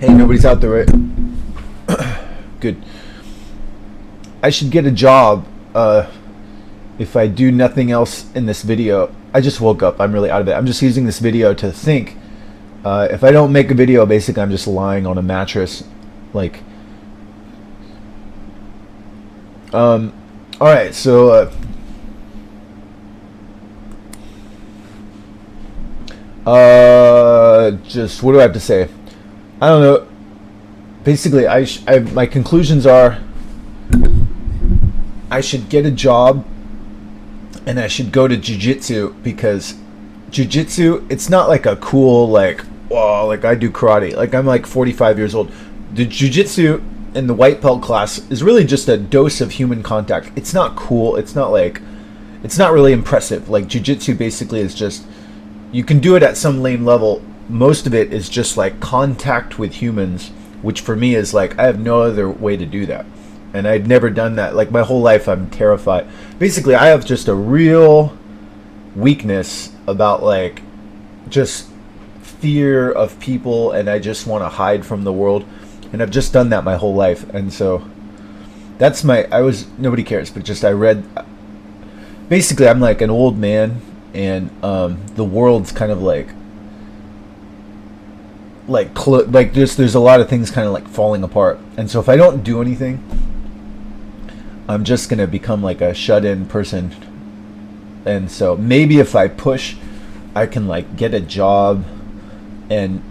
Hey, nobody's out there, right? Good. I should get a job if I do nothing else in this video. I just woke up. I'm really out of it. I'm just using this video to think. If I don't make a video, basically I'm just lying on a mattress. Like, alright, so, just, what do I have to say? I don't know. Basically, my conclusions are I should get a job and I should go to jiu-jitsu, because jiu-jitsu, it's not like a cool, like, whoa, like I do karate. Like, I'm like 45 years old. The jiu-jitsu in the white belt class is really just a dose of human contact. It's not cool. It's not like, it's not really impressive. Like, jiu-jitsu basically is just, you can do it at some lame level. Most of it is just like contact with humans, which for me is like, I have no other way to do that. And I'd never done that. Like, my whole life I'm terrified. Basically, I have just a real weakness about, like, just fear of people, and I just want to hide from the world. And I've just done that my whole life. And so that's nobody cares, but just I read, basically I'm like an old man, and the world's kind of like there's a lot of things kind of like falling apart. And so if I don't do anything, I'm just gonna become like a shut-in person. And so maybe if I push, I can like get a job, and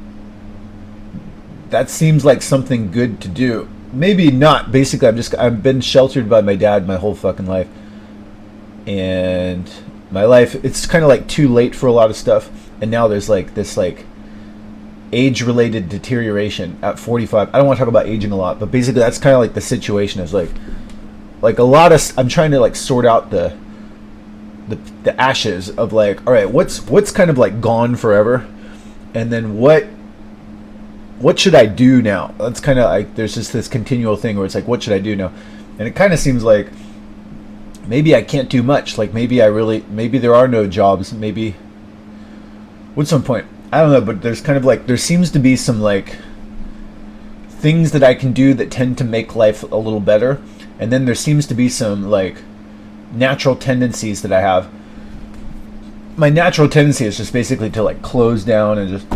that seems like something good to do. Maybe not. Basically, I've been sheltered by my dad my whole fucking life, and my life, it's kind of like too late for a lot of stuff. And now there's like this like age-related deterioration at 45. I don't want to talk about aging a lot, but basically that's kind of like the situation. Is like a lot of, I'm trying to like sort out the ashes of like, all right, what's kind of like gone forever, and then what should I do now? That's kind of like, there's just this continual thing where it's like, what should I do now? And it kind of seems like maybe I can't do much. Like, maybe there are no jobs. Maybe, what's some point? I don't know, but there's kind of like, there seems to be some like things that I can do that tend to make life a little better. And then there seems to be some like natural tendencies that I have. My natural tendency is just basically to like close down and just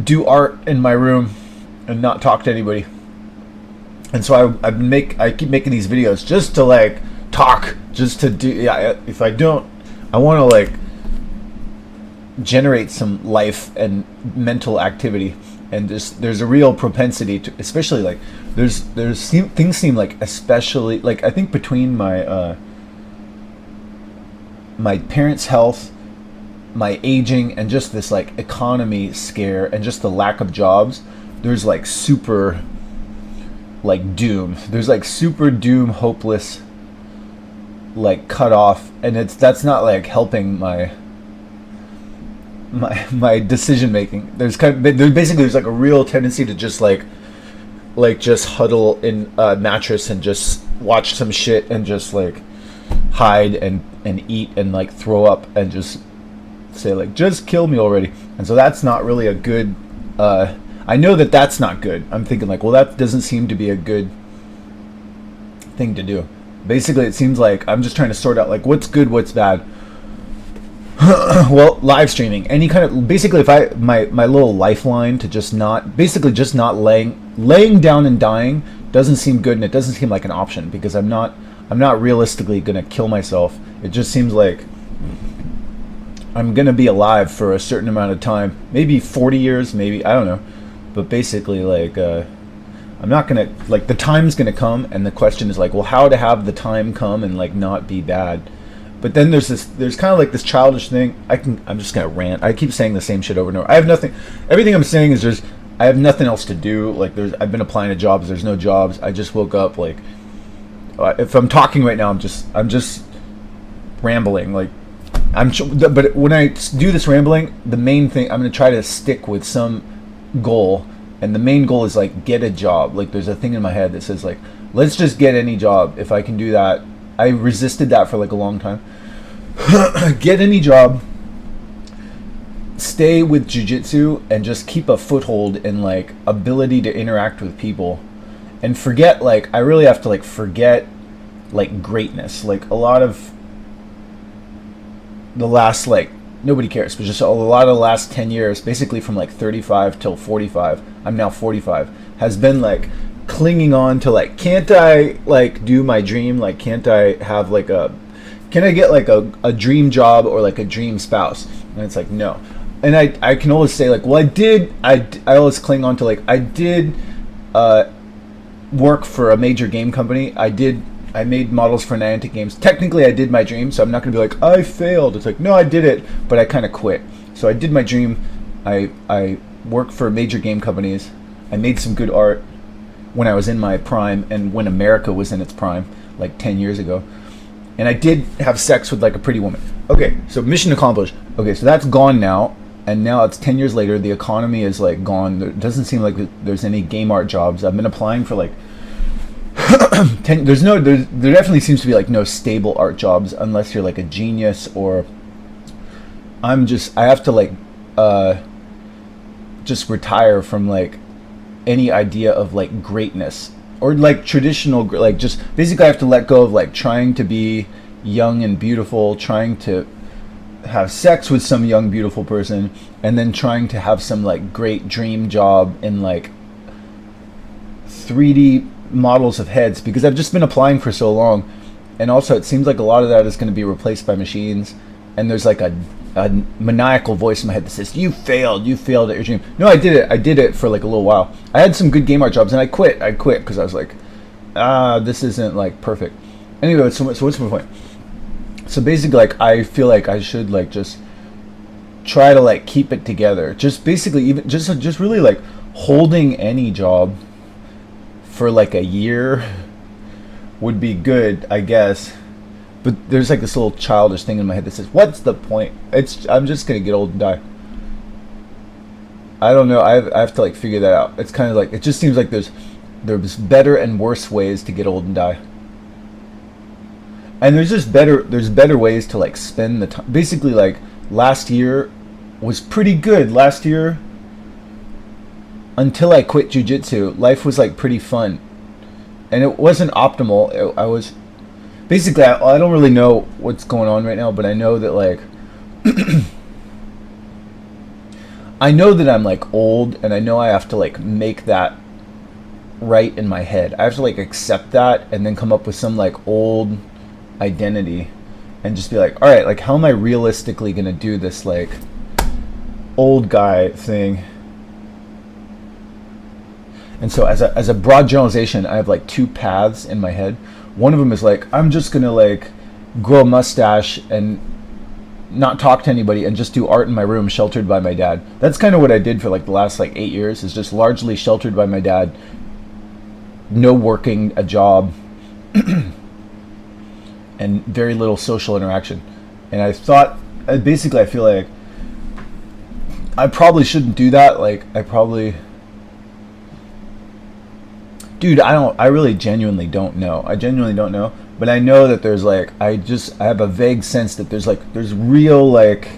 do art in my room and not talk to anybody. And so I keep making these videos just to like talk, just to do, yeah, if I don't, I want to like generate some life and mental activity. And just, there's a real propensity to, especially like things seem like, especially like, I think between my parents' health, my aging, and just this like economy scare, and just the lack of jobs, there's like super like doom. There's like super doom, hopeless, like cut off, and that's not like helping my decision making. There's like a real tendency to just like just huddle in a mattress and just watch some shit and just like hide and eat and like throw up and just say like, just kill me already. And so that's not really a good, I know that that's not good. I'm thinking like, well, that doesn't seem to be a good thing to do. Basically, it seems like I'm just trying to sort out like what's good, what's bad. Well, live streaming, any kind of, basically, if my little lifeline to just not laying down and dying doesn't seem good, and it doesn't seem like an option, because I'm not realistically gonna kill myself. It just seems like I'm gonna be alive for a certain amount of time, maybe 40 years, maybe, I don't know, but basically like I'm not gonna, like, the time's gonna come, and the question is like, well, how to have the time come and like not be bad. But then there's kind of like this childish thing. I'm just gonna rant. I keep saying the same shit over and over. I have nothing. Everything I'm saying is I have nothing else to do. Like, I've been applying to jobs. There's no jobs. I just woke up. Like, if I'm talking right now, I'm just rambling. Like, but when I do this rambling, the main thing, I'm gonna try to stick with some goal, and the main goal is like, get a job. Like, there's a thing in my head that says like, let's just get any job. If I can do that. I resisted that for like a long time. Get any job. stay with jujitsu and just keep a foothold in like ability to interact with people, and forget like I really have to like forget like greatness. Like a lot of the last like nobody cares, but just a lot of the last 10 years, basically from like 35 till 45, I'm now 45, has been like clinging on to like, can't I like do my dream? Like, can't I have like can I get like a dream job or like a dream spouse? And it's like, no. And I can always say like, well, I always cling on to like, I did work for a major game company. I made models for Niantic games. Technically, I did my dream, so I'm not going to be like, I failed. It's like, no, I did it, but I kind of quit. So I did my dream. I worked for major game companies. I made some good art when I was in my prime and when America was in its prime, like 10 years ago. And I did have sex with like a pretty woman. Okay, so mission accomplished. Okay, so that's gone now. And now it's 10 years later. The economy is like gone. There doesn't seem like there's any game art jobs. I've been applying for like there definitely seems to be like no stable art jobs unless you're like a genius, or I have to like just retire from like any idea of like greatness or like traditional, like just basically I have to let go of like trying to be young and beautiful, trying to have sex with some young beautiful person, and then trying to have some like great dream job in like 3D models of heads, because I've just been applying for so long. And also it seems like a lot of that is going to be replaced by machines, and there's like a maniacal voice in my head that says, you failed at your dream. No, I did it for like a little while. I had some good game art jobs and I quit because I was like, this isn't like perfect. Anyway, so what's my point? So basically like I feel like I should like just try to like keep it together, just basically even just really like holding any job for like a year would be good, I guess. But there's like this little childish thing in my head that says, what's the point? I'm just gonna get old and die. I don't know. I have to like figure that out. It's kind of like, it just seems like there's better and worse ways to get old and die. And there's better ways to like spend the time. Basically like last year was pretty good. Last year, until I quit jujitsu, life was like pretty fun, and it wasn't optimal. I was basically I don't really know what's going on right now, but I know that like I know that I'm like old, and I know I have to like make that right in my head. I have to like accept that and then come up with some like old identity and just be like, all right, like how am I realistically gonna do this like old guy thing? And so as a broad generalization, I have like two paths in my head. One of them is like, I'm just gonna like grow a mustache and not talk to anybody and just do art in my room sheltered by my dad. That's kind of what I did for like the last like 8 years, is just largely sheltered by my dad, no working a job and very little social interaction. And I thought, basically I feel like I probably shouldn't do that. Like dude, I really genuinely don't know. I genuinely don't know. But I know that there's like, I have a vague sense that there's real like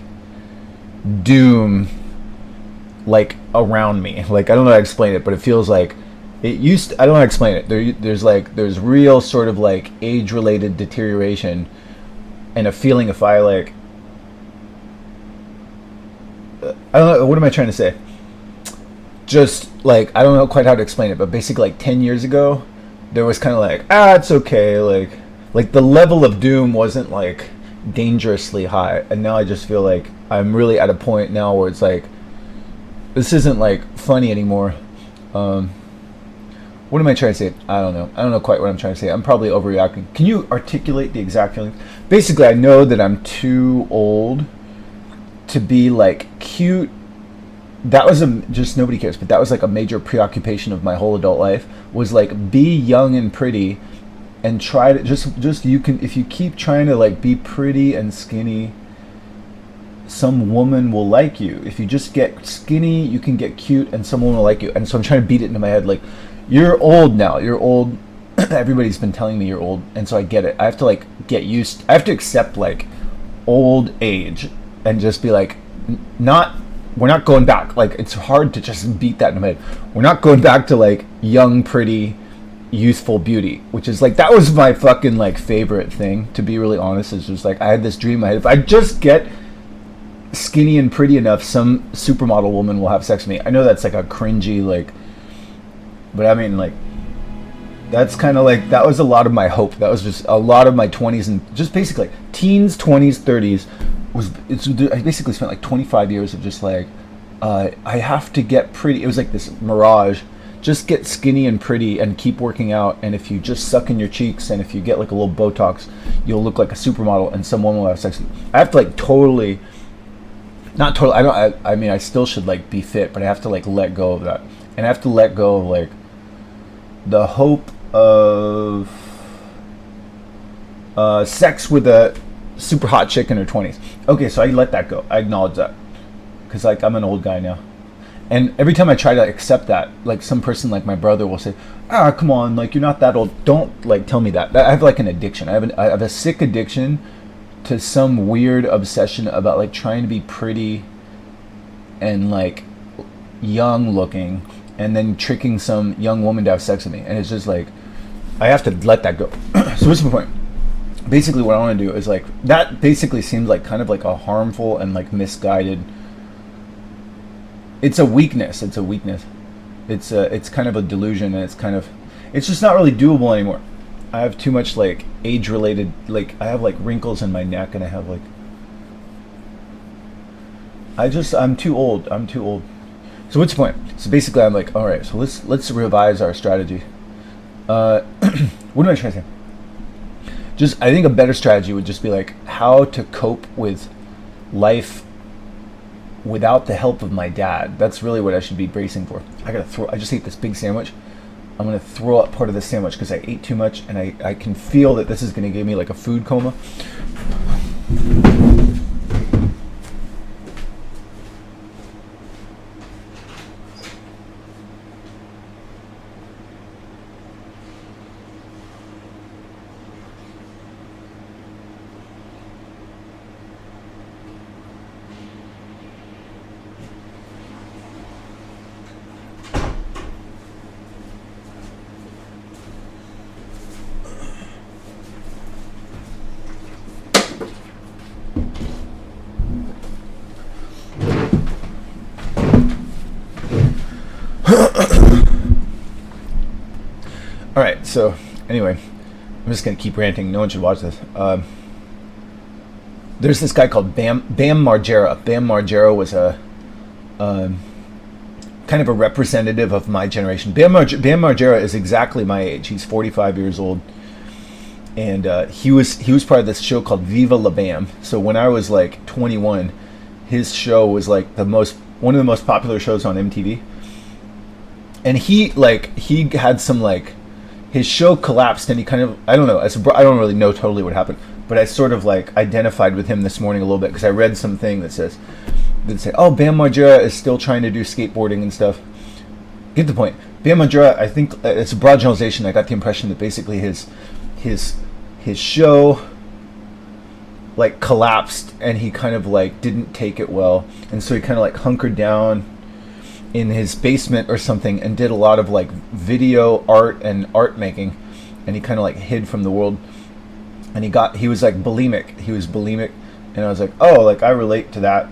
doom like around me. Like I don't know how to explain it, but it feels like I don't know how to explain it. There's real sort of like age-related deterioration and a feeling if I like, I don't know, what am I trying to say? Just like, I don't know quite how to explain it, but basically like 10 years ago, there was kind of like, it's okay. Like the level of doom wasn't like dangerously high. And now I just feel like I'm really at a point now where it's like, this isn't like funny anymore. What am I trying to say? I don't know quite what I'm trying to say. I'm probably overreacting. Can you articulate the exact feelings? Basically, I know that I'm too old to be like cute. That was just nobody cares, but that was like a major preoccupation of my whole adult life, was like be young and pretty and try to just you can, if you keep trying to like be pretty and skinny, some woman will like you. If you just get skinny, you can get cute and someone will like you. And so I'm trying to beat it into my head like, you're old now. You're old. Everybody's been telling me you're old, and so I get it. I have to like I have to accept like old age and just be like, not we're not going back. Like, it's hard to just beat that in my head. We're not going back to like young, pretty, youthful beauty, which is like, that was my fucking like favorite thing, to be really honest. It's just like, I had this dream in my head, if I just get skinny and pretty enough, some supermodel woman will have sex with me. I know that's like a cringy like, but I mean, like, that's kind of like, that was a lot of my hope. That was just a lot of my 20s and just basically like teens, 20s, 30s I basically spent like 25 years of just like, I have to get pretty. It was like this mirage. Just get skinny and pretty and keep working out, and if you just suck in your cheeks and if you get like a little Botox, you'll look like a supermodel and someone will have sex with you. I have to like totally, not totally, I mean, I still should like be fit, but I have to like let go of that. And I have to let go of like the hope of sex with a super hot chick in her 20s. Okay, so I let that go. I acknowledge that, because like, I'm an old guy now. And every time I try to accept that, like, some person like my brother will say, come on, like, you're not that old. Don't like tell me that. I have like an addiction. I have a sick addiction to some weird obsession about like trying to be pretty and like young looking, and then tricking some young woman to have sex with me. And it's just like, I have to let that go. So what's my point? Basically what I want to do is like, that basically seems like kind of like a harmful and like misguided, it's a weakness. It's kind of a delusion, and it's just not really doable anymore. I have too much like age related, like I have like wrinkles in my neck, and I have like, I'm too old. So what's the point? So basically I'm like, all right, so let's revise our strategy. What am I trying to say? I think a better strategy would just be like how to cope with life without the help of my dad. That's really what I should be bracing for. I just ate this big sandwich. I'm gonna throw up part of the sandwich because I ate too much, and I can feel that this is gonna give me like a food coma. All right, so anyway, I'm just gonna keep ranting. No one should watch this. There's this guy called Bam Margera. Bam Margera was a kind of a representative of my generation. Bam Margera is exactly my age. He's 45 years old, and he was part of this show called Viva La Bam. So when I was like 21, his show was like one of the most popular shows on MTV. And he had some like, his show collapsed, and he kind of, I don't know, I don't really know totally what happened, but I sort of like identified with him this morning a little bit because I read something that said, oh, Bam Margera is still trying to do skateboarding and stuff. Get the point. Bam Margera, I think it's a broad generalization. I got the impression that basically his show like collapsed, and he kind of like didn't take it well, and so he kind of like hunkered down in his basement or something and did a lot of like video art and art making, and he kind of like hid from the world, and he was like bulimic, and I was like, oh, like I relate to that.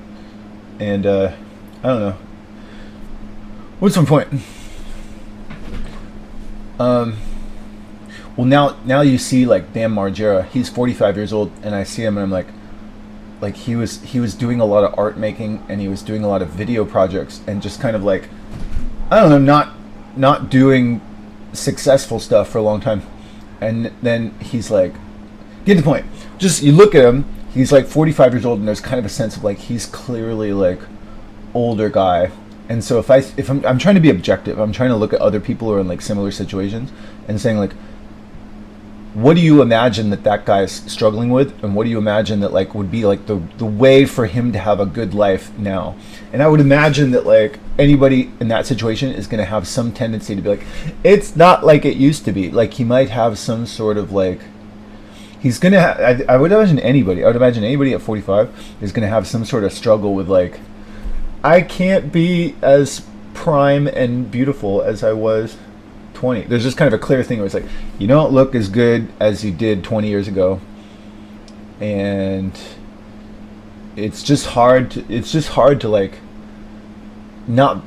And I don't know, what's my point? Well, now you see like Bam Margera, he's 45 years old, and I see him and I'm like he was doing a lot of art making, and he was doing a lot of video projects, and just kind of like, I don't know, not doing successful stuff for a long time. And then he's like, get the point. Just, you look at him, he's like 45 years old, and there's kind of a sense of like, he's clearly like older guy. And so if I'm trying to be objective, I'm trying to look at other people who are in like similar situations and saying like, what do you imagine that guy is struggling with, and what do you imagine that like would be like the way for him to have a good life now? And I would imagine that like anybody in that situation is going to have some tendency to be like, it's not like it used to be. Like he might have some sort of like, he's going to I would imagine anybody at 45 is going to have some sort of struggle with like, I can't be as prime and beautiful as I was 20. There's just kind of a clear thing where it's like, you don't look as good as you did 20 years ago, and it's just hard to like not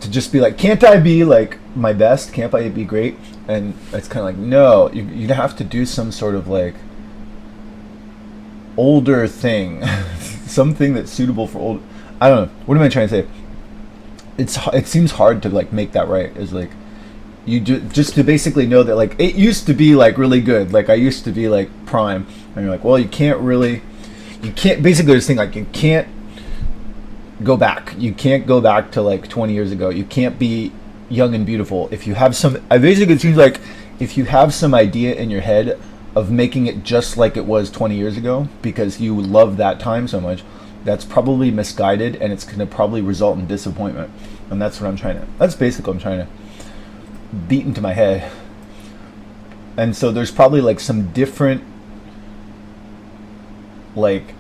to just be like, can't I be like my best? Can't I be great? And it's kind of like, no, you have to do some sort of like older thing, something that's suitable for old. I don't know. What am I trying to say? It seems hard to like make that right. Is like you just to basically know that like it used to be like really good. Like I used to be like prime, and you're like, well, you can't basically this thing like you can't go back. You can't go back to like 20 years ago. You can't be young and beautiful. If you have some, I basically it seems like if you have some idea in your head of making it just like it was 20 years ago because you love that time so much, that's probably misguided and it's going to probably result in disappointment. And that's basically what I'm trying to beat into my head. And so there's probably like some different like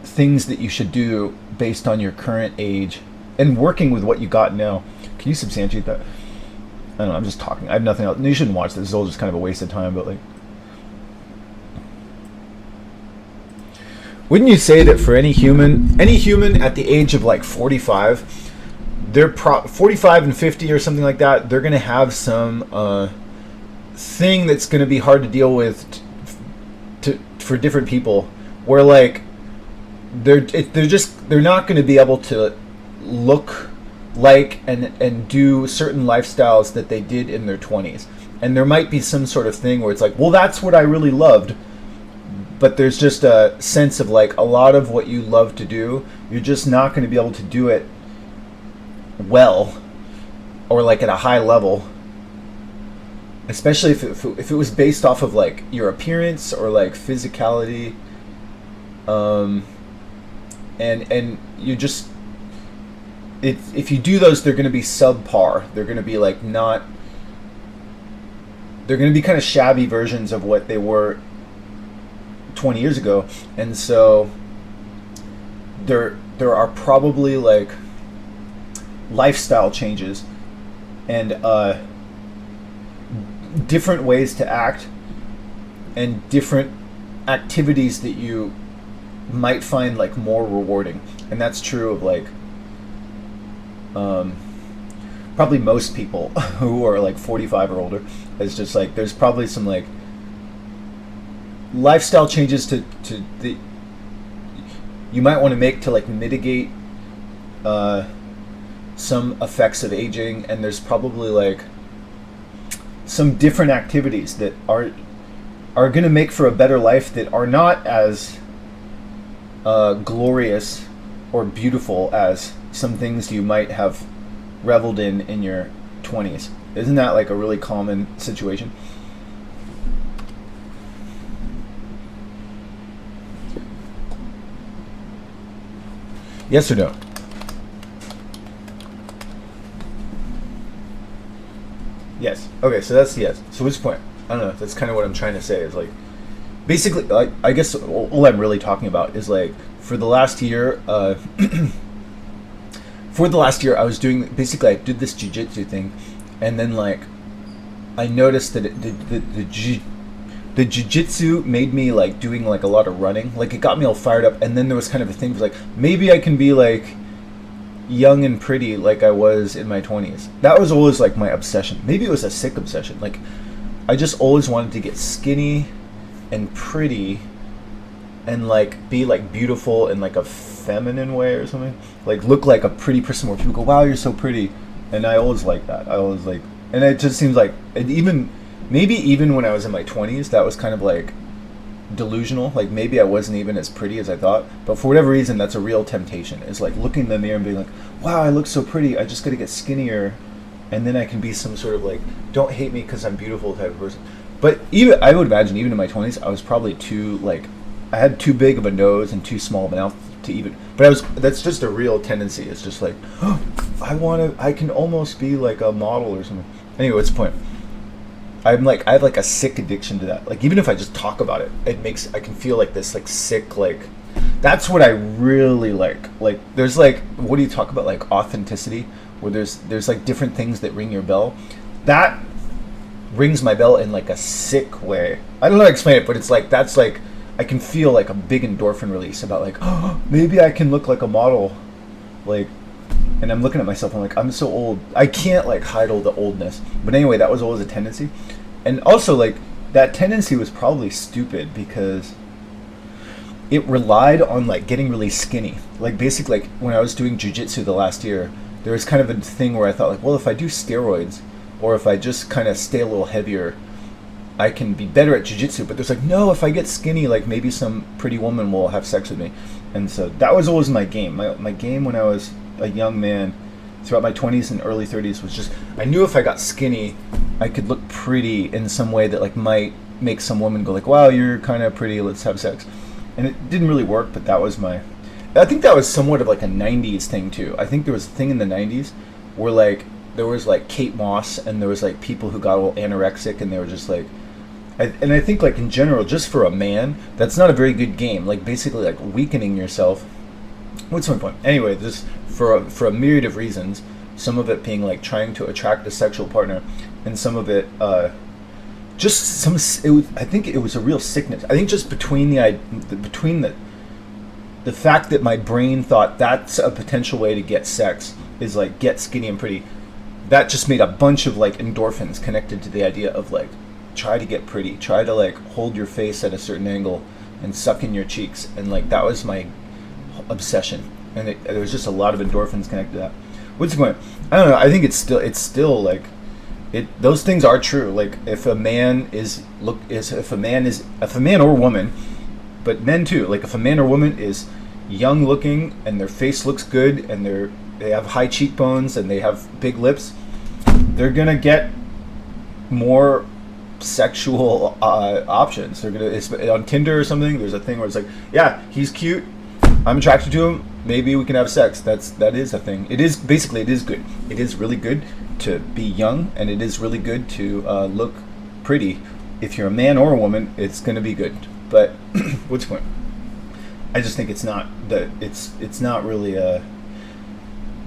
things that you should do based on your current age and working with what you got now. Can you substantiate that? I don't know, I'm just talking. I have nothing else. You shouldn't watch this. It's all just kind of a waste of time, but like, wouldn't you say that for any human at the age of like 45, they're 45 and 50 or something like that, they're going to have some thing that's going to be hard to deal with for different people, where like they're not going to be able to look like and do certain lifestyles that they did in their 20s. And there might be some sort of thing where it's like, well, that's what I really loved, but there's just a sense of like a lot of what you love to do, you're just not going to be able to do it well or like at a high level, especially if it was based off of like your appearance or like physicality, and you just if you do those, they're going to be subpar. They're going to be like not. They're going to be kind of shabby versions of what they were 20 years ago, and so there are probably like lifestyle changes and different ways to act and different activities that you might find like more rewarding. And that's true of like probably most people who are like 45 or older. It's just like there's probably some like lifestyle changes to the you might want to make to like mitigate some effects of aging, and there's probably like some different activities that are going to make for a better life that are not as glorious or beautiful as some things you might have reveled in your 20s. Isn't that like a really common situation? Yes or no? Yes. Okay, so that's yes. So what's the point? I don't know. That's kind of what I'm trying to say. Is like, basically, like, I guess all I'm really talking about is like, for the last year, I was doing, basically I did this jiu-jitsu thing, and then like, I noticed that the jiu-jitsu made me like doing like a lot of running. Like it got me all fired up, and then there was kind of a thing like, maybe I can be like young and pretty like I was in my 20s. That was always like my obsession. Maybe it was a sick obsession. Like I just always wanted to get skinny and pretty and like be like beautiful in like a feminine way or something. Like look like a pretty person where people go, wow, you're so pretty. And I always liked that. I always like, and it just seems like maybe even when I was in my 20s, that was kind of like delusional. Like maybe I wasn't even as pretty as I thought, but for whatever reason that's a real temptation. It's like looking in the mirror and being like, wow, I look so pretty, I just gotta get skinnier and then I can be some sort of like, don't hate me because I'm beautiful type of person. But even I would imagine even in my 20s I was probably too like, I had too big of a nose and too small of a mouth to even, but that's just a real tendency. It's just like, oh, I can almost be like a model or something. Anyway, what's the point? I have like a sick addiction to that. Like even if I just talk about it, I can feel like this like sick like That's what I really like. Like, there's like, what do you talk about? Like authenticity, where there's like different things that ring your bell. That rings my bell in like a sick way. I don't know how to explain it, but it's like that's like I can feel like a big endorphin release about like, oh, maybe I can look like a model, like. And I'm looking at myself. I'm like, I'm so old. I can't like hide all the oldness. But anyway, that was always a tendency, and also like that tendency was probably stupid because it relied on like getting really skinny. Like basically, like when I was doing jujitsu the last year, there was kind of a thing where I thought like, well, if I do steroids or if I just kind of stay a little heavier, I can be better at jujitsu. But there's like, no, if I get skinny, like maybe some pretty woman will have sex with me. And so that was always my game. My game when I was a young man, throughout my 20s and early 30s, was just I knew if I got skinny, I could look pretty in some way that like might make some woman go like, wow, you're kind of pretty, let's have sex. And it didn't really work, but that was my, I think that was somewhat of like a 90s thing too. I think there was a thing in the 90s where like there was like Kate Moss and there was like people who got all anorexic and they were just like, and I think like in general, just for a man, that's not a very good game. Like basically like weakening yourself. What's my point? Anyway, just for a myriad of reasons, some of it being like trying to attract a sexual partner, and some of it just some. I think it was a real sickness. I think just between the fact that my brain thought that's a potential way to get sex is like get skinny and pretty. That just made a bunch of like endorphins connected to the idea of like try to get pretty, try to like hold your face at a certain angle and suck in your cheeks, and like that was my obsession. And there was just a lot of endorphins connected to that. What's the point? I don't know. I think it's still like it. Those things are true. Like if a man if a man or woman, but men too. Like if a man or woman is young looking and their face looks good and they have high cheekbones and they have big lips, they're gonna get more sexual options. They're gonna on Tinder or something. There's a thing where it's like, yeah, he's cute, I'm attracted to him, maybe we can have sex. That is a thing. It is basically, it is good. It is really good to be young, and it is really good to look pretty. If you're a man or a woman, it's gonna be good. But what's the point? I just think it's not really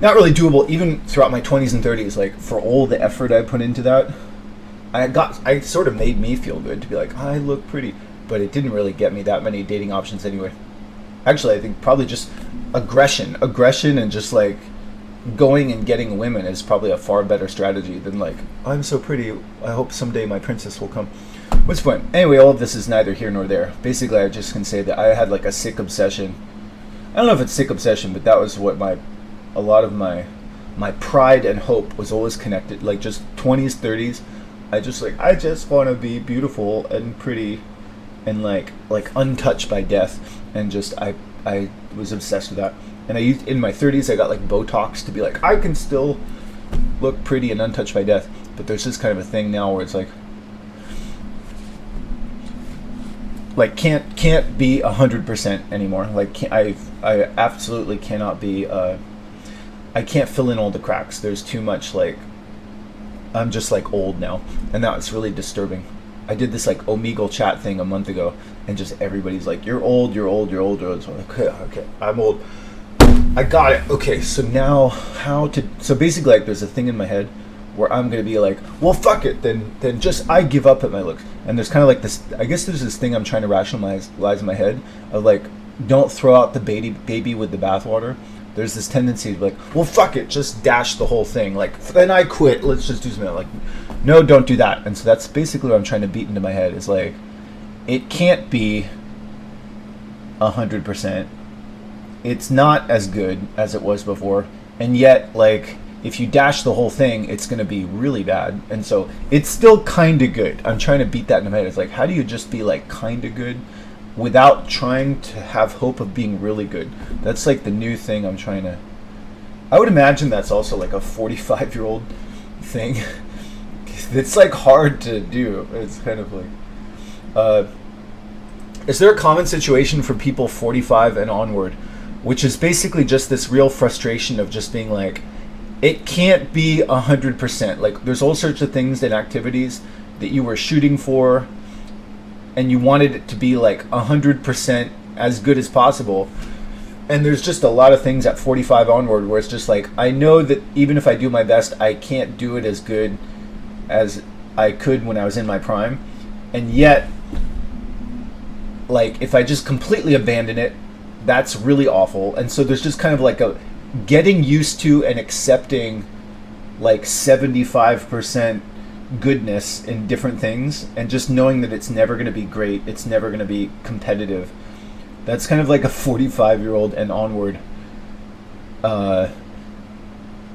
not really doable even throughout my 20s and 30s. Like for all the effort I put into that, I sort of made me feel good to be like, I look pretty, but it didn't really get me that many dating options anyway. Actually, I think probably just aggression and just like going and getting women is probably a far better strategy than like, I'm so pretty, I hope someday my princess will come. What's the point? Anyway, all of this is neither here nor there. Basically, I just can say that I had like a sick obsession. I don't know if it's sick obsession, but that was what a lot of my pride and hope was always connected. Like just 20s, 30s, I just want to be beautiful and pretty and like untouched by death, and just I was obsessed with that. And I used in my 30s, I got like Botox to be like, I can still look pretty and untouched by death. But there's this kind of a thing now where it's like can't be 100% anymore. Like I absolutely cannot be. I can't fill in all the cracks. There's too much like. I'm just like old now, and that's really disturbing. I did this like Omegle chat thing a month ago, and just everybody's like, "You're old, you're old, you're old." So I'm like, okay, I'm old. I got it. Okay, so now so basically like there's a thing in my head where I'm gonna be like, well, fuck it, then just I give up at my looks. And there's kind of like this. I guess there's this thing I'm trying to rationalize in my head of like, don't throw out the baby with the bathwater. There's this tendency to be like, well, fuck it, just dash the whole thing. Like, then I quit. Let's just do something. Like, no, don't do that. And so that's basically what I'm trying to beat into my head. Is like, it can't be 100%. It's not as good as it was before. And yet, like, if you dash the whole thing, it's going to be really bad. And so it's still kind of good. I'm trying to beat that in my head. It's like, how do you just be like kind of good without trying to have hope of being really good? That's like the new thing I'm trying to. I would imagine that's also like a 45-year-old thing. It's like hard to do. It's kind of like. Is there a common situation for people 45 and onward, which is basically just this real frustration of just being like, it can't be 100%. Like there's all sorts of things and activities that you were shooting for, and you wanted it to be like 100% as good as possible. And there's just a lot of things at 45 onward where it's just like, I know that even if I do my best, I can't do it as good as I could when I was in my prime. And yet, like, if I just completely abandon it, that's really awful. And so there's just kind of like a getting used to and accepting like 75% goodness in different things, and just knowing that it's never going to be great, it's never going to be competitive. That's kind of like a 45-year-old and onward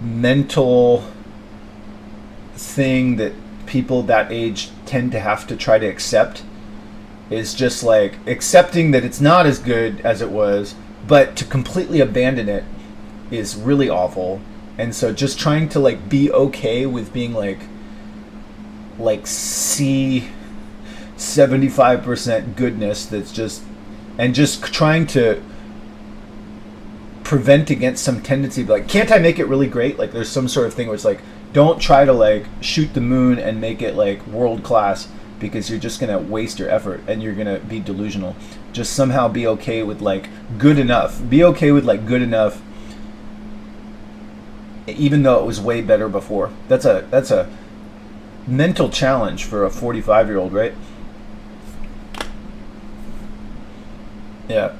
mental thing that people that age tend to have to try to accept, is just like accepting that it's not as good as it was, but to completely abandon it is really awful. And so just trying to like be okay with being like see 75% goodness that's just, and just trying to prevent against some tendency of like, can't I make it really great? Like there's some sort of thing where it's like, don't try to like shoot the moon and make it like world class, because you're just gonna waste your effort and you're gonna be delusional. Just somehow be okay with like good enough. Be okay with like good enough, even though it was way better before. That's a mental challenge for a 45-year-old, right? Yeah.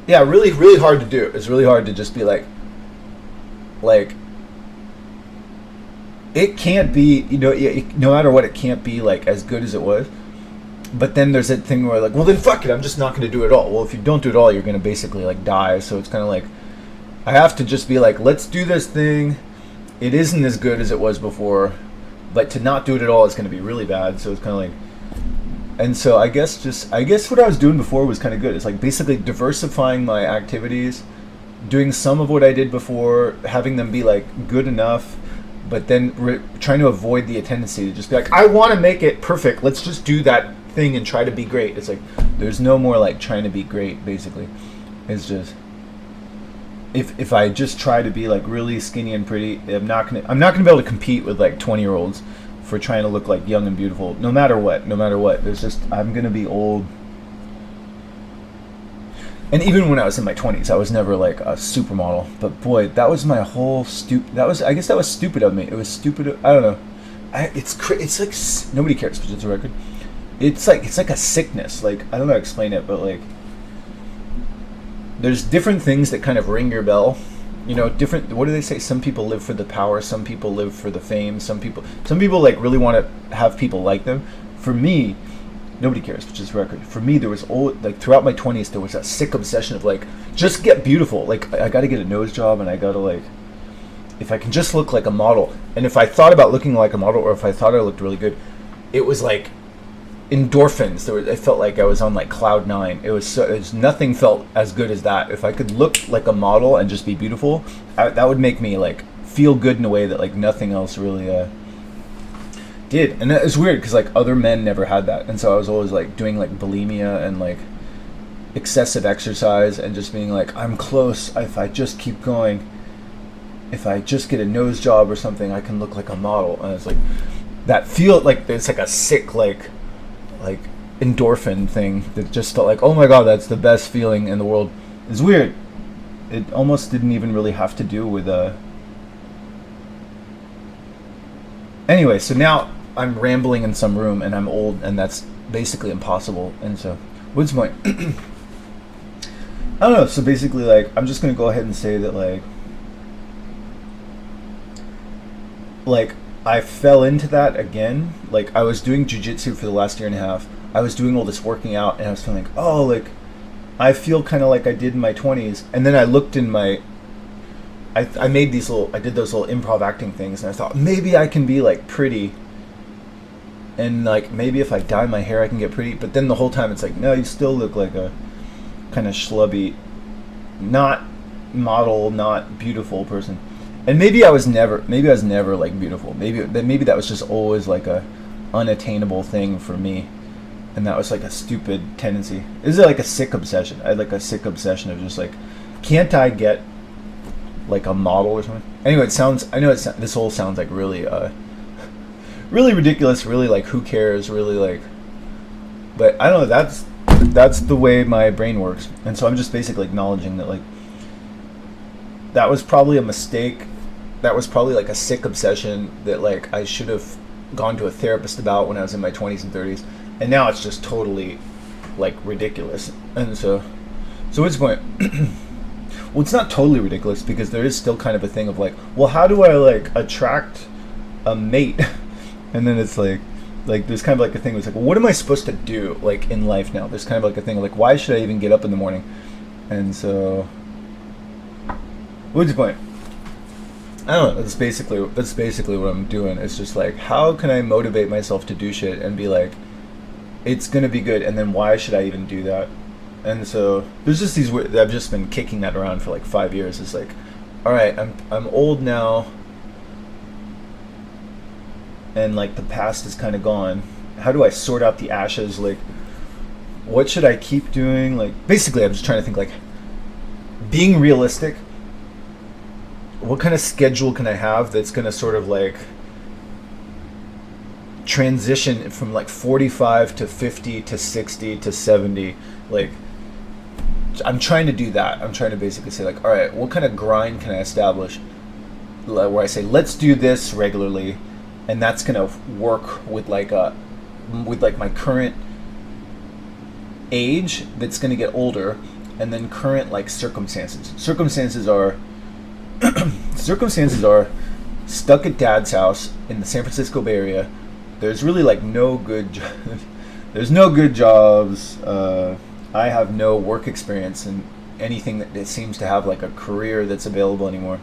Yeah, really, really hard to do. It's really hard to just be like, it can't be, no matter what, it can't be like as good as it was. But then there's that thing where like, well then fuck it, I'm just not going to do it at all. Well, if you don't do it at all, you're going to basically like die. So it's kind of like, I have to just be like, let's do this thing. It isn't as good as it was before, but to not do it at all is going to be really bad. So it's kind of like, and so I guess what I was doing before was kind of good. It's like basically diversifying my activities, doing some of what I did before, having them be like good enough, but then trying to avoid the tendency to just be like, I want to make it perfect. Let's just do that thing and try to be great. It's like there's no more like trying to be great. Basically, it's just if I just try to be like really skinny and pretty, I'm not gonna be able to compete with like 20-year-olds for trying to look like young and beautiful. No matter what. There's just, I'm gonna be old. And even when I was in my 20s, I was never like a supermodel. But boy, that was my whole I guess that was stupid of me. It was stupid. I don't know. It's like nobody cares, but it's a record. It's like a sickness. Like I don't know how to explain it, but like there's different things that kind of ring your bell. Different. What do they say? Some people live for the power. Some people live for the fame. Some people like really want to have people like them. For me, nobody cares, which is record. For me, there was like throughout my 20s, there was that sick obsession of like just get beautiful. Like I got to get a nose job, and I got to like, if I can just look like a model. And if I thought about looking like a model, or if I thought I looked really good, it was like endorphins. It felt like I was on like cloud 9. It was nothing felt as good as that. If I could look like a model and just be beautiful, that would make me like feel good in a way that like nothing else really did. And it was weird because like other men never had that, and so I was always like doing like bulimia and like excessive exercise and just being like, I'm close. If I just keep going, if I just get a nose job or something, I can look like a model. And it's like that feel like it's like a sick like endorphin thing that just felt like, oh my god, that's the best feeling in the world. It's weird. It almost didn't even really have to do with anyway, so now I'm rambling in some room and I'm old, and that's basically impossible. And so what's my I don't know. So basically, like, I'm just gonna go ahead and say that like I fell into that again. Like I was doing jiu-jitsu for the last year and a half. I was doing all this working out, and I was feeling like, oh, like I feel kind of like I did in my 20s. And then I looked in my, I did those little improv acting things, and I thought maybe I can be like pretty, and like maybe if I dye my hair I can get pretty. But then the whole time it's like, no, you still look like a kind of schlubby, not model, not beautiful person. And maybe I was never like beautiful. Maybe that was just always like a unattainable thing for me, and that was like a stupid tendency. This is like a sick obsession. I had like a sick obsession of just like, can't I get like a model or something? Anyway, this all sounds like really really ridiculous, really like who cares, really like. But I don't know. That's the way my brain works, and so I'm just basically acknowledging that like that was probably a mistake. That was probably like a sick obsession that like I should have gone to a therapist about when I was in my 20s and 30s, and now it's just totally like ridiculous. And so what's the point? Well, it's not totally ridiculous because there is still kind of a thing of like, well, how do I like attract a mate? And then it's like there's kind of like a thing. It's like, well, what am I supposed to do like in life now? There's kind of like a thing of like, why should I even get up in the morning? And so, what's the point? I don't know. That's basically what I'm doing. It's just like, how can I motivate myself to do shit and be like, it's gonna be good, and then why should I even do that? And so there's just these. I've just been kicking that around for like 5 years. It's like, all right, I'm old now, and like the past is kind of gone. How do I sort out the ashes? Like, what should I keep doing? Like, basically, I'm just trying to think like, being realistic. What kind of schedule can I have that's gonna sort of like transition from like 45 to 50 to 60 to 70? Like, I'm trying to do that. I'm trying to basically say like, all right, what kind of grind can I establish where I say, let's do this regularly, and that's gonna work with like my current age that's gonna get older, and then current like circumstances. Circumstances are stuck at dad's house in the San Francisco Bay Area. There's really like no good there's no good jobs. I have no work experience in anything that seems to have like a career that's available anymore.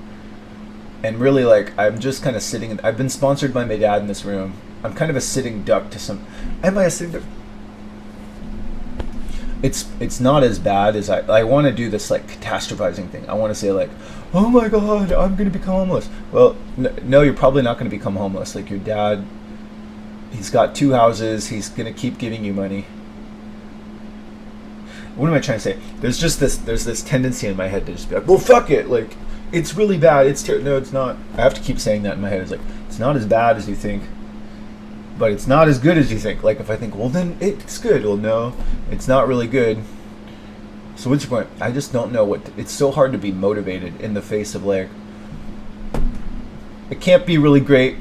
And really like I'm just kind of sitting I've been sponsored by my dad in this room. I'm kind of a sitting duck to some. Am I a sitting duck? It's not as bad as I want to do this like catastrophizing thing. I want to say like, oh my god, I'm gonna become homeless. Well, no, you're probably not gonna become homeless. Like your dad, he's got 2 houses. He's gonna keep giving you money. What am I trying to say? There's this tendency in my head to just be like, well, fuck it. Like, it's really bad. No, it's not. I have to keep saying that in my head. It's like, it's not as bad as you think, but it's not as good as you think. Like if I think, well, then it's good. Well, no, it's not really good. So what's your point? I just don't know it's so hard to be motivated in the face of like, it can't be really great,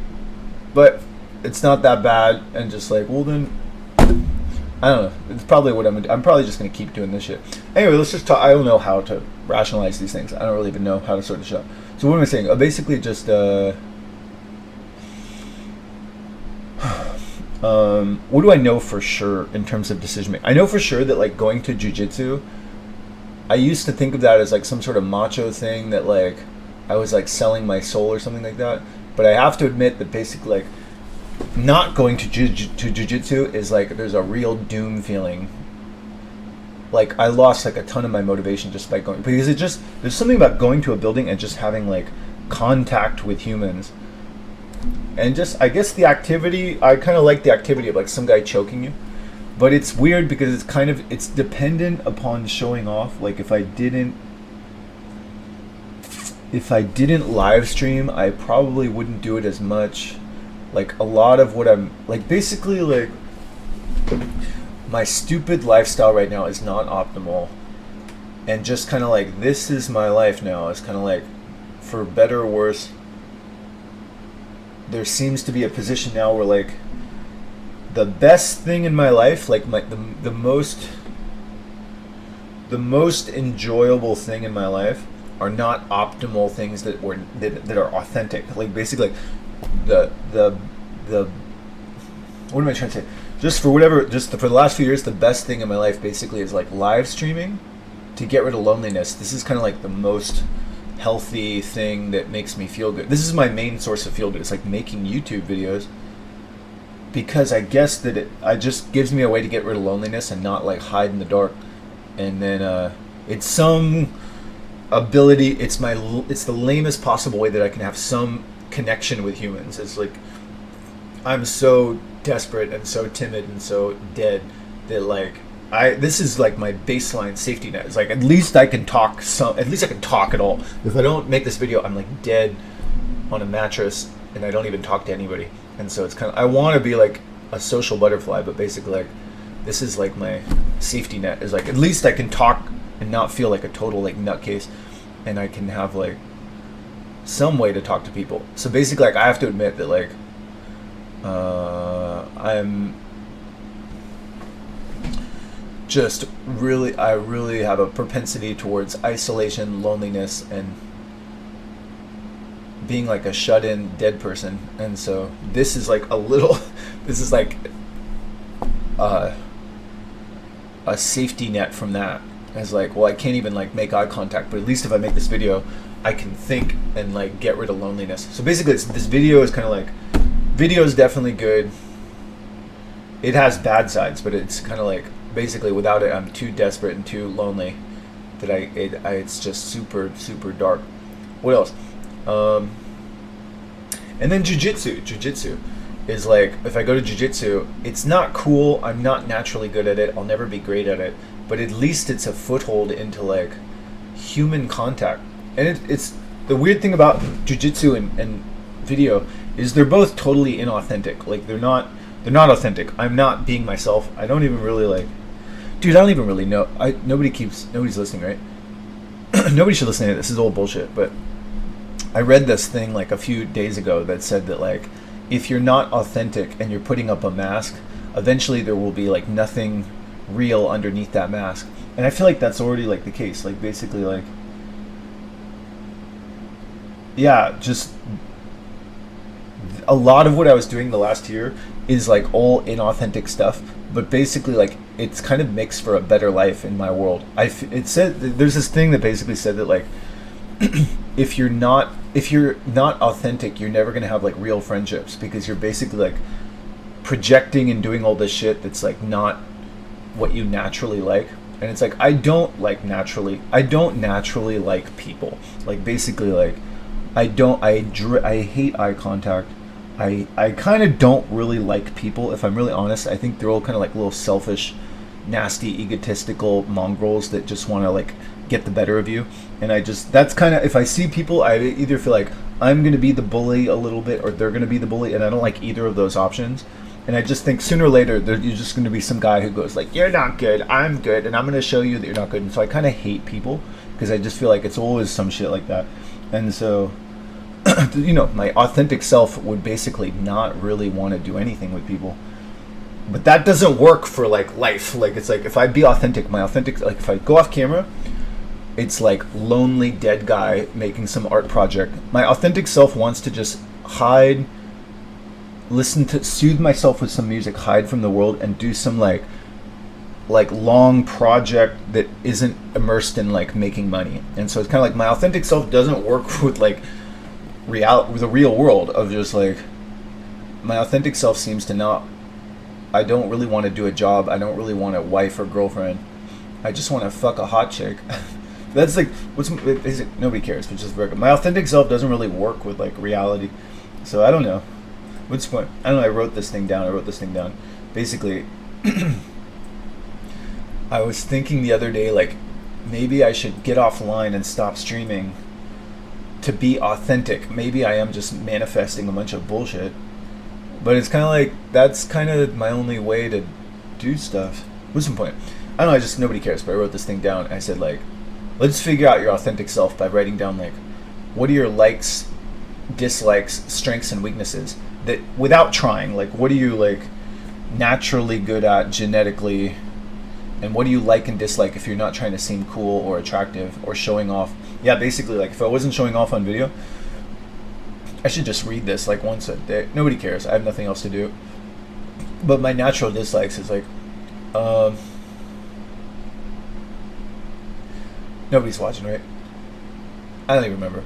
but it's not that bad, and just like, well then, I don't know. It's probably what I'm probably just gonna keep doing this shit. Anyway, let's just talk. I don't know how to rationalize these things. I don't really even know how to sort this out. So what am I saying? Basically, just what do I know for sure in terms of decision making? I know for sure that like going to jiu-jitsu, I used to think of that as like some sort of macho thing that like I was like selling my soul or something like that. But I have to admit that basically like not going to jiu-jitsu is like there's a real doom feeling. Like I lost like a ton of my motivation just by going, because there's something about going to a building and just having like contact with humans. And just, I guess the activity, I kind of like the activity of like some guy choking you, but it's weird because it's dependent upon showing off. Like if I didn't live stream, I probably wouldn't do it as much. Like a lot of what I'm like, basically like my stupid lifestyle right now is not optimal, and just kind of like, this is my life now. It's kind of like, for better or worse, there seems to be a position now where like the best thing in my life, like the most enjoyable thing in my life, are not optimal things that are authentic. Like basically, the what am I trying to say? For the last few years, the best thing in my life basically is like live streaming to get rid of loneliness. This is kind of like the most healthy thing that makes me feel good. This is my main source of feel good. It's like making YouTube videos, because I guess that it just gives me a way to get rid of loneliness and not like hide in the dark. And then it's some ability. It's the lamest possible way that I can have some connection with humans. It's like I'm so desperate and so timid and so dead that like this is like my baseline safety net. It's like at least I can talk at all. If I don't make this video, I'm like dead on a mattress and I don't even talk to anybody. And so it's kind of, I want to be like a social butterfly, but basically like this is like my safety net, is like at least I can talk and not feel like a total like nutcase, and I can have like some way to talk to people. So basically like I have to admit that like I'm just really, I really have a propensity towards isolation, loneliness, and being like a shut-in dead person. And so this is like a little this is like a safety net from that. As like, well, I can't even like make eye contact, but at least if I make this video I can think and like get rid of loneliness. So basically this video is kind of like, video is definitely good. It has bad sides, but it's kind of like, basically without it I'm too desperate and too lonely that it's just super dark. What else? And then jujitsu is like, if I go to jujitsu, it's not cool, I'm not naturally good at it, I'll never be great at it, but at least it's a foothold into like human contact. And it's the weird thing about jujitsu and video is they're both totally inauthentic. Like they're not authentic. I'm not being myself. I don't even really like, dude, I don't even really know. Nobody's listening, right? Nobody should listen to this. This is old bullshit. But I read this thing like a few days ago that said that like, if you're not authentic and you're putting up a mask, eventually there will be like nothing real underneath that mask. And I feel like that's already like the case. Like basically like, yeah, just a lot of what I was doing the last year is like all inauthentic stuff, but basically like it's kind of makes for a better life in my world. It said, there's this thing that basically said that like if you're not authentic, you're never gonna have like real friendships, because you're basically like projecting and doing all this shit that's like not what you naturally like. And it's like I don't naturally like people. Like basically like I hate eye contact. I kind of don't really like people, if I'm really honest. I think they're all kind of like little selfish, nasty, egotistical mongrels that just want to like get the better of you. And that's kind of, if I see people, I either feel like I'm going to be the bully a little bit or they're going to be the bully, and I don't like either of those options. And I just think sooner or later you're just going to be some guy who goes like, you're not good, I'm good, and I'm going to show you that you're not good. And so I kind of hate people because I just feel like it's always some shit like that. And so you know, my authentic self would basically not really want to do anything with people. But that doesn't work for like life. Like it's like if I be authentic, like if I go off camera, it's like lonely dead guy making some art project. My authentic self wants to just hide, soothe myself with some music, hide from the world, and do some like long project that isn't immersed in like making money. And so it's kind of like my authentic self doesn't work with like the real world of just like, my authentic self seems to not, I don't really want to do a job, I don't really want a wife or girlfriend, I just want to fuck a hot chick. That's like, nobody cares, but just my authentic self doesn't really work with like reality. So I don't know what's the point. I don't know, I wrote this thing down basically. I was thinking the other day like maybe I should get offline and stop streaming to be authentic. Maybe I am just manifesting a bunch of bullshit, but it's kind of like that's kind of my only way to do stuff. What's the point? I don't know, nobody cares, but I wrote this thing down. I said like, let's figure out your authentic self by writing down like, what are your likes, dislikes, strengths, and weaknesses, that without trying, like what are you like naturally good at genetically, and what do you like and dislike if you're not trying to seem cool or attractive or showing off. Yeah, basically like if I wasn't showing off on video, I should just read this like once a day. Nobody cares, I have nothing else to do. But my natural dislikes is like nobody's watching, right? I don't even remember.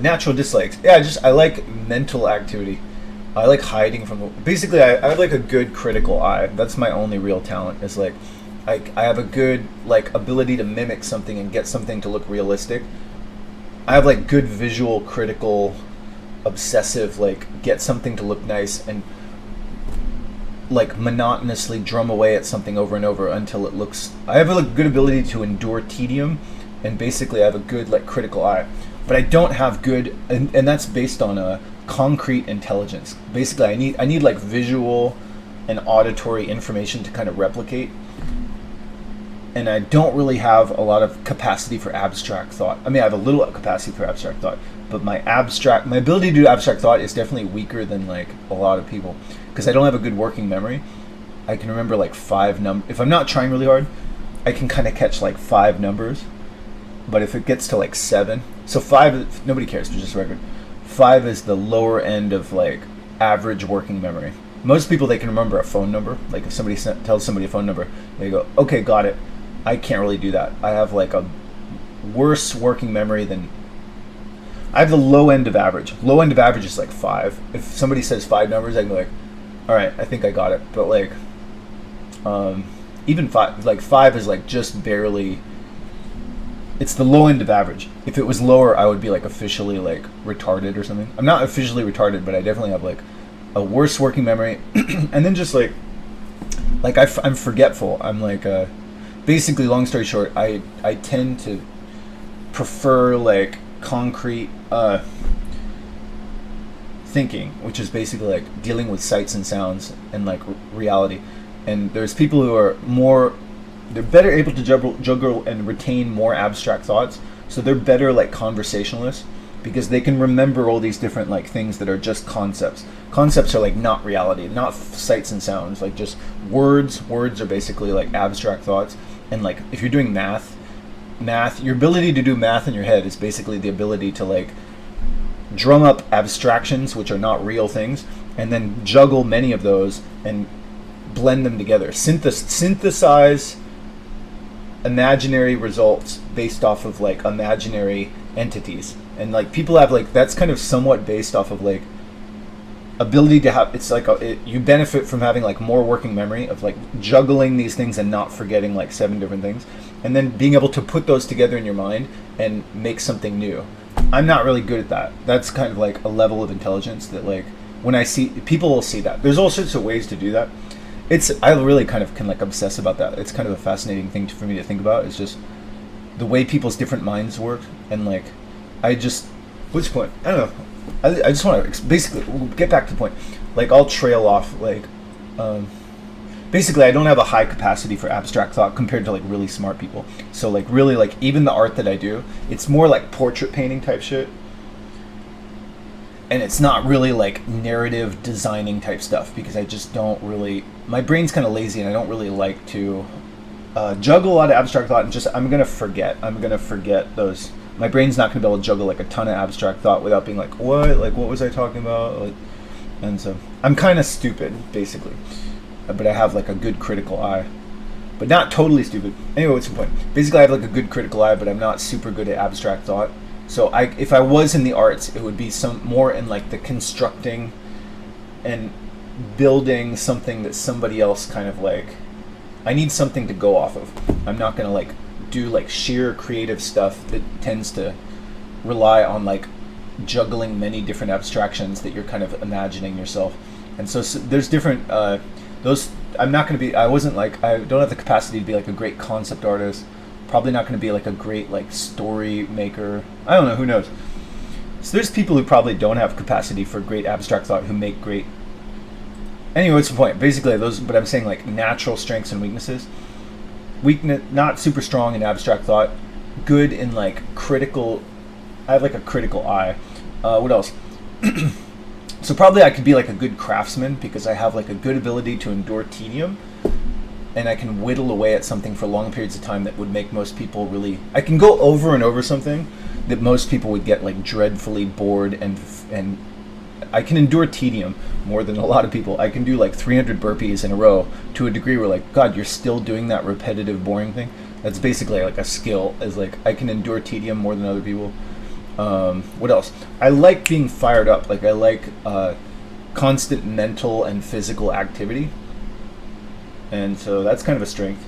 Natural dislikes, yeah, I like mental activity. I like hiding from basically I have like a good critical eye. That's my only real talent, is like I have a good like ability to mimic something and get something to look realistic. I have like good visual, critical, obsessive, like get something to look nice and like monotonously drum away at something over and over until it looks. I have a good ability to endure tedium, and basically I have a good like critical eye. but I don't have good, and that's based on a concrete intelligence. Basically, I need like visual and auditory information to kind of replicate, and I don't really have a lot of capacity for abstract thought. I mean, I have a little capacity for abstract thought, but my ability to do abstract thought is definitely weaker than like a lot of people, because I don't have a good working memory. I can remember like five numbers. If I'm not trying really hard, I can kind of catch like five numbers. But if it gets to like seven, so five, nobody cares, but just record. Five is the lower end of like average working memory. Most people, they can remember a phone number. Like if somebody tells somebody a phone number, they go, okay, got it. I can't really do that. I have like a worse working memory than, I have the low end of average. Low end of average is like five. If somebody says five numbers, I can be like, all right, I think I got it. But like, even five, like five is like just barely, it's the low end of average. If it was lower, I would be like officially like retarded or something. I'm not officially retarded, but I definitely have like a worse working memory. And then just like I'm forgetful. I'm like, basically, long story short, I tend to prefer like concrete thinking, which is basically like dealing with sights and sounds and like reality. And there's people who are more, they're better able to juggle and retain more abstract thoughts. So they're better like conversationalists, because they can remember all these different like things that are just concepts. Concepts are like not reality, not sights and sounds, like just words. Words are basically like abstract thoughts. And like if you're doing math, your ability to do math in your head is basically the ability to like drum up abstractions, which are not real things, and then juggle many of those and blend them together. Synthesize imaginary results based off of like imaginary entities. And like people have like, that's kind of somewhat based off of like ability to have, it's like you benefit from having like more working memory of like juggling these things and not forgetting like seven different things, and then being able to put those together in your mind and make something new. I'm not really good at that. That's kind of like a level of intelligence that like when I see people will see that. There's all sorts of ways to do that. I really kind of can like obsess about that. It's kind of a fascinating thing for me to think about. It's just the way people's different minds work, and like what's the point? I don't know. I just want to basically get back to the point. Like I'll trail off like basically I don't have a high capacity for abstract thought compared to like really smart people. So like really like even the art that I do, it's more like portrait painting type shit. And it's not really like narrative designing type stuff, because I just don't really, my brain's kind of lazy and I don't really like to juggle a lot of abstract thought, and just I'm gonna forget those. My brain's not gonna be able to juggle like a ton of abstract thought without being like, what was I talking about? Like, and so I'm kind of stupid basically, but I have like a good critical eye, but not totally stupid. Anyway, what's the point? Basically, I have like a good critical eye, but I'm not super good at abstract thought. So if I was in the arts, it would be some more in like the constructing and building something that somebody else kind of like, I need something to go off of. I'm not gonna like do like sheer creative stuff that tends to rely on like juggling many different abstractions that you're kind of imagining yourself. And so there's different those. I'm not gonna be. I wasn't like. I don't have the capacity to be like a great concept artist. Probably not going to be like a great like story maker. I don't know, who knows. So there's people who probably don't have capacity for great abstract thought who make great. Anyway, what's the point? Basically those, but I'm saying like natural strengths and weaknesses. Weakness, not super strong in abstract thought, good in like critical. I have like a critical eye. What else? So probably I could be like a good craftsman, because I have like a good ability to endure tedium. And I can whittle away at something for long periods of time that would make most people really. I can go over and over something that most people would get like dreadfully bored, and I can endure tedium more than a lot of people. I can do like 300 burpees in a row to a degree where like, God, you're still doing that repetitive, boring thing. That's basically like a skill. Is like I can endure tedium more than other people. What else? I like being fired up. Like I like constant mental and physical activity. And so that's kind of a strength.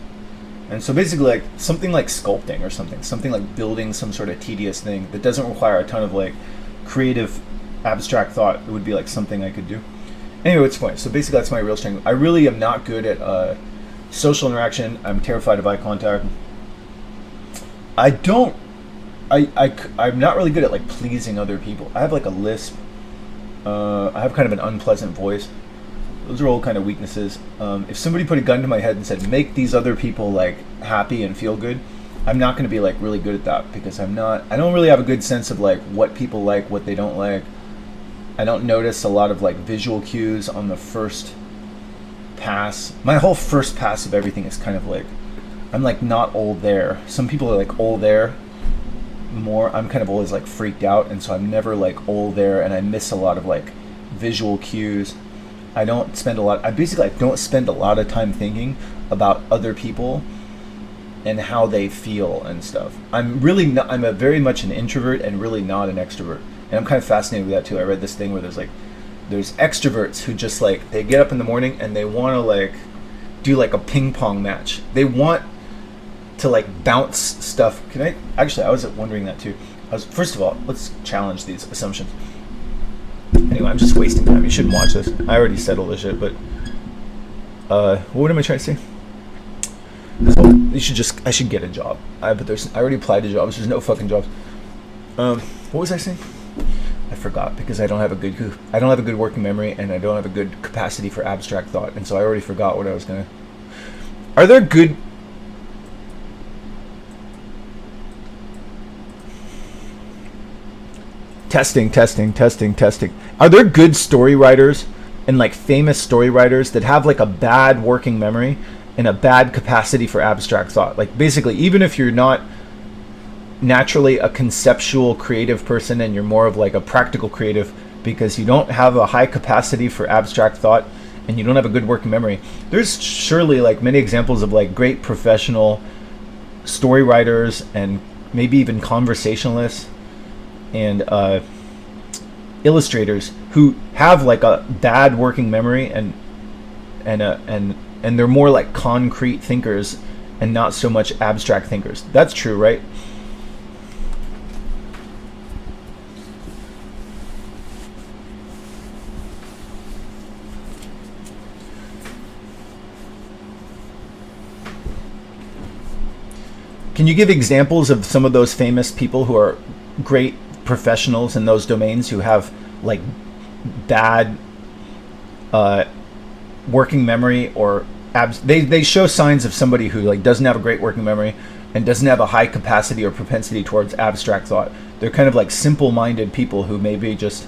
And so basically like something like sculpting or something like building some sort of tedious thing that doesn't require a ton of like creative abstract thought. It would be like something I could do. Anyway, what's the point? So basically that's my real strength. I really am not good at social interaction. I'm terrified of eye contact. I I'm not really good at like pleasing other people. I have like a lisp. I have kind of an unpleasant voice. Those are all kind of weaknesses. If somebody put a gun to my head and said, make these other people like happy and feel good, I'm not going to be like really good at that, because I don't really have a good sense of like what people like, what they don't like. I don't notice a lot of like visual cues on the first pass. My whole first pass of everything is kind of like, I'm like not all there. Some people are like all there more. I'm kind of always like freaked out, and so I'm never like all there, and I miss a lot of like visual cues. I don't spend a lot of time thinking about other people and how they feel and stuff. I'm very much an introvert and really not an extrovert. And I'm kind of fascinated with that too. I read this thing where there's extroverts who just like, they get up in the morning and they want to like do like a ping pong match. They want to like bounce stuff. I was wondering that too. First of all, let's challenge these assumptions. Anyway, I'm just wasting time. You shouldn't watch this. I already said all this shit, but what am I trying to say? So I should get a job. I already applied to jobs. There's no fucking jobs. What was I saying? I forgot, because I don't have a good working memory, and I don't have a good capacity for abstract thought, and so I already forgot what I was gonna. Are there good? Testing. Are there good story writers and like famous story writers that have like a bad working memory and a bad capacity for abstract thought? Like basically, even if you're not naturally a conceptual creative person and you're more of like a practical creative, because you don't have a high capacity for abstract thought and you don't have a good working memory, there's surely like many examples of like great professional story writers and maybe even conversationalists and illustrators who have like a bad working memory and they're more like concrete thinkers and not so much abstract thinkers. That's true, right? Can you give examples of some of those famous people who are great professionals in those domains who have like bad working memory, or they show signs of somebody who like doesn't have a great working memory and doesn't have a high capacity or propensity towards abstract thought? They're kind of like simple-minded people who maybe just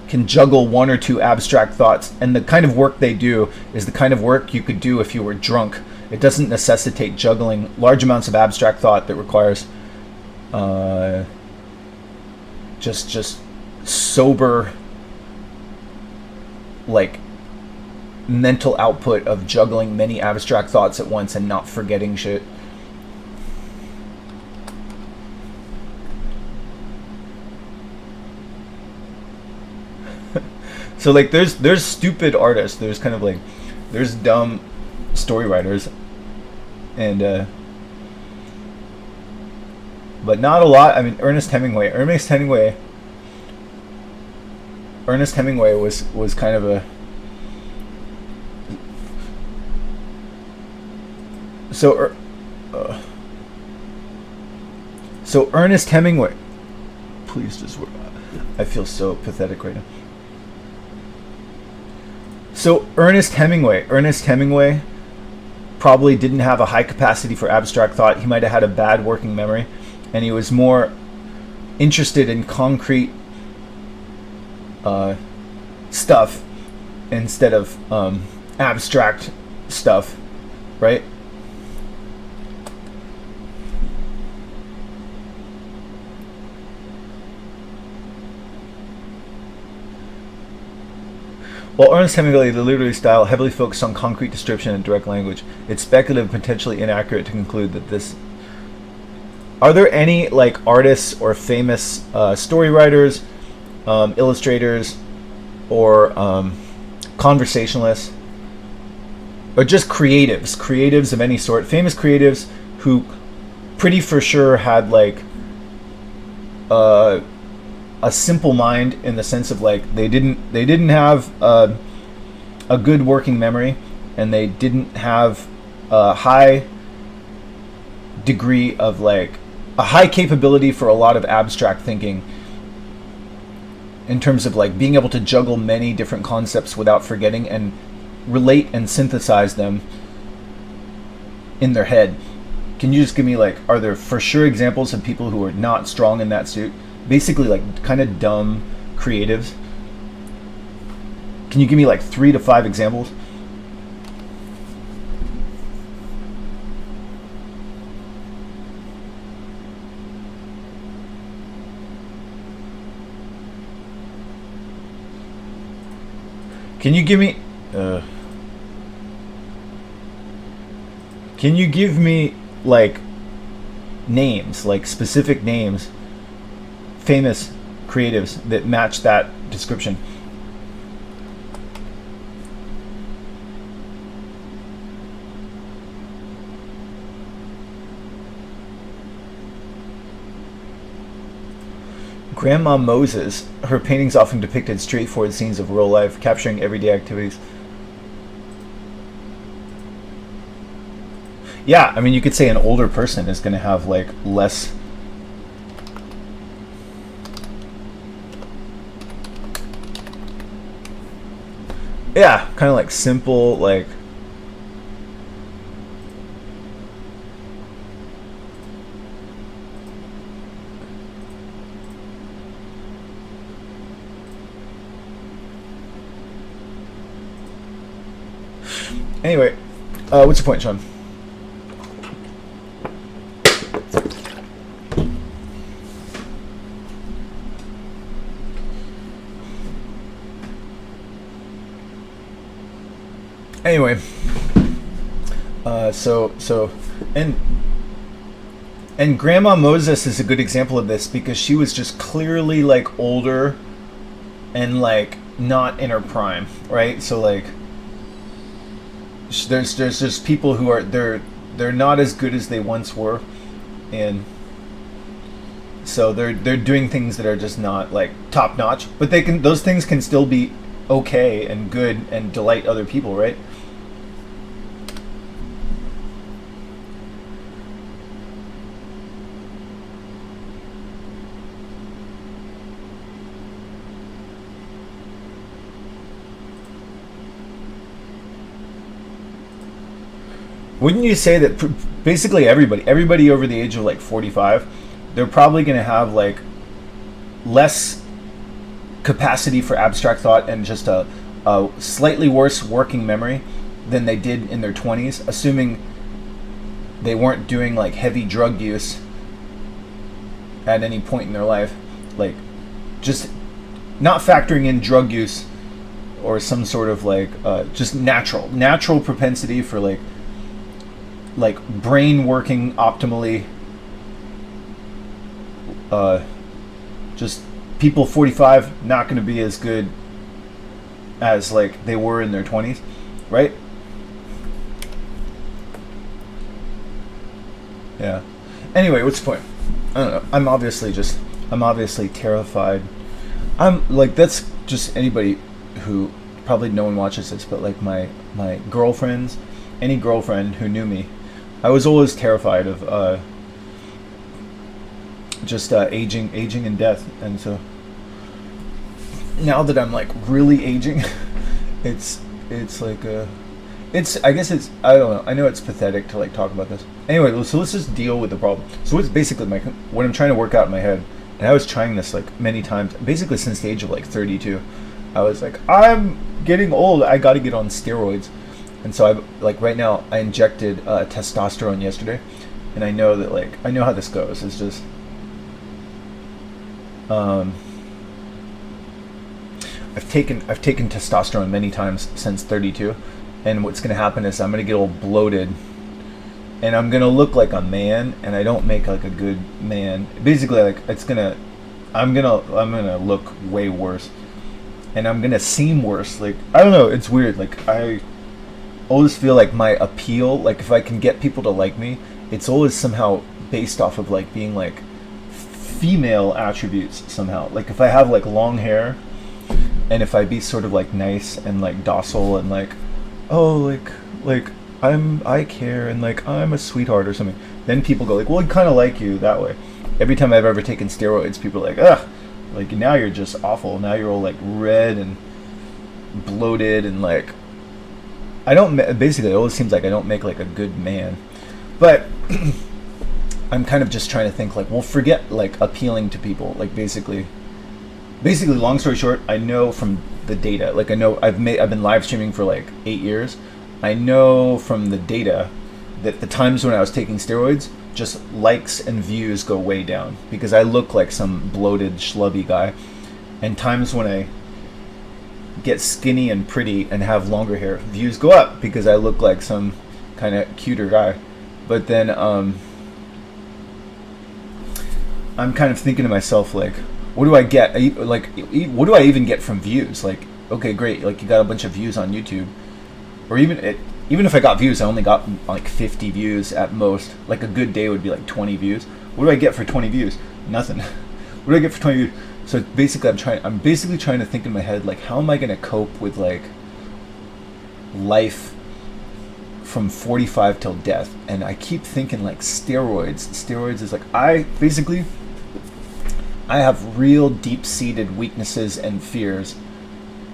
can juggle one or two abstract thoughts, and the kind of work they do is the kind of work you could do if you were drunk. It doesn't necessitate juggling large amounts of abstract thought that requires just sober like mental output of juggling many abstract thoughts at once and not forgetting shit. So like there's stupid artists, there's kind of like there's dumb story writers, and but not a lot. I mean, Ernest Hemingway was kind of a so Ernest Hemingway. Please just. I feel so pathetic right now. So Ernest Hemingway probably didn't have a high capacity for abstract thought. He might have had a bad working memory, and he was more interested in concrete stuff instead of abstract stuff, right? While Ernest Hemingway, the literary style, heavily focused on concrete description and direct language, it's speculative and potentially inaccurate to conclude that this... Are there any like artists or famous story writers, illustrators, or conversationalists, or just creatives of any sort, famous creatives who pretty for sure had like a simple mind, in the sense of like they didn't have a good working memory, and they didn't have a high degree of like a high capability for a lot of abstract thinking in terms of like being able to juggle many different concepts without forgetting and relate and synthesize them in their head. Can you just give me like, are there for sure examples of people who are not strong in that suit? Basically like kind of dumb creatives. Can you give me like 3 to 5 examples? Can you give me can you give me like names, like specific names, famous creatives that match that description? Grandma Moses, her paintings often depicted straightforward scenes of real life, capturing everyday activities. Yeah, I mean, you could say an older person is going to have like less. Yeah, kind of like simple, like. Anyway, what's your point, Sean? Anyway, and Grandma Moses is a good example of this because she was just clearly like older and like not in her prime, right? So like there's just people who are they're not as good as they once were, and so they're doing things that are just not like top notch, but those things can still be okay and good and delight other people, right? Wouldn't you say that basically everybody over the age of like 45, they're probably going to have like less capacity for abstract thought and just a slightly worse working memory than they did in their 20s, assuming they weren't doing like heavy drug use at any point in their life, like just not factoring in drug use or some sort of like just natural propensity for like brain working optimally. Just people 45 not going to be as good as like they were in their 20s, right? Yeah. Anyway, what's the point? I don't know. I'm obviously terrified. I'm like, that's just anybody who, probably no one watches this, but like my girlfriends, any girlfriend who knew me, I was always terrified of just aging and death. And so now that I'm like really aging, it's like I guess it's, I don't know, I know it's pathetic to like talk about this. Anyway, so let's just deal with the problem. So it's basically what I'm trying to work out in my head, and I was trying this like many times, basically since the age of like 32. I was like, I'm getting old, I got to get on steroids. And so I like right now I injected testosterone yesterday, and I know that like I know how this goes. It's just I've taken testosterone many times since 32, and what's gonna happen is I'm gonna get all bloated, and I'm gonna look like a man, and I don't make like a good man. Basically, like I'm gonna look way worse, and I'm gonna seem worse. Like I don't know, it's weird. Like I always feel like my appeal, like if I can get people to like me, it's always somehow based off of like being like female attributes somehow. Like if I have like long hair, and if I be sort of like nice and like docile and like, oh like I care and like I'm a sweetheart or something, then people go like, well, I kind of like you that way. Every time I've ever taken steroids, people are like, ugh, like now you're just awful. Now you're all like red and bloated and like, I don't, basically it always seems like I don't make like a good man. But I'm kind of just trying to think like, well, forget like appealing to people. Like basically long story short, I know from the data, like I know I've been live streaming for like 8 years. I know from the data that the times when I was taking steroids, just likes and views go way down because I look like some bloated schlubby guy. And times when I get skinny and pretty and have longer hair, views go up because I look like some kind of cuter guy. But then I'm kind of thinking to myself like, what do I get? Like, what do I even get from views? Like, okay, great, like you got a bunch of views on YouTube, or even if I got views, I only got like 50 views at most. Like a good day would be like 20 views. What do I get for 20 views? Nothing. What do I get for 20 views? So basically, I'm basically trying to think in my head like, how am I gonna cope with like life from 45 till death? And I keep thinking like steroids. Steroids is like I have real deep-seated weaknesses and fears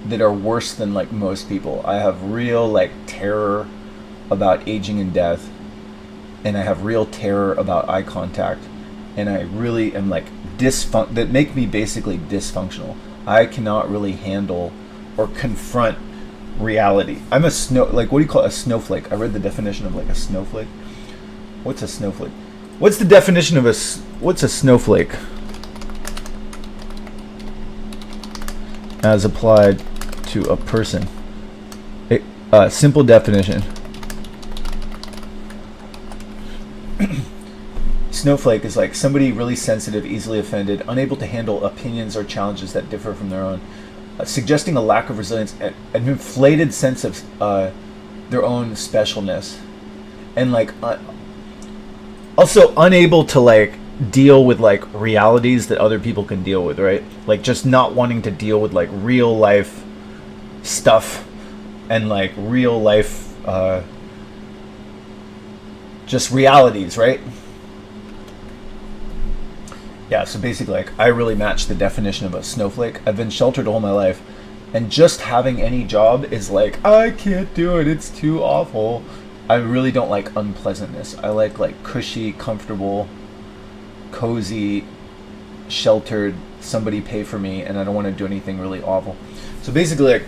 that are worse than like most people. I have real like terror about aging and death, and I have real terror about eye contact, and I really am like that make me basically dysfunctional. I cannot really handle or confront reality. I'm a what do you call it? A snowflake. I read the definition of like a snowflake. What's a snowflake? What's the definition of what's a snowflake? As applied to a person. Simple definition. Snowflake is like somebody really sensitive, easily offended, unable to handle opinions or challenges that differ from their own, suggesting a lack of resilience and an inflated sense of their own specialness, and like also unable to like deal with like realities that other people can deal with, right? Like just not wanting to deal with like real life stuff and like real life just realities, right? Yeah, so basically like I really match the definition of a snowflake. I've been sheltered all my life, and just having any job is like, I can't do it, it's too awful. I really don't like unpleasantness. I like cushy, comfortable, cozy, sheltered, somebody pay for me, and I don't want to do anything really awful. So basically like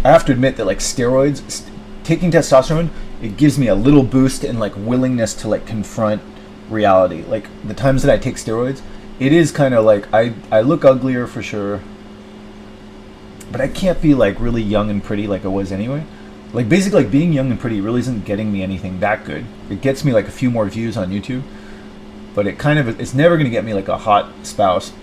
I have to admit that like steroids, taking testosterone, it gives me a little boost in like willingness to like confront reality. Like the times that I take steroids, it is kind of like I look uglier for sure, but I can't be like really young and pretty like I was anyway. Like basically like being young and pretty really isn't getting me anything that good. It gets me like a few more views on YouTube, but it's never going to get me like a hot spouse.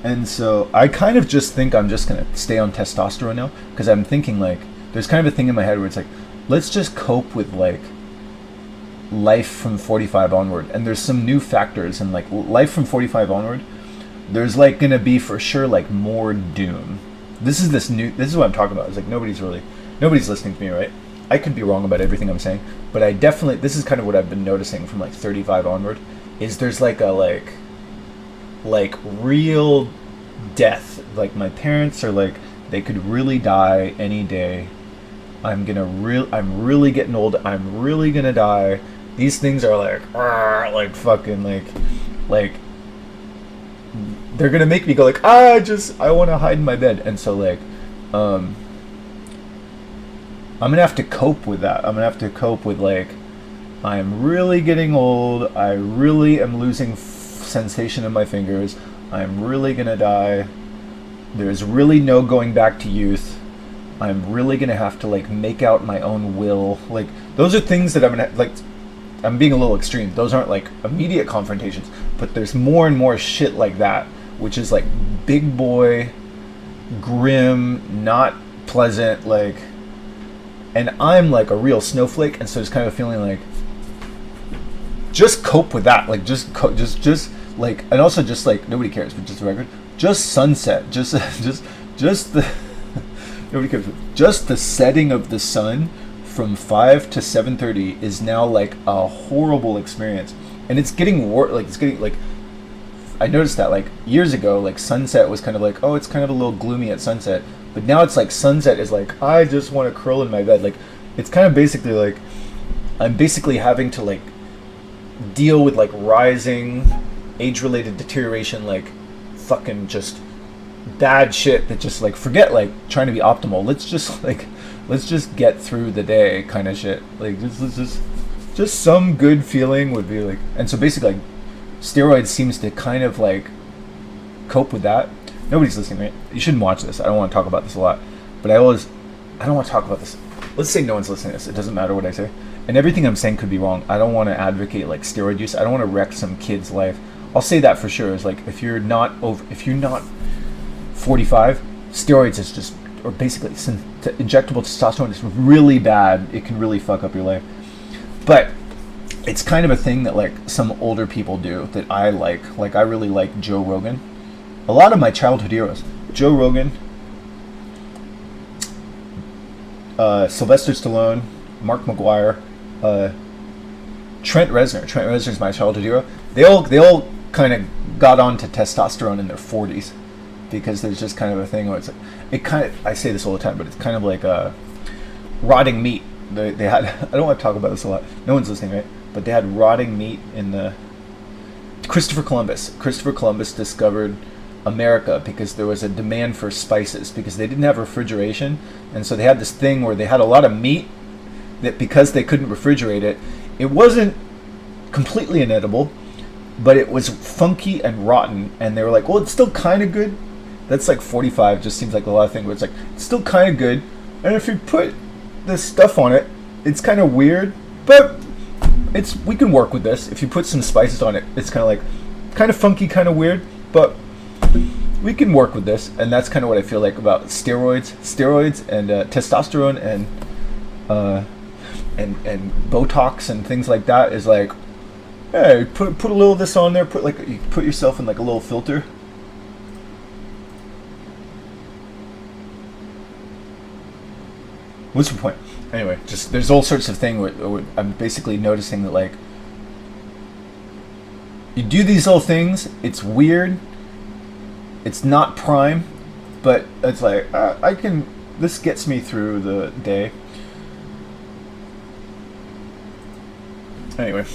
And so I kind of just think I'm just going to stay on testosterone now, because I'm thinking like there's kind of a thing in my head where it's like, let's just cope with like life from 45 onward. And there's some new factors, and like life from 45 onward, there's like going to be for sure like more doom. This is what I'm talking about. It's like nobody's listening to me, right? I could be wrong about everything I'm saying, but this is kind of what I've been noticing from like 35 onward, is there's like a like real death. Like my parents are like, they could really die any day. I'm really getting old. I'm really gonna die. These things are like fucking like they're gonna make me go like, I want to hide in my bed. And so like I'm gonna have to cope with that. I'm gonna have to cope with like, I'm really getting old. I really am losing sensation in my fingers. I'm really gonna die. There's really no going back to youth. I'm really gonna have to like make out my own will. Like those are things that I'm gonna like. I'm being a little extreme. Those aren't like immediate confrontations, but there's more and more shit like that, which is like big boy, grim, not pleasant, like. And I'm like a real snowflake, and so it's kind of feeling like, just cope with that. Like just like, and also just like nobody cares, but just a record, just sunset, just the Nobody cares. Just the setting of the sun from 5 to 7:30 is now like a horrible experience, and it's getting like it's getting like. I noticed that like years ago, like sunset was kind of like, oh, it's kind of a little gloomy at sunset, but now it's like sunset is like, I just want to curl in my bed. Like it's kind of basically like I'm basically having to like deal with like rising age-related deterioration, like fucking just bad shit that just like forget like trying to be optimal. Let's just get through the day kind of shit. Like just some good feeling would be like, and so basically like steroids seems to kind of like cope with that. Nobody's listening, right? You shouldn't watch this. I don't want to talk about this a lot, but I don't want to talk about this. Let's say no one's listening to this. It doesn't matter what I say, and everything I'm saying could be wrong. I don't want to advocate like steroid use. I don't want to wreck some kid's life. I'll say that for sure. Is like if you're not 45, steroids is just, or basically injectable testosterone is really bad. It can really fuck up your life. But it's kind of a thing that like some older people do that I like. Like I really like Joe Rogan. A lot of my childhood heroes: Joe Rogan, Sylvester Stallone, Mark McGuire, Trent Reznor. Trent Reznor's my childhood hero. They all kind of got onto testosterone in their 40s because there's just kind of a thing where it's like, it kind of, I say this all the time, but it's kind of like rotting meat. They had, I don't want to talk about this a lot. No one's listening, right? But they had rotting meat in the Christopher Columbus discovered America because there was a demand for spices because they didn't have refrigeration, and so they had this thing where they had a lot of meat that because they couldn't refrigerate it, it wasn't completely inedible, but it was funky and rotten, and they were like, well, it's still kind of good. That's like 45, just seems like a lot of things where it's like, it's still kind of good, and if you put this stuff on it, it's kind of weird, but we can work with this. If you put some spices on it, it's kind of like, kind of funky, kind of weird, but we can work with this. And that's kind of what I feel like about steroids and testosterone and Botox and things like that. Is like, hey, put a little of this on there. You put yourself in like a little filter. What's the point? Anyway, just there's all sorts of things where I'm basically noticing that like you do these little things, it's weird, it's not prime, but it's like this gets me through the day. Anyway,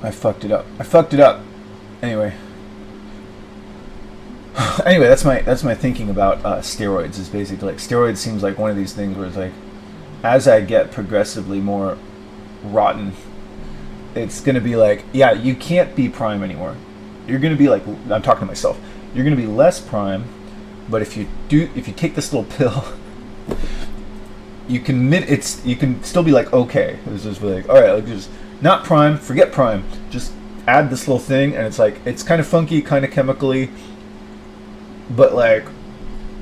I fucked it up. Anyway, that's my thinking about steroids. Is basically like steroids seems like one of these things where it's like, as I get progressively more rotten, it's gonna be like, yeah, you can't be prime anymore. You're gonna be like, I'm talking to myself. You're gonna be less prime, but if you take this little pill, you can still be like, okay. It's just like, all right, like just not prime, forget prime, just add this little thing, and it's like, it's kind of funky, kind of chemically, but like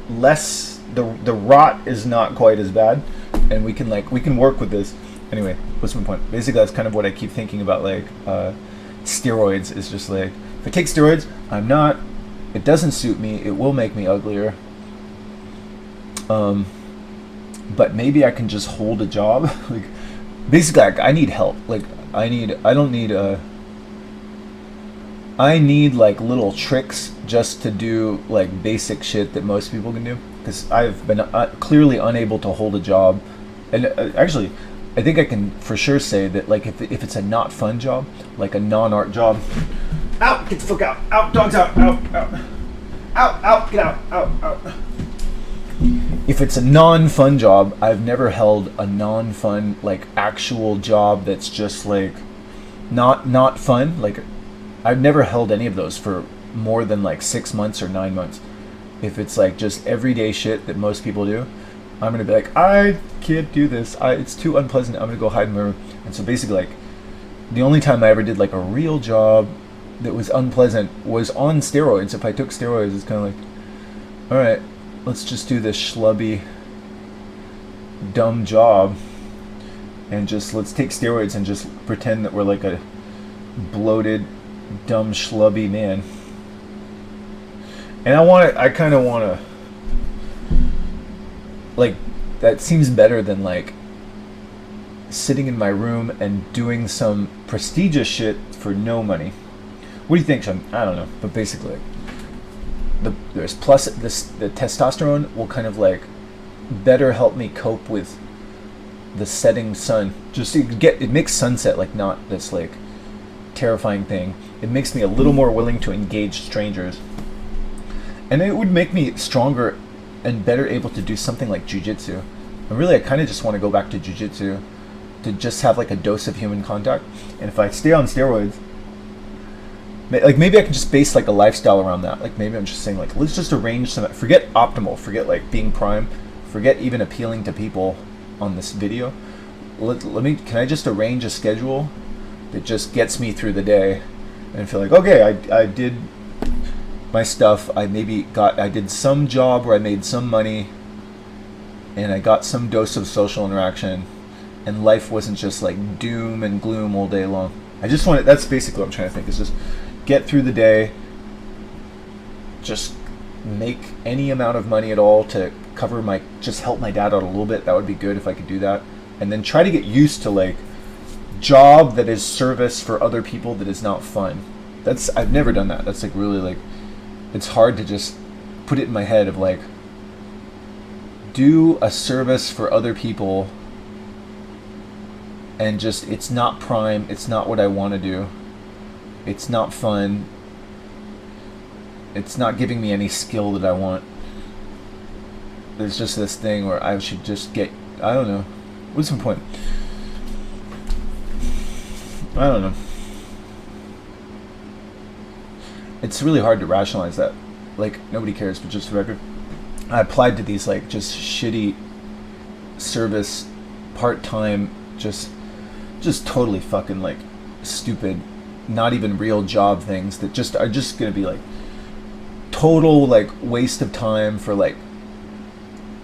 less, the rot is not quite as bad, and we can work with this. Anyway, what's my point? Basically, that's kind of what I keep thinking about, like steroids. Is just like, if I take steroids, it doesn't suit me, it will make me uglier, but maybe I can just hold a job. Like basically, I need help. Like I need like little tricks just to do like basic shit that most people can do, because I've been clearly unable to hold a job. And actually, I think I can for sure say that like if it's a not fun job, like a non-art job, out, get the fuck out, dogs out, out, get out. If it's a non-fun job, I've never held a non-fun like actual job that's just like not fun. Like I've never held any of those for more than like 6 months or 9 months. If it's like just everyday shit that most people do, I'm gonna be like, I can't do this. It's too unpleasant. I'm gonna go hide in my room. And so basically, like the only time I ever did like a real job that was unpleasant was on steroids. If I took steroids, it's kind of like, all right, let's just do this schlubby, dumb job, and just let's take steroids and just pretend that we're like a bloated, dumb, schlubby man. And I kind of want to like that seems better than like sitting in my room and doing some prestigious shit for no money. What do you think, Sean? I don't know, but basically, there's plus the testosterone will kind of like better help me cope with the setting sun. Just it makes sunset like not this like terrifying thing. It makes me a little more willing to engage strangers, and it would make me stronger and better able to do something like jujitsu. And really, I kind of just want to go back to jujitsu to just have like a dose of human contact. And if I stay on steroids, like maybe I can just base like a lifestyle around that. Like maybe I'm just saying like, let's just arrange some, forget optimal, forget like being prime, forget even appealing to people on this video. Can I just arrange a schedule that just gets me through the day and feel like, okay, I did my stuff. I did some job where I made some money and I got some dose of social interaction, and life wasn't just like doom and gloom all day long. That's basically what I'm trying to think, is just get through the day, just make any amount of money at all to just help my dad out a little bit. That would be good if I could do that. And then try to get used to like job that is service for other people that is not fun. I've never done that. That's like really like, it's hard to just put it in my head of like, do a service for other people and just, it's not prime, it's not what I want to do, it's not fun, it's not giving me any skill that I want. There's just this thing where I should just get, I don't know, what's the point? I don't know. It's really hard to rationalize that. Like, nobody cares, but just for the record, I applied to these like just shitty service, part-time, just totally fucking like stupid, not even real job things that just are just gonna be like total like waste of time for like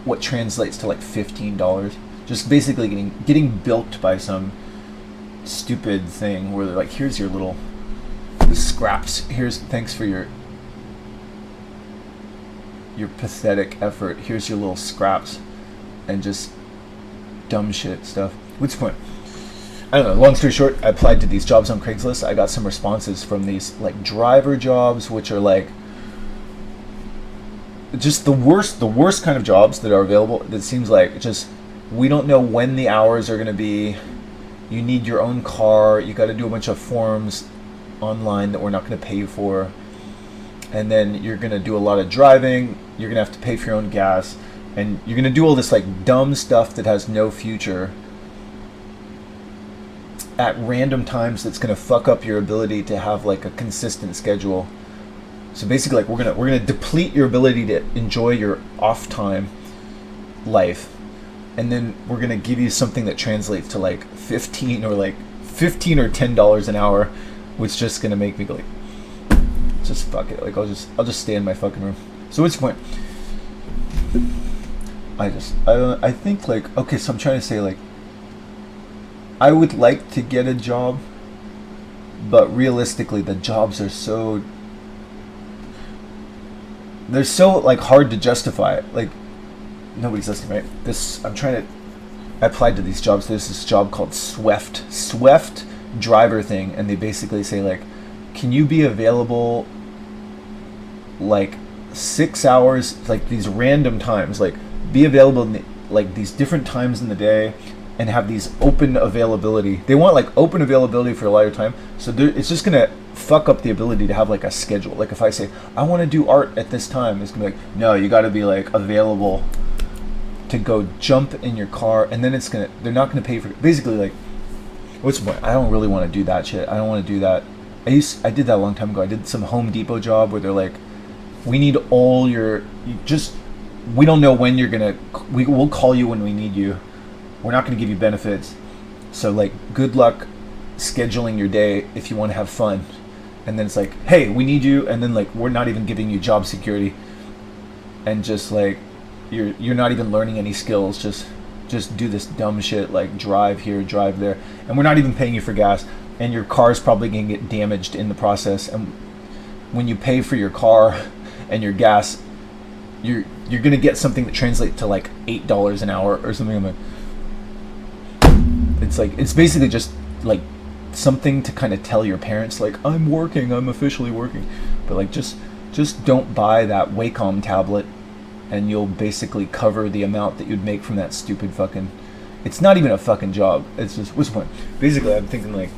what translates to like $15. Just basically getting bilked by some stupid thing where they're like, here's your little scraps, thanks for your pathetic effort, here's your little scraps, and just dumb shit stuff. What's the point? I don't know, long story short, I applied to these jobs on Craigslist. I got some responses from these like driver jobs, which are like just the worst kind of jobs that are available. That seems like just, we don't know when the hours are going to be, you need your own car, you got to do a bunch of forms online that we're not going to pay you for, and then you're going to do a lot of driving, you're going to have to pay for your own gas, and you're going to do all this like dumb stuff that has no future at random times that's going to fuck up your ability to have like a consistent schedule. So basically like we're going to deplete your ability to enjoy your off time life, and then we're going to give you something that translates to like 15 or $10 an hour, which is just going to make me go like, just fuck it, like I'll just stay in my fucking room. So what's the point? I think like, okay, so I'm trying to say like, I would like to get a job, but realistically the jobs are they're so like hard to justify. Like nobody's listening, right? I applied to these jobs. There's this job called Swift driver thing, and they basically say like, can you be available like 6 hours, like these random times, like be available in like these different times in the day, and have these open availability. They want like open availability for a lot of time, so it's just gonna fuck up the ability to have like a schedule. Like if I say I want to do art at this time, it's gonna be like, no, you got to be like available to go jump in your car, and then they're not gonna pay for it. Basically like, what's the point? I don't really want to do that shit. I don't want to do that. I did that a long time ago. I did some Home Depot job where they're like, we need all we don't know when we'll call you when we need you. We're not going to give you benefits. So like, good luck scheduling your day if you want to have fun. And then it's like, hey, we need you. And then like, we're not even giving you job security. And just like, you're not even learning any skills. Just do this dumb shit, like drive here, drive there. And we're not even paying you for gas. And your car's probably going to get damaged in the process. And when you pay for your car and your gas, you're you're gonna get something that translates to like $8 an hour or something. I'm like, it's basically just like something to kind of tell your parents like, I'm working, I'm officially working. But like just don't buy that Wacom tablet, and you'll basically cover the amount that you'd make from that stupid fucking, it's not even a fucking job. It's just, what's the point? Basically I'm thinking like,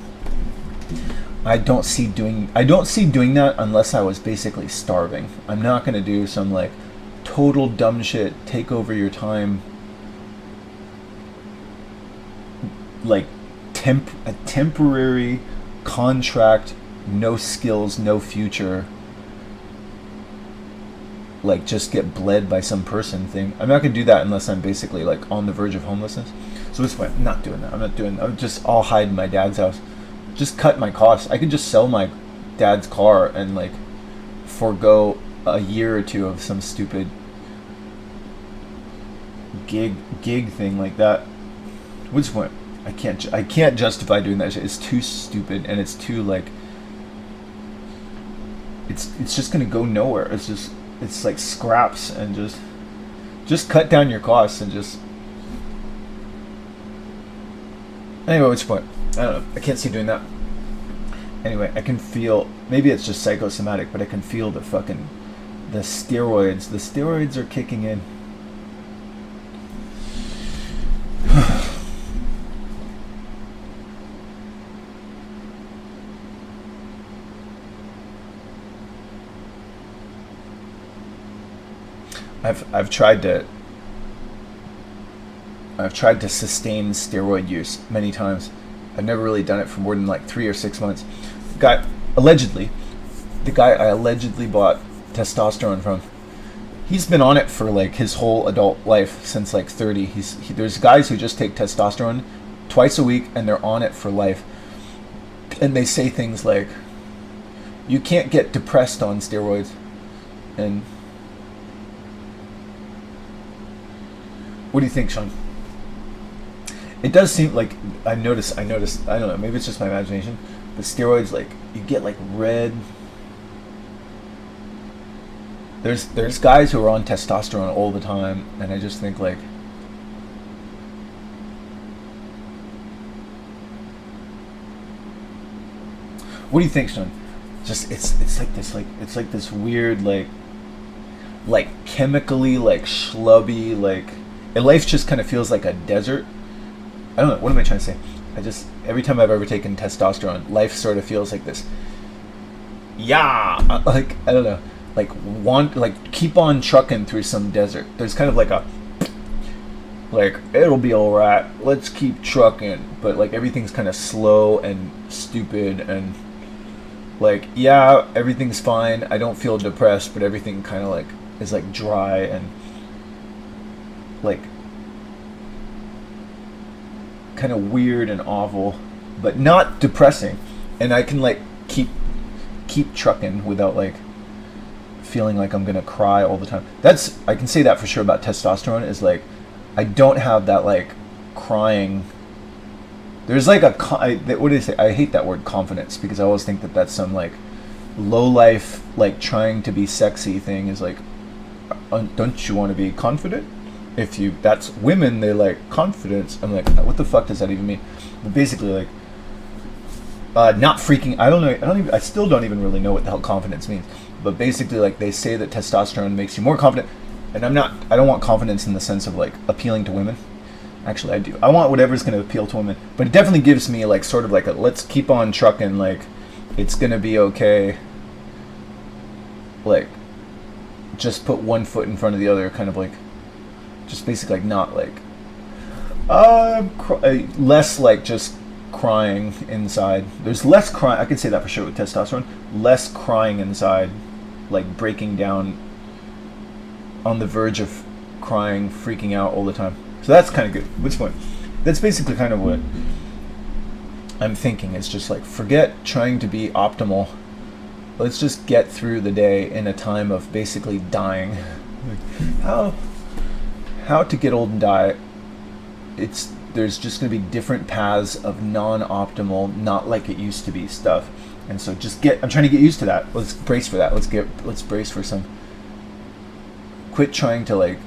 I don't see doing that unless I was basically starving. I'm not gonna do some like total dumb shit, take over your time, like a temporary contract, no skills, no future, like just get bled by some person thing. I'm not gonna do that unless I'm basically like on the verge of homelessness. So what's the point? I'm not doing that. I'll hide in my dad's house. Just cut my costs. I could just sell my dad's car and like forego a year or two of some stupid gig thing like that. What's the point? I can't justify doing that shit. It's too stupid, and it's too like, it's just gonna go nowhere. It's like scraps, and just cut down your costs and just, anyway, what's the point? I don't know. I can't see doing that. Anyway, I can feel, maybe it's just psychosomatic, but I can feel the steroids. The steroids are kicking in. I've tried to sustain steroid use many times. I've never really done it for more than like 3 or 6 months. The guy I allegedly bought testosterone from, he's been on it for like his whole adult life since like 30. There's guys who just take testosterone twice a week and they're on it for life. And they say things like, you can't get depressed on steroids. And what do you think, Sean? It does seem like, I noticed, I don't know, maybe it's just my imagination, but steroids, like, you get like red. There's guys who are on testosterone all the time, and I just think like, what do you think, Sean? Just it's like this weird like chemically like schlubby like, life just kind of feels like a desert. I don't know, what am I trying to say? Every time I've ever taken testosterone, life sort of feels like this. Yeah, like, I don't know, like keep on trucking through some desert. There's kind of like a, like, it'll be alright, let's keep trucking, but like everything's kind of slow and stupid, and like, yeah, everything's fine, I don't feel depressed, but everything kind of like is like dry and like kind of weird and awful, but not depressing, and I can like keep trucking without like feeling like I'm gonna cry all the time. I can say that for sure about testosterone, is like I don't have that like crying. There's like what do they say? I hate that word confidence, because I always think that that's some like low life like trying to be sexy thing, is like, don't you want to be confident? That's women, they like confidence. I'm like, what the fuck does that even mean? But basically like not freaking, I still don't even really know what the hell confidence means. But basically like they say that testosterone makes you more confident, and I don't want confidence in the sense of like appealing to women. Actually I do. I want whatever's going to appeal to women, but it definitely gives me like sort of like a let's keep on trucking, like it's going to be okay. Like just put one foot in front of the other, kind of like just basically like not like less like just crying inside. There's less crying, I can say that for sure with testosterone. Less crying inside, like breaking down on the verge of crying, freaking out all the time. So that's kind of good. What's the point? That's basically kind of what I'm thinking. It's just like, forget trying to be optimal. Let's just get through the day in a time of basically dying. How to get old and die. There's just going to be different paths of non-optimal, not like it used to be stuff. And so I'm trying to get used to that. Let's brace for that. Let's brace for some quit trying to like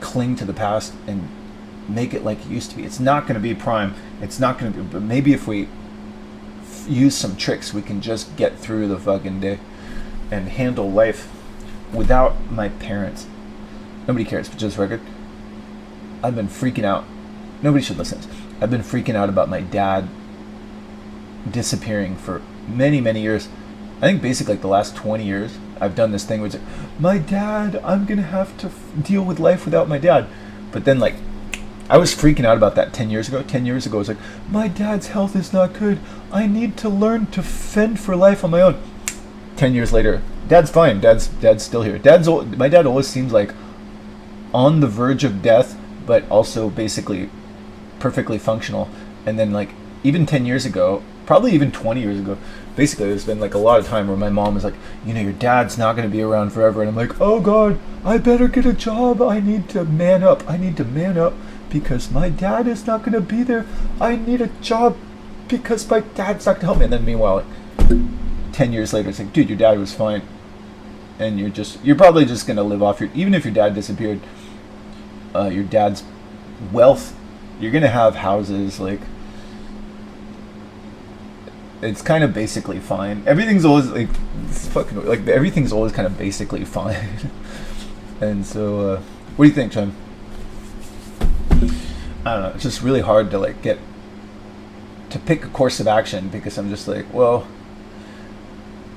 cling to the past and make it like it used to be. It's not going to be prime. It's not going to be, but maybe if we use some tricks, we can just get through the fucking day and handle life without my parents. Nobody cares, but just record. I've been freaking out. Nobody should listen to this. I've been freaking out about my dad disappearing for many, many years. I think basically like the last 20 years, I've done this thing where it's like, my dad, I'm going to have to deal with life without my dad. But then like, I was freaking out about that 10 years ago. 10 years ago, I was like, my dad's health is not good. I need to learn to fend for life on my own. 10 years later, dad's fine. Dad's still here. My dad always seems like on the verge of death, but also basically perfectly functional. And then like, even 10 years ago, probably even 20 years ago, basically there's been like a lot of time where my mom is like, you know, your dad's not going to be around forever. And I'm like, oh God, I better get a job. I need to man up. Because my dad is not going to be there. I need a job because my dad's not going to help me. And then meanwhile, like, 10 years later, it's like, dude, your dad was fine. And you're probably just going to live off even if your dad disappeared, your dad's wealth, you're going to have houses, like, it's kind of basically fine. Everything's always like, it's fucking, like, everything's always kind of basically fine. And so, what do you think, John? I don't know, it's just really hard to like get to pick a course of action because I'm just like, well,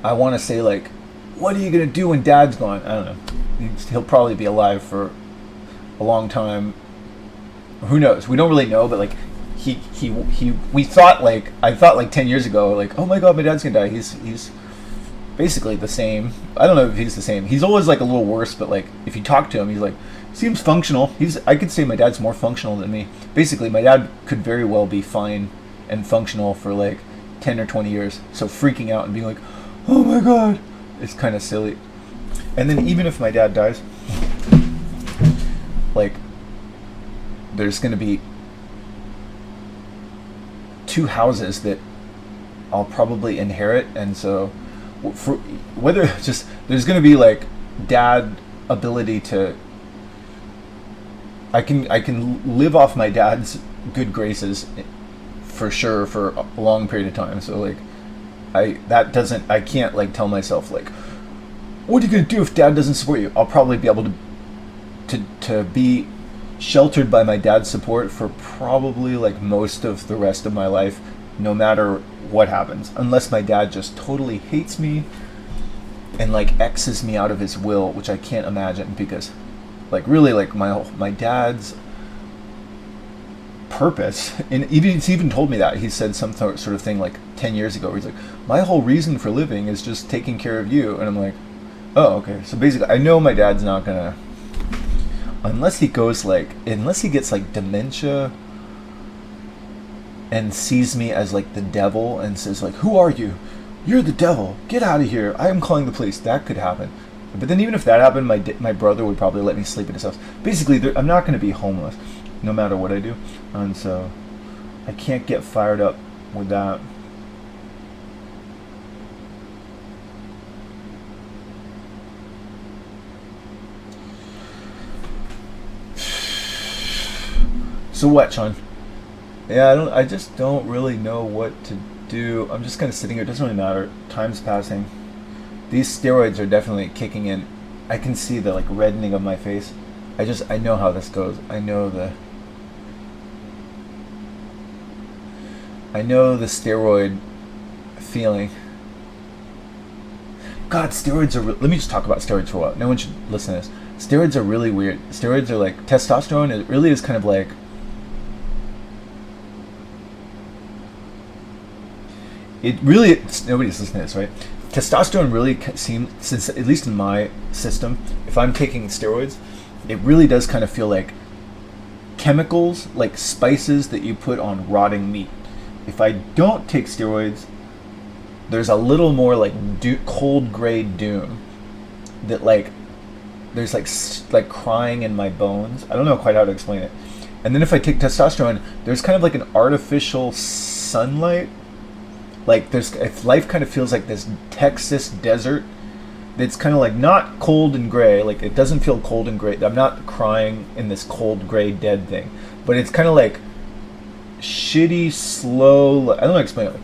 I want to say like, what are you gonna do when dad's gone? I don't know. He'll probably be alive for a long time. Who knows? We don't really know, but like I thought like 10 years ago, like, oh my God, my dad's gonna die. He's basically the same. I don't know if he's the same. He's always like a little worse, but like if you talk to him, he's like, seems functional. I could say my dad's more functional than me. Basically, my dad could very well be fine and functional for like 10 or 20 years. So freaking out and being like, oh my God, it's kind of silly. And then even if my dad dies, like, there's going to be 2 houses that I'll probably inherit. And so for whether just, there's going to be like dad ability to, I can live off my dad's good graces for sure for a long period of time. So like, I can't like tell myself like, what are you gonna do if dad doesn't support you? I'll probably be able to be sheltered by my dad's support for probably like most of the rest of my life, no matter what happens, unless my dad just totally hates me and like X's me out of his will, which I can't imagine because. Like really, like my dad's purpose, and he's even told me that. He said some sort of thing like 10 years ago where he's like, my whole reason for living is just taking care of you. And I'm like, oh, okay. So basically, I know my dad's not gonna, unless he gets like dementia and sees me as like the devil and says like, who are you? You're the devil. Get out of here. I am calling the police. That could happen. But then even if that happened, my brother would probably let me sleep in his house. Basically, I'm not going to be homeless no matter what I do. And so I can't get fired up with that. So what, Sean? Yeah, I just don't really know what to do. I'm just kind of sitting here. It doesn't really matter. Time's passing. These steroids are definitely kicking in. I can see the like reddening of my face. I know how this goes. I know the steroid feeling. God, steroids are. Let me just talk about steroids for a while. No one should listen to this. Steroids are really weird. Steroids are like testosterone. It really is kind of like. Nobody's listening to this, right? Testosterone really seems, since at least in my system, if I'm taking steroids, it really does kind of feel like chemicals, like spices that you put on rotting meat. If I don't take steroids, there's a little more like cold gray doom that like there's like crying in my bones. I don't know quite how to explain it. And then if I take testosterone, there's kind of like an artificial sunlight. Like if life kind of feels like this Texas desert, It's kind of like not cold and gray. Like it doesn't feel cold and gray. I'm not crying in this cold gray dead thing, but it's kind of like shitty, slow. I don't know how to explain it. Like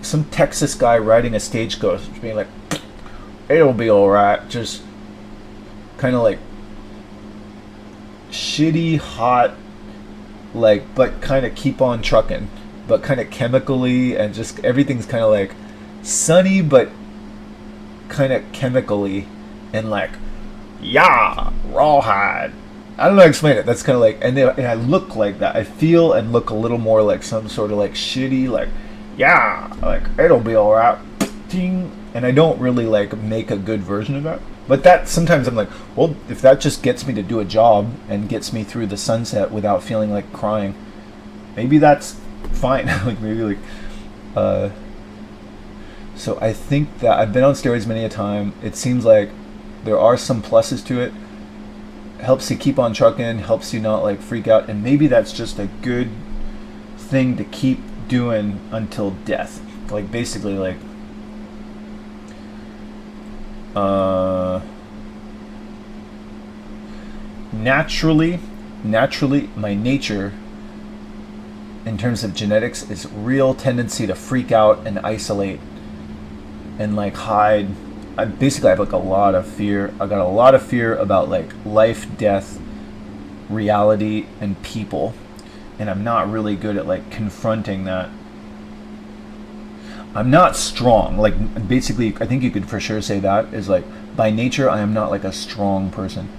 some Texas guy riding a stagecoach, being like, "It'll be all right." Just kind of like shitty, hot, like, but kind of keep on trucking, but kind of chemically, and just everything's kind of like sunny, but kind of chemically, and like, yeah, rawhide. I don't know how to explain it. That's kind of like, and I look like that. I feel and look a little more like some sort of like shitty, like, yeah, like it'll be all right, ding. And I don't really like make a good version of that. But that sometimes I'm like, well, if that just gets me to do a job and gets me through the sunset without feeling like crying, maybe that's fine. Like maybe like, so I think that I've been on steroids many a time. It seems like there are some pluses to it. Helps you keep on trucking, helps you not like freak out, and maybe that's just a good thing to keep doing until death. Like basically like naturally my nature in terms of genetics is real tendency to freak out and isolate and like hide. I have like a lot of fear. I got a lot of fear about like life, death, reality, and people, and I'm not really good at like confronting that. I'm not strong. Like basically, I think you could for sure say that is like by nature I am not like a strong person.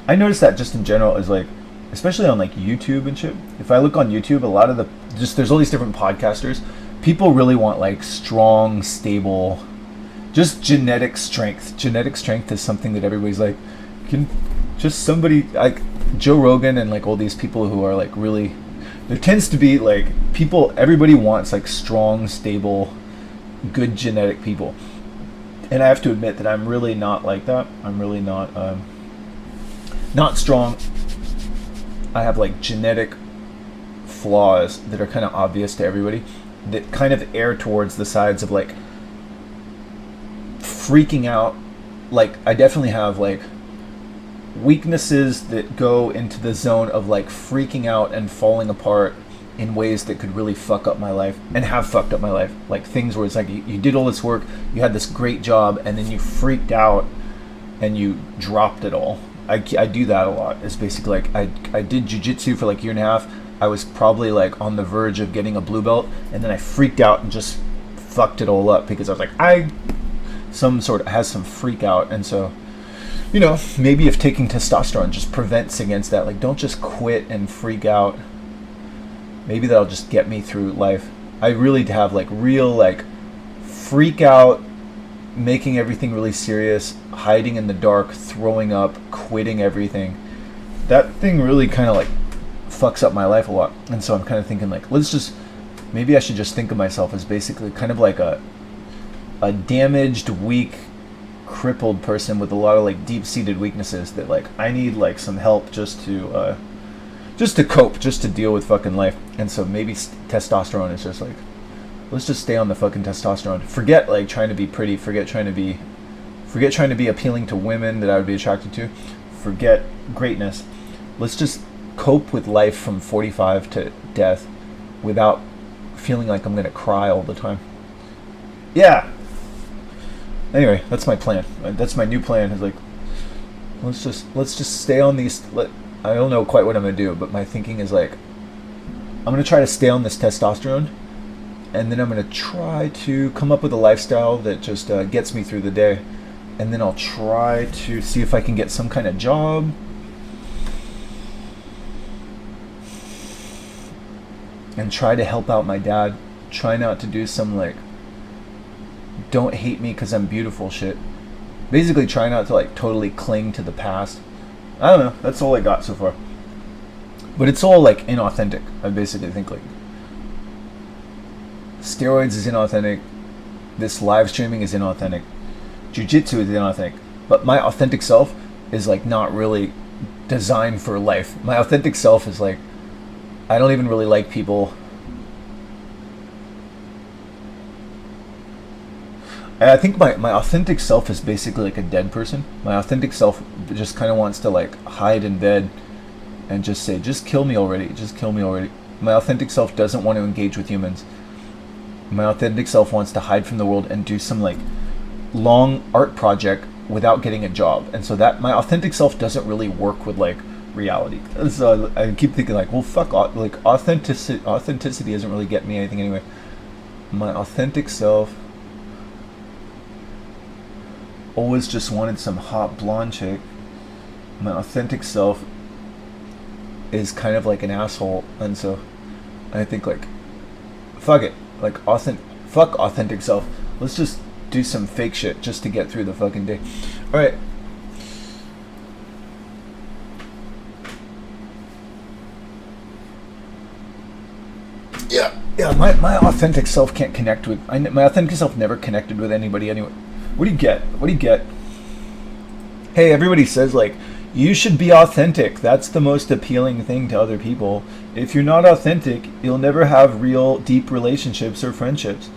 I noticed that just in general is like, especially on like YouTube and shit. If I look on YouTube, a lot of the just there's all these different podcasters. People really want like strong, stable. Just genetic strength. Genetic strength is something that everybody's like, can just somebody like Joe Rogan and like all these people who are like really, there tends to be like people, everybody wants like strong, stable, good genetic people. And I have to admit that I'm really not like that. I'm really not strong. I have like genetic flaws that are kind of obvious to everybody that kind of err towards the sides of like freaking out. Like I definitely have like weaknesses that go into the zone of like freaking out and falling apart in ways that could really fuck up my life and have fucked up my life. Like things where it's like you did all this work, you had this great job, and then you freaked out and you dropped it all. I do that a lot. It's basically like I did jiu-jitsu for like a year and a half. I was probably like on the verge of getting a blue belt, and then I freaked out and just fucked it all up because I was like, has some freak out. And so, you know, maybe if taking testosterone just prevents against that, like don't just quit and freak out. Maybe that'll just get me through life. I really have like real like freak out, making everything really serious, hiding in the dark, throwing up, quitting everything. That thing really kind of like fucks up my life a lot. And so I'm kind of thinking like, maybe I should just think of myself as basically kind of like a damaged, weak, crippled person with a lot of like deep-seated weaknesses that like I need like some help just to cope, just to deal with fucking life. And so maybe testosterone is just like, let's just stay on the fucking testosterone. Forget like trying to be pretty, forget trying to be appealing to women that I would be attracted to. Forget greatness. Let's just cope with life from 45 to death without feeling like I'm going to cry all the time. Yeah. Anyway, that's my plan. That's my new plan. Is like, let's just stay on these. I don't know quite what I'm gonna do, but my thinking is like, I'm gonna try to stay on this testosterone, and then I'm gonna try to come up with a lifestyle that just gets me through the day, and then I'll try to see if I can get some kind of job. And try to help out my dad. Try not to do some like don't hate me because I'm beautiful shit. Basically try not to like totally cling to the past. I don't know, that's all I got so far. But it's all like inauthentic. I basically think like steroids is inauthentic, this live streaming is inauthentic, jiu-jitsu is inauthentic, but my authentic self is like not really designed for life. My authentic self is like, I don't even really like people. And I think my authentic self is basically like a dead person. My authentic self just kind of wants to like hide in bed and just say, just kill me already, just kill me already. My authentic self doesn't want to engage with humans. My authentic self wants to hide from the world and do some like long art project without getting a job. And so that my authentic self doesn't really work with like reality. So I keep thinking like, well, fuck, like authenticity doesn't really get me anything anyway. My authentic self always just wanted some hot blonde chick. My authentic self is kind of like an asshole, and so I think like, fuck it, like fuck authentic self. Let's just do some fake shit just to get through the fucking day. All right. Yeah. My authentic self can't connect with. My authentic self never connected with anybody anyway. What do you get? What do you get? Hey, everybody says like, you should be authentic. That's the most appealing thing to other people. If you're not authentic, you'll never have real deep relationships or friendships.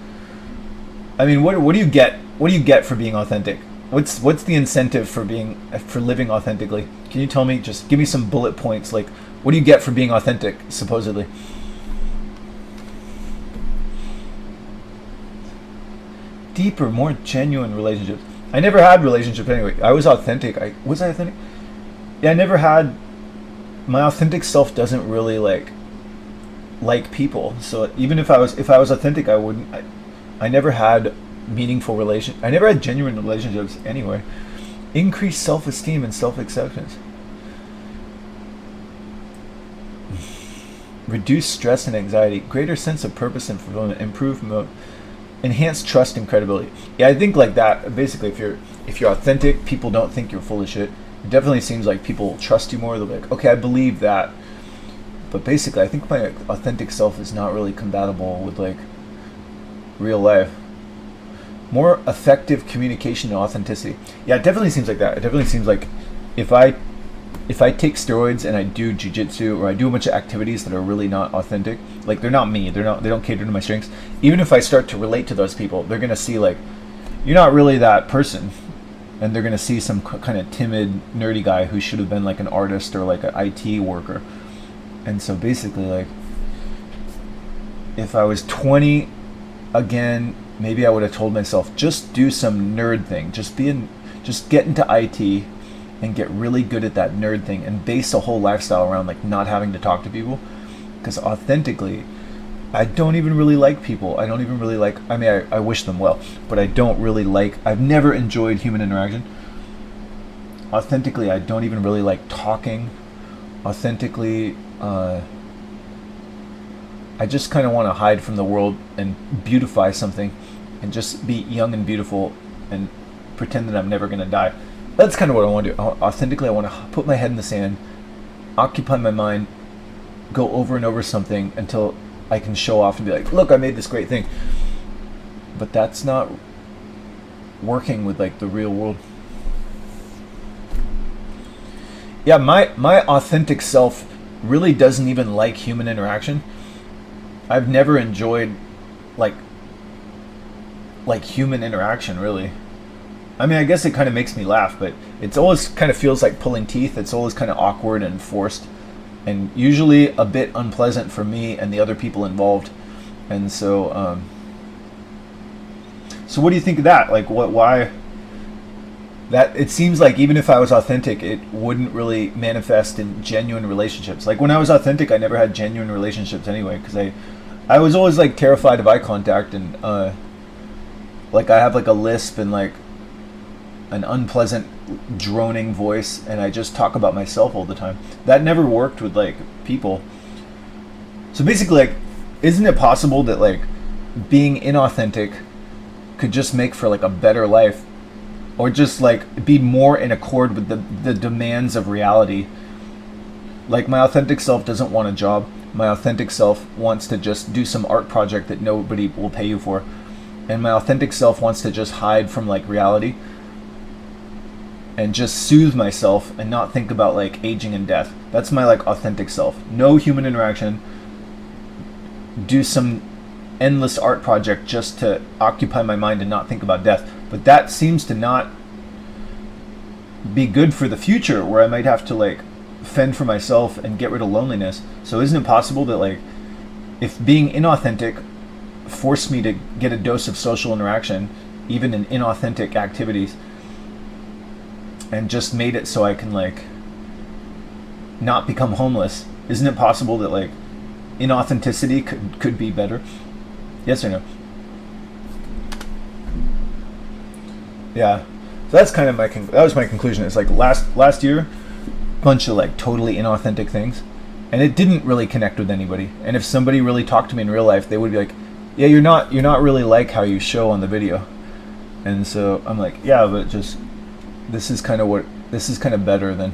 I mean, what do you get? What do you get for being authentic? What's the incentive for living authentically? Can you tell me? Just give me some bullet points. Like, what do you get for being authentic, supposedly? Deeper, more genuine relationships. I never had relationships anyway. I was authentic. Was I authentic? Yeah, I never had. My authentic self doesn't really like people. So even if I was authentic, I wouldn't. I never had meaningful I never had genuine relationships anyway. Increased self-esteem and self-acceptance. Reduce stress and anxiety. Greater sense of purpose and fulfillment. Improved mood. Enhanced trust and credibility. Yeah, I think like that. Basically, if you're authentic, people don't think you're full of shit. It definitely seems like people trust you more. They're like, okay, I believe that. But basically, I think my authentic self is not really compatible with like real life. More effective communication and authenticity. Yeah, it definitely seems like that. It definitely seems like if I take steroids and I do jujitsu or I do a bunch of activities that are really not authentic, like they're not me, they don't cater to my strengths. Even if I start to relate to those people, they're gonna see like, you're not really that person, and they're gonna see some kind of timid, nerdy guy who should have been like an artist or like an IT worker. And so basically, like, if I was 20 again, maybe I would have told myself, just do some nerd thing, just get into IT and get really good at that nerd thing and base a whole lifestyle around like not having to talk to people. Because authentically, I don't even really like people. I don't even really like, I mean, I wish them well, but I don't really like, I've never enjoyed human interaction. Authentically, I don't even really like talking. Authentically, I just kind of want to hide from the world and beautify something and just be young and beautiful and pretend that I'm never going to die. That's kind of what I want to do. Authentically, I want to put my head in the sand, occupy my mind, go over and over something until I can show off and be like, look, I made this great thing. But that's not working with like the real world. Yeah, my authentic self really doesn't even like human interaction. I've never enjoyed like human interaction, really. I mean, I guess it kind of makes me laugh, but it's always kind of feels like pulling teeth. It's always kind of awkward and forced, and usually a bit unpleasant for me and the other people involved. And so, so what do you think of that? Like, why? That it seems like even if I was authentic, it wouldn't really manifest in genuine relationships. Like when I was authentic, I never had genuine relationships anyway, because I was always like terrified of eye contact, and like I have like a lisp and like an unpleasant droning voice, and I just talk about myself all the time. That never worked with like people. So basically, like, isn't it possible that like being inauthentic could just make for like a better life, or just like be more in accord with the demands of reality? Like my authentic self doesn't want a job. My authentic self wants to just do some art project that nobody will pay you for. And my authentic self wants to just hide from like reality and just soothe myself and not think about like aging and death. That's my like authentic self. No human interaction. Do some endless art project just to occupy my mind and not think about death. But that seems to not be good for the future, where I might have to like fend for myself and get rid of loneliness. So isn't it possible that like if being inauthentic forced me to get a dose of social interaction, even in inauthentic activities, and just made it so I can like not become homeless, isn't it possible that like inauthenticity could be better? Yes or no? Yeah. So that's kind of that was my conclusion. It's like last year, bunch of like totally inauthentic things, and it didn't really connect with anybody. And if somebody really talked to me in real life, they would be like, "Yeah, you're not really like how you show on the video." And so I'm like, "Yeah, but just this is kind of better than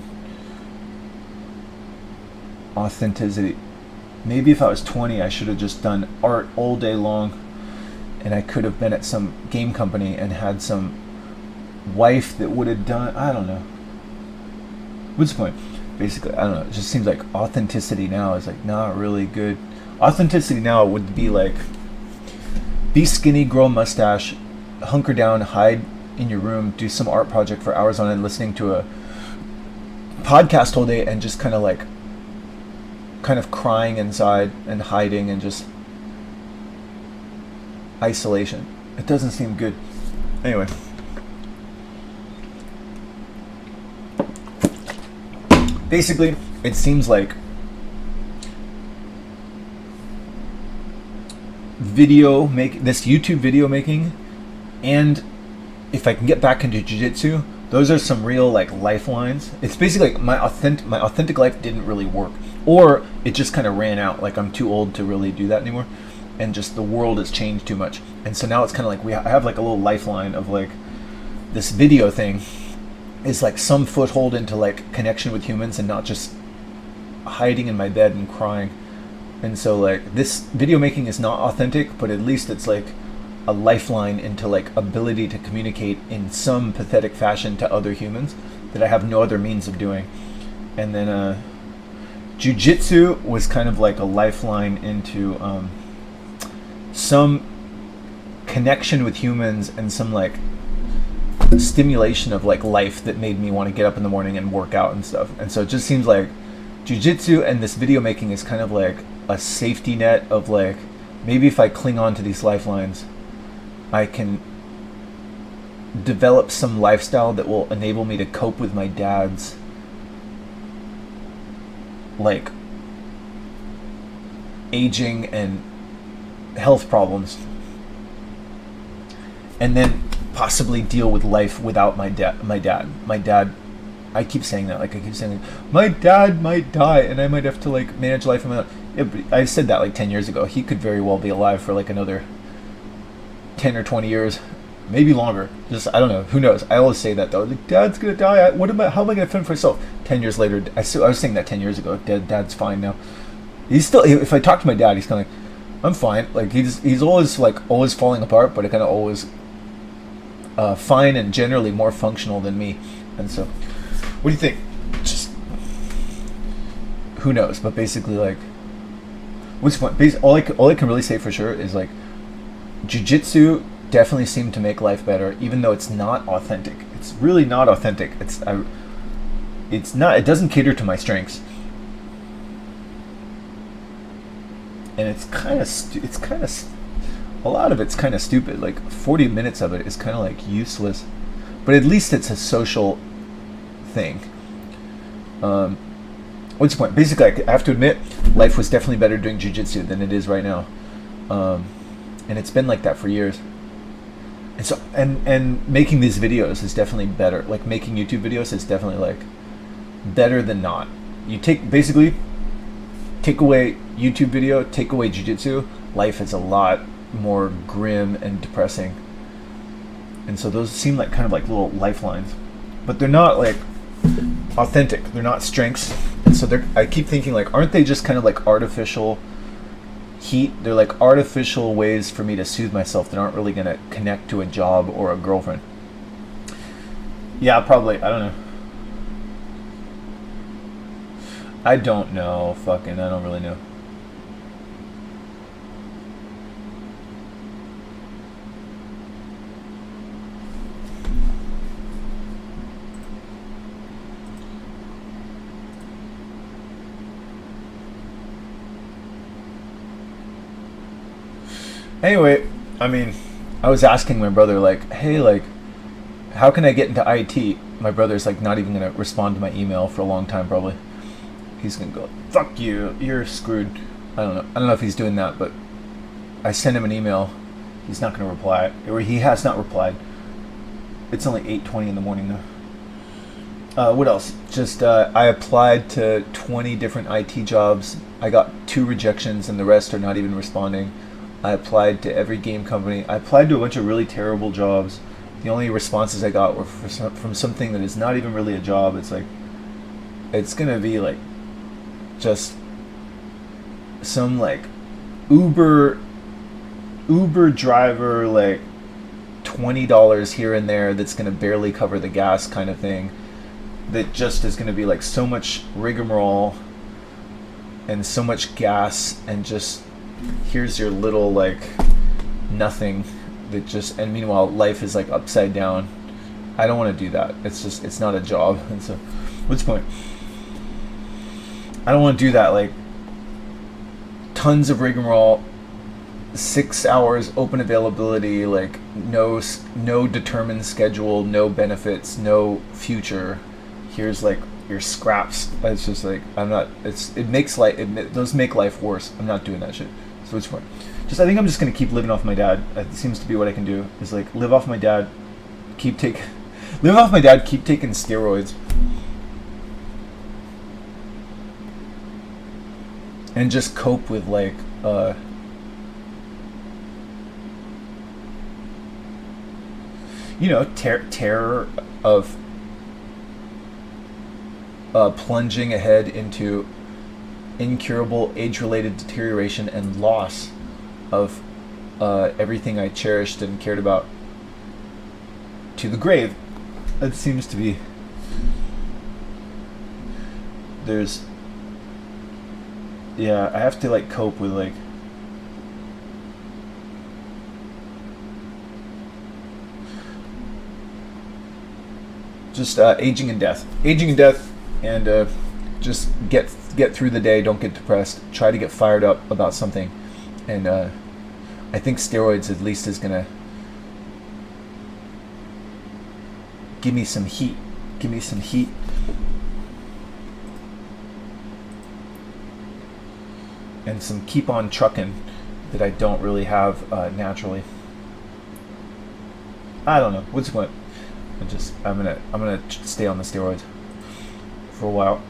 authenticity." Maybe if I was 20, I should have just done art all day long, and I could have been at some game company and had some wife that would have done, I don't know. What's the point? Basically, I don't know. It just seems like authenticity now is like not really good. Authenticity now would be like, be skinny, grow a mustache, hunker down, hide in your room, do some art project for hours on end, listening to a podcast all day, and just kind of crying inside and hiding and just isolation. It doesn't seem good. Anyway. Basically, it seems like this YouTube video making, and if I can get back into jiu-jitsu, those are some real like lifelines. It's basically like my authentic life didn't really work, or it just kind of ran out. Like I'm too old to really do that anymore, and just the world has changed too much. And so now it's kind of like I have like a little lifeline of like this video thing is like some foothold into like connection with humans and not just hiding in my bed and crying. And so like this video making is not authentic, but at least it's like a lifeline into like ability to communicate in some pathetic fashion to other humans that I have no other means of doing. And then jiu-jitsu was kind of like a lifeline into some connection with humans and some like stimulation of like life that made me want to get up in the morning and work out and stuff. And so it just seems like jiu-jitsu and this video making is kind of like a safety net of like, maybe if I cling on to these lifelines, I can develop some lifestyle that will enable me to cope with my dad's like aging and health problems, and then possibly deal with life without my dad. I keep saying that, like I keep saying my dad might die and I might have to like manage life on my own. Yeah, but I said that like 10 years ago. He could very well be alive for like another 10 or 20 years, maybe longer. Just, I don't know, who knows. I always say that though, like, dad's gonna die, how am I gonna fend for myself? 10 years later, I was saying that 10 years ago. Dad's fine now. He's still, if I talk to my dad, he's kind of like, I'm fine. Like he's always falling apart, but it kind of always fine and generally more functional than me. And so, what do you think? Just who knows? But basically, like, what's the point? All I can really say for sure is like, jiu-jitsu definitely seemed to make life better, even though it's not authentic. It's really not authentic. It's not. It doesn't cater to my strengths, and it's kind of a lot of it's kind of stupid. Like 40 minutes of it is kind of like useless, but at least it's a social thing. What's the point? Basically, I have to admit, life was definitely better doing jiu-jitsu than it is right now, and it's been like that for years. And so, and making these videos is definitely better. Like making YouTube videos is definitely like better than not. You take away YouTube video, take away jiu-jitsu, life is a lot more grim and depressing. And so those seem like kind of like little lifelines, but they're not like authentic. They're not strengths. And so I keep thinking like, aren't they just kind of like artificial heat? They're like artificial ways for me to soothe myself that aren't really going to connect to a job or a girlfriend. Yeah, probably. I don't know. I don't know. I don't really know. Anyway, I mean, I was asking my brother like, hey, like, how can I get into IT? My brother's like not even gonna respond to my email for a long time probably. He's gonna go, fuck you, you're screwed. I don't know. I don't know if he's doing that, but I sent him an email. He's not gonna reply, or he has not replied. It's only 8:20 in the morning though. What else? Just I applied to 20 different IT jobs. I got 2 rejections, and the rest are not even responding. I applied to every game company. I applied to a bunch of really terrible jobs. The only responses I got were from something that is not even really a job. It's like, it's gonna be like just some like Uber driver, like $20 here and there that's gonna barely cover the gas kind of thing. That just is gonna be like so much rigmarole and so much gas, and just here's your little like nothing that just, and meanwhile life is like upside down. I don't want to do that. It's not a job. And so what's the point? I don't want to do that. Like tons of rigmarole, 6 hours open availability, like no determined schedule, no benefits, no future. Here's like your scraps. It's just like, I'm not, those make life worse. I'm not doing that shit. So which one? I think I'm just gonna keep living off my dad. It seems to be what I can do. Is like live off my dad, keep taking steroids, and just cope with like terror of plunging ahead into incurable age-related deterioration and loss of everything I cherished and cared about to the grave. That seems to be, I have to like cope with like just aging and death, and just get through the day. Don't get depressed. Try to get fired up about something, and I think steroids at least is gonna give me some heat. And some keep on trucking that I don't really have naturally. I don't know. What's the point? I'm gonna stay on the steroids for a while.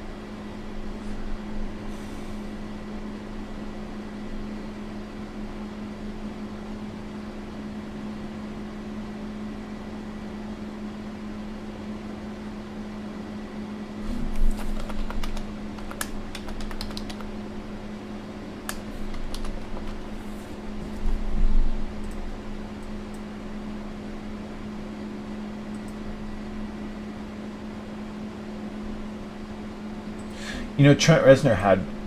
You know, Trent Reznor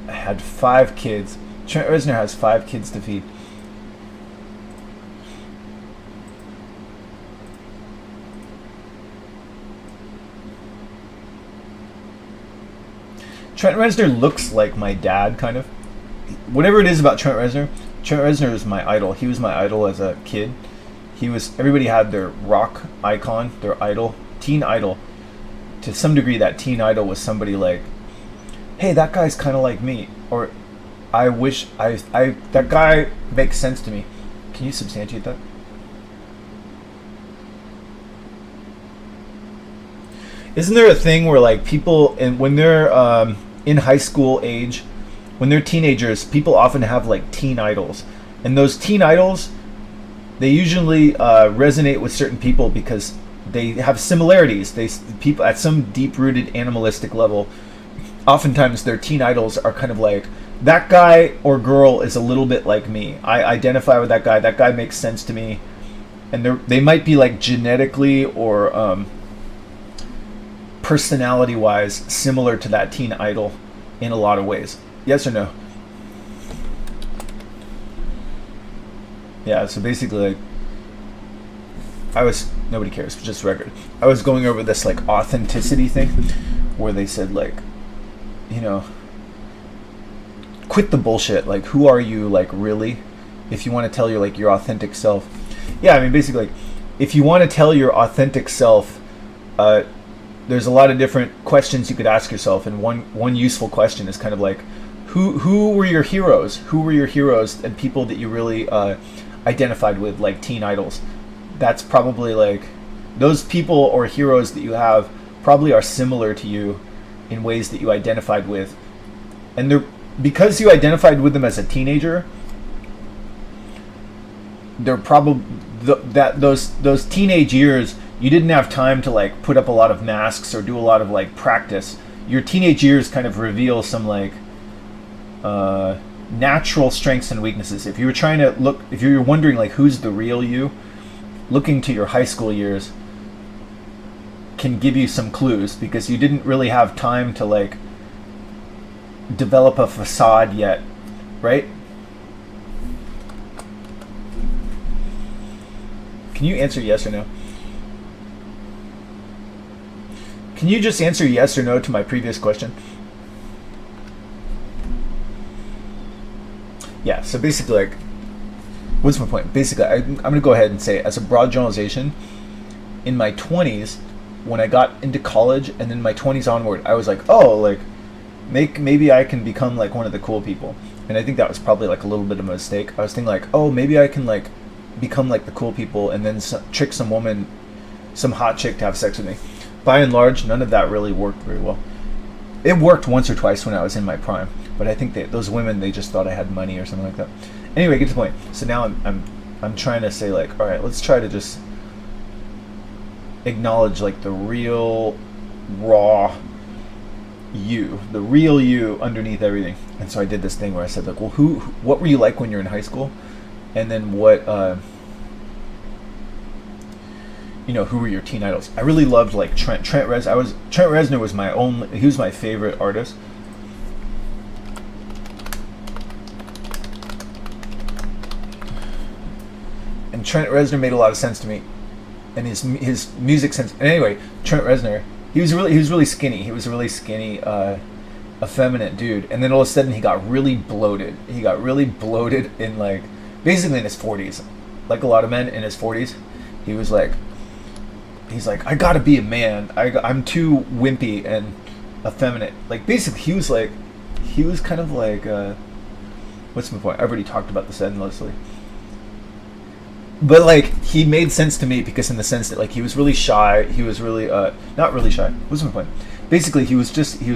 had 5 kids. Trent Reznor has 5 kids to feed. Trent Reznor looks like my dad, kind of. Whatever it is about Trent Reznor is my idol. He was my idol as a kid. Everybody had their rock icon, their idol, teen idol. To some degree, that teen idol was somebody like, hey, that guy's kind of like me, or I wish that guy makes sense to me. Can you substantiate that? Isn't there a thing where like people, and when they're in high school age, when they're teenagers, people often have like teen idols, and those teen idols, they usually resonate with certain people because they have similarities. People at some deep-rooted animalistic level. Oftentimes their teen idols are kind of like, that guy or girl is a little bit like me. I identify with that guy. That guy makes sense to me. And they might be like genetically or personality-wise similar to that teen idol in a lot of ways. Yes or no? Yeah, so basically like, nobody cares, just record. I was going over this like authenticity thing where they said like, you know, quit the bullshit. Like, who are you, like, really? if you want to tell your like your authentic self. Yeah, I mean basically like, if you want to tell your authentic self, there's a lot of different questions you could ask yourself, and one useful question is kind of like, who were your heroes? Who were your heroes and people that you really identified with, like teen idols? That's probably like, those people or heroes that you have probably are similar to you in ways that you identified with, and they're, because you identified with them as a teenager, they're probably those teenage years, you didn't have time to like put up a lot of masks or do a lot of like practice. Your teenage years kind of reveal some like natural strengths and weaknesses. If you were trying to look, if you were wondering like who's the real you, looking to your high school years can give you some clues, because you didn't really have time to like develop a facade yet, right? Can you answer yes or no? Can you just answer yes or no to my previous question? Yeah, so basically like, what's my point? Basically, I'm going to go ahead and say, as a broad generalization, in my 20s, when I got into college, and then my 20s onward, I was like, oh, like, maybe I can become like one of the cool people. And I think that was probably like a little bit of a mistake. I was thinking like, oh, maybe I can like become like the cool people and then trick some woman, some hot chick to have sex with me. By and large, none of that really worked very well. It worked once or twice when I was in my prime, but I think that those women, they just thought I had money or something like that. Anyway, get to the point. So now I'm trying to say like, all right, let's try to just acknowledge like the real raw you, the real you underneath everything. And so I did this thing where I said like, well, what were you like when you were in high school? And then what, who were your teen idols? I really loved like Trent Reznor was he was my favorite artist. And Trent Reznor made a lot of sense to me, and his music sense. And anyway, Trent Reznor, he was really skinny. He was a really skinny, effeminate dude. And then all of a sudden, he got really bloated. He got really bloated in like, basically in his 40s, like a lot of men in his 40s. He's like, I gotta be a man. I'm too wimpy and effeminate. Like basically, he was kind of like, what's my point? I've already talked about this endlessly. But like, he made sense to me, because in the sense that like, he was really shy. He was really not really shy. What's my point? Basically, he was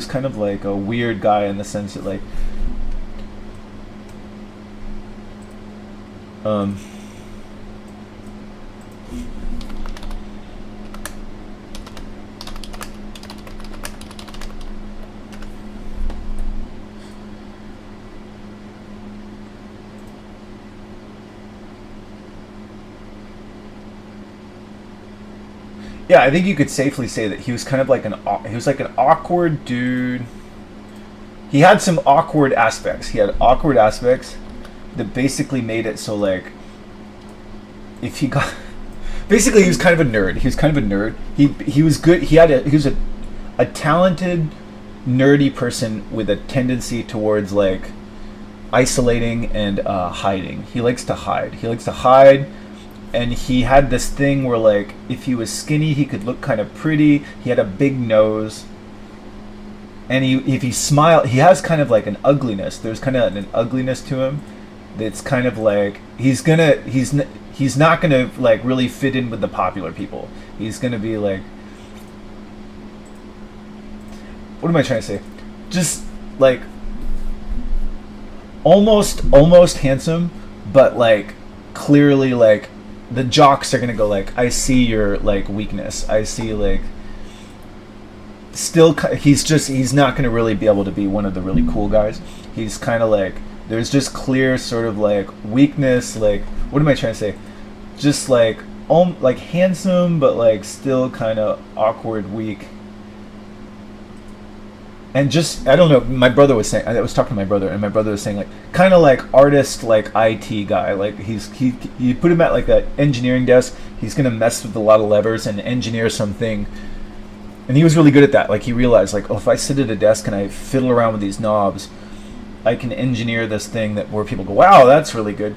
kind of like a weird guy in the sense that like, yeah, I think you could safely say that he was kind of like an awkward dude. He had some awkward aspects. He had awkward aspects that basically made it so like, if he got, basically he was kind of a nerd. He was kind of a nerd. He was good. He was a talented, nerdy person with a tendency towards like isolating and hiding. He likes to hide. And he had this thing where like, if he was skinny, he could look kind of pretty. He had a big nose. And if he smiled, he has kind of like an ugliness. There's kind of an ugliness to him that's kind of like, he's not gonna like really fit in with the popular people. He's gonna be like, what am I trying to say? Just like almost handsome, but like clearly like, the jocks are gonna go like, I see your like weakness. I see like, still he's not gonna really be able to be one of the really cool guys. He's kind of like, there's just clear sort of like weakness. Like, what am I trying to say? Just like handsome, but like still kind of awkward, weak. And just, I don't know, my brother was saying, I was talking to my brother, and my brother was saying like, kind of like artist, like IT guy, like you put him at like an engineering desk, he's gonna mess with a lot of levers and engineer something. And he was really good at that. Like, he realized like, oh, if I sit at a desk and I fiddle around with these knobs, I can engineer this thing that where people go, wow, that's really good.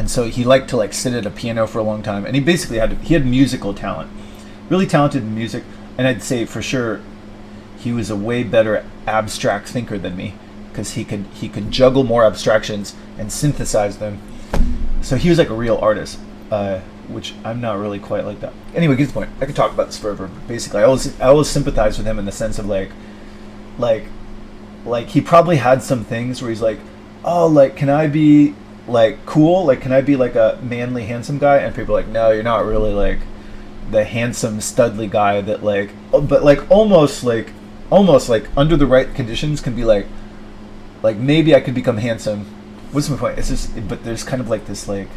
and so he liked to like sit at a piano for a long time, and he basically had musical talent, really talented in music, and I'd say for sure he was a way better abstract thinker than me because he could juggle more abstractions and synthesize them. So he was like a real artist, which I'm not really quite like that. Anyway, get the point. I could talk about this forever. Basically, I always sympathize with him in the sense of like he probably had some things where he's like, oh, like, can I be like cool? Like, can I be like a manly, handsome guy? And people are like, no, you're not really like the handsome, studly guy that like, but like almost like under the right conditions can be like maybe I could become handsome. What's my point? It's just, but there's kind of like this like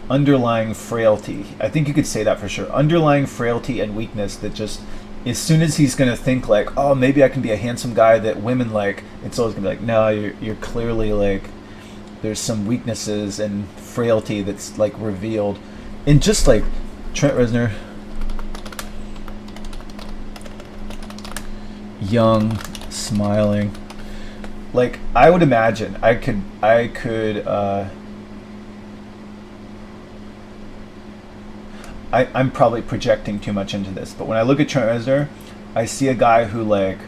underlying frailty. I think you could say that for sure. Underlying frailty and weakness that just, as soon as he's gonna think like, oh, maybe I can be a handsome guy that women like, it's always gonna be like, no, you're clearly like, there's some weaknesses and frailty that's like revealed in just like Trent Reznor, young, smiling. Like, I would imagine I could I'm probably projecting too much into this, but when I look at Trent Reznor, I see a guy who like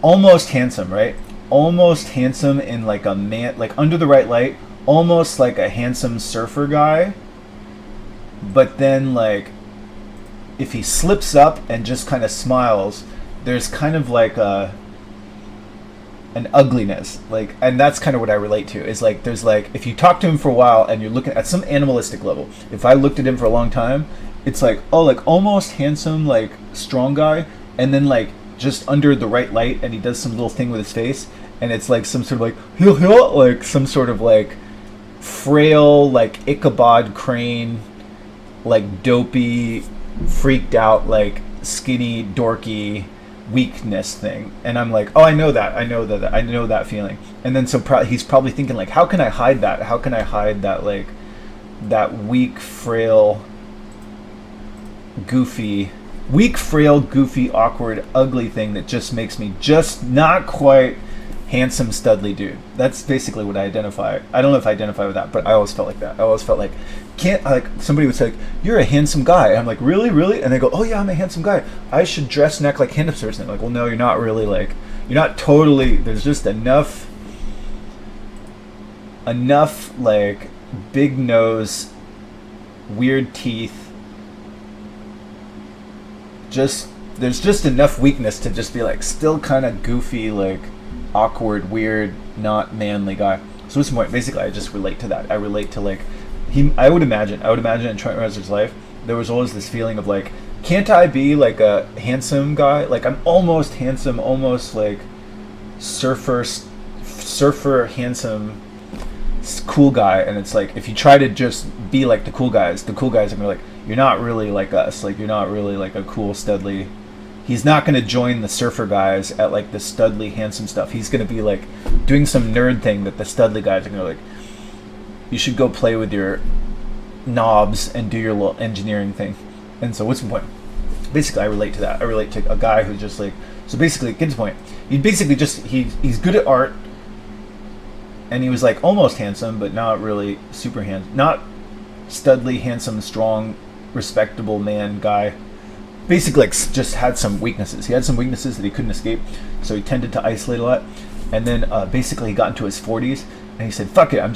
almost handsome, right? Almost handsome in like a man, like under the right light, almost like a handsome surfer guy. But then like if he slips up and just kind of smiles, there's kind of like an ugliness, like, and that's kind of what I relate to, is like there's like, if you talk to him for a while and you're looking at some animalistic level, if I looked at him for a long time, it's like, oh, like almost handsome, like strong guy, and then like just under the right light and he does some little thing with his face and it's like some sort of like like some sort of like frail, like Ichabod Crane, like dopey, freaked out, like skinny, dorky weakness thing. And I'm like, oh, I know that feeling. And then so he's probably thinking like, how can I hide that? How can I hide that, like that weak, frail, goofy, awkward, ugly thing that just makes me just not quite handsome, studly dude. That's basically what I identify. I don't know if I identify with that, but I always felt like that. I always felt like, somebody would say, like, you're a handsome guy. And I'm like, really? And they go, oh yeah, I'm a handsome guy. I should dress and act like handsome. And I'm like, well, no, you're not really, like, you're not totally, there's just enough like big nose, weird teeth, there's just enough weakness to just be like still kind of goofy, like awkward, weird, not manly guy. So what's the point? Basically, I just relate to that. I relate to like I would imagine in Trent Reznor's life there was always this feeling of like, can't I be like a handsome guy? Like I'm almost handsome, almost like surfer handsome, cool guy. And it's like, if you try to just be like the cool guys are gonna be like, you're not really like us. Like you're not really like a cool, studly. He's not going to join the surfer guys at like the studly, handsome stuff. He's going to be like doing some nerd thing that the studly guys are going to like, you should go play with your knobs and do your little engineering thing. And so what's the point? Basically, I relate to that. I relate to a guy who's just like, so basically, get to the point. He basically just, he's good at art, and he was like almost handsome, but not really super handsome. Not studly, handsome, strong, respectable man guy. Basically, like, just had some weaknesses. He had some weaknesses that he couldn't escape, so he tended to isolate a lot. And then basically he got into his 40s, and he said, fuck it, I'm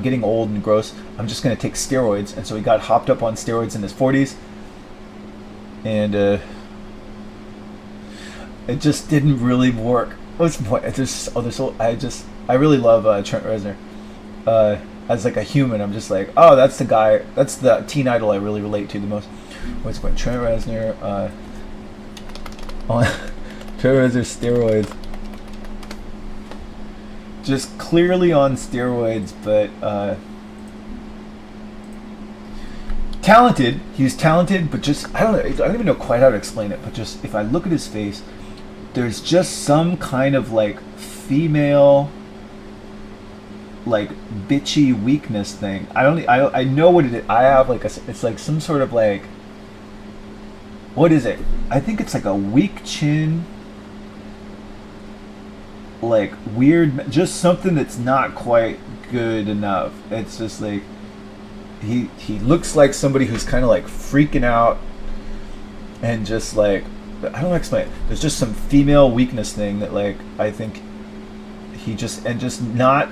getting old and gross, I'm just going to take steroids. And so he got hopped up on steroids in his 40s, and it just didn't really work. What's the point? I really love Trent Reznor. As like a human, I'm just like, oh, that's the guy, that's the teen idol I really relate to the most. What's the point? Trent Reznor, Trent Reznor steroids. Just clearly on steroids, but talented. He's talented, but just, I don't even know quite how to explain it, but just, if I look at his face, there's just some kind of like female, like bitchy weakness thing. I know what it is. I have like it's like some sort of like, what is it? I think it's like a weak chin, like weird, just something that's not quite good enough. It's just like, he looks like somebody who's kind of like freaking out, and just like, I don't know how to explain it. There's just some female weakness thing that, like, I think he just not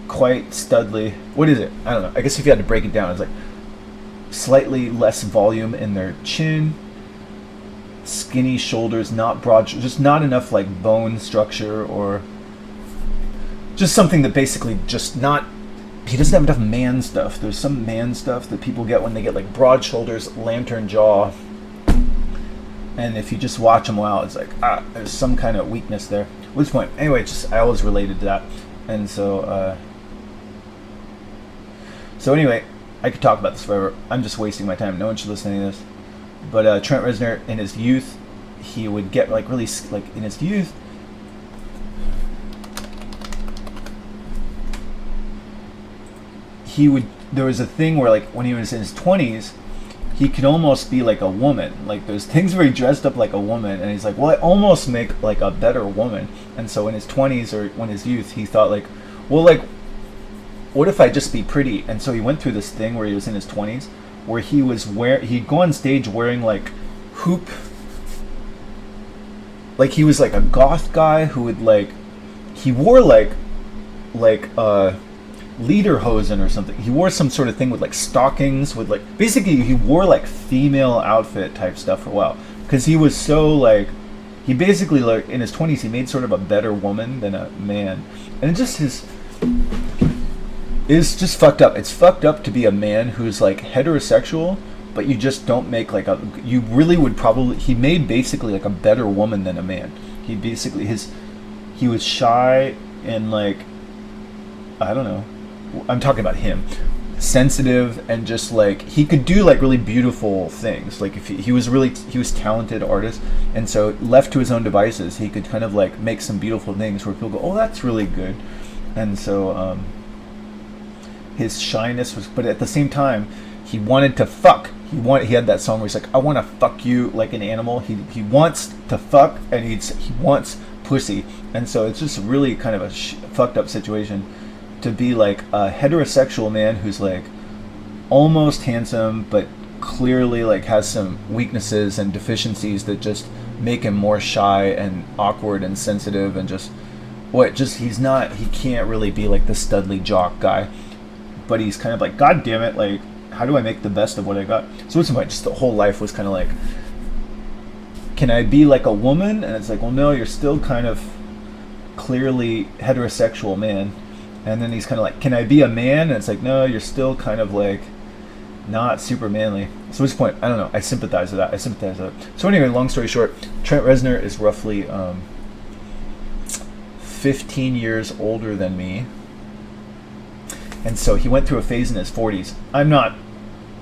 quite studly. What is it? I don't know. I guess if you had to break it down, it's like slightly less volume in their chin, skinny shoulders, not broad, just not enough like bone structure, or just something that basically just not. He doesn't have enough man stuff. There's some man stuff that people get when they get like broad shoulders, lantern jaw, and if you just watch them well, it's like, there's some kind of weakness there. What's the point? Anyway, just I always related to that, and so anyway, I could talk about this forever. I'm just wasting my time. No one should listen to this. But Trent Reznor, in his youth, he would get like really like in his youth. There was a thing where, like, when he was in his 20s, he could almost be like a woman. Like, there's things where he dressed up like a woman, and he's like, well, I almost make like a better woman. And so in his 20s, or when his youth, he thought like, well, like, what if I just be pretty? And so he went through this thing where he was in his 20s, where he'd go on stage wearing like hoop, like he was like a goth guy who would like, he wore like lederhosen or something. He wore some sort of thing with like stockings, with like, basically he wore like female outfit type stuff for a while, because he was so like, he basically, like, in his 20s he made sort of a better woman than a man. And it's just fucked up. It's fucked up to be a man who's like heterosexual, but you just don't make like a, you really would probably, he made basically like a better woman than a man. He basically, he was shy and like, I don't know, I'm talking about him, sensitive, and just like, he could do like really beautiful things. Like, if he was talented artist, and so left to his own devices, he could kind of like make some beautiful things where people go, oh, that's really good. And so his shyness was, but at the same time, he wanted to fuck. He had that song where he's like, I want to fuck you like an animal. He wants to fuck, and he wants pussy. And so it's just really kind of a fucked up situation to be like a heterosexual man who's like almost handsome, but clearly like has some weaknesses and deficiencies that just make him more shy and awkward and sensitive, and he can't really be like the studly jock guy, but he's kind of like, God damn it, like, how do I make the best of what I got? So what's the point? Just the whole life was kind of like, can I be like a woman? And it's like, well, no, you're still kind of clearly heterosexual man. And then he's kind of like, can I be a man? And it's like, no, you're still kind of like not super manly. So what's the point? I don't know. I sympathize with that. So anyway, long story short, Trent Reznor is roughly 15 years older than me. And so he went through a phase in his 40s. I'm not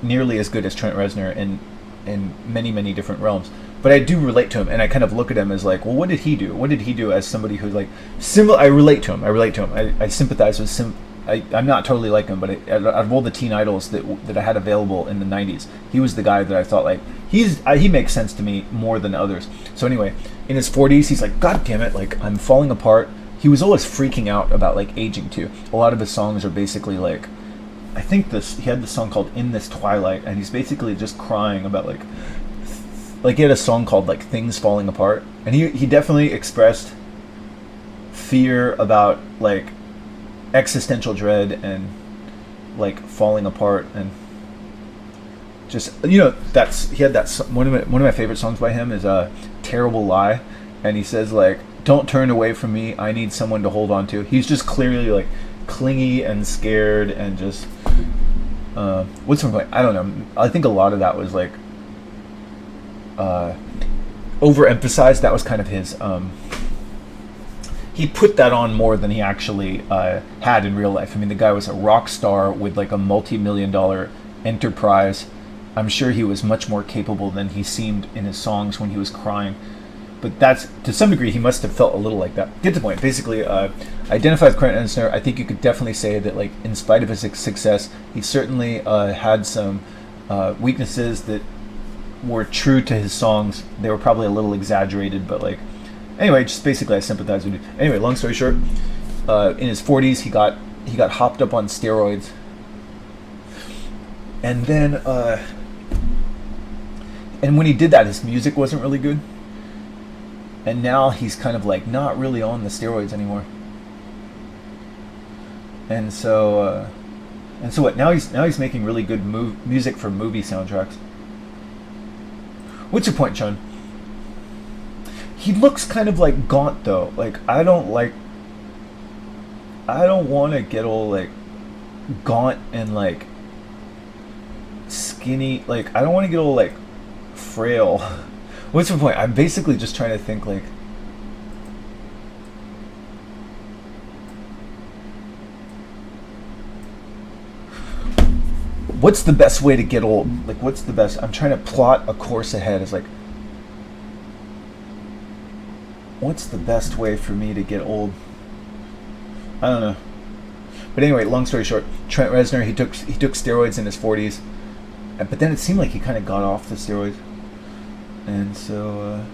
nearly as good as Trent Reznor in many, many different realms, but I do relate to him, and I kind of look at him as like, well, what did he do? What did he do as somebody who's like similar? I relate to him. I sympathize with him. I'm not totally like him, but out of all the teen idols that I had available in the 90s, he was the guy that I thought like, he makes sense to me more than others. So anyway, in his 40s, he's like, God damn it, like, I'm falling apart. He was always freaking out about like aging too. A lot of his songs are basically like, I think he had this song called In This Twilight, and he's basically just crying about like he had a song called like Things Falling Apart, and he definitely expressed fear about like existential dread and like falling apart, and just, you know, he had that one of my favorite songs by him is Terrible Lie, and he says like, don't turn away from me, I need someone to hold on to. He's just clearly like clingy and scared, and just what's the point? I don't know. I think a lot of that was like overemphasized. That was kind of his he put that on more than he actually had in real life. I mean, the guy was a rock star with like a multi-million-dollar enterprise. I'm sure he was much more capable than he seemed in his songs when he was crying. But that's, to some degree, he must have felt a little like that. Get the point. Basically, identify with Trent Reznor. I think you could definitely say that, like, in spite of his success, he certainly had some weaknesses that were true to his songs. They were probably a little exaggerated, but like, anyway, just basically I sympathize with you. Anyway, long story short, in his 40s, he got hopped up on steroids. And then and when he did that, his music wasn't really good. And now he's kind of like not really on the steroids anymore. And so what? Now he's making really good music for movie soundtracks. What's your point, Sean? He looks kind of like gaunt though. Like I don't want to get all like gaunt and like skinny. Like I don't want to get all like frail. What's the point? I'm basically just trying to think like what's the best way to get old? Like what's the best? I'm trying to plot a course ahead. It's like what's the best way for me to get old? I don't know. But anyway, long story short, Trent Reznor, he took steroids in his 40s. But then it seemed like he kind of got off the steroids. And so,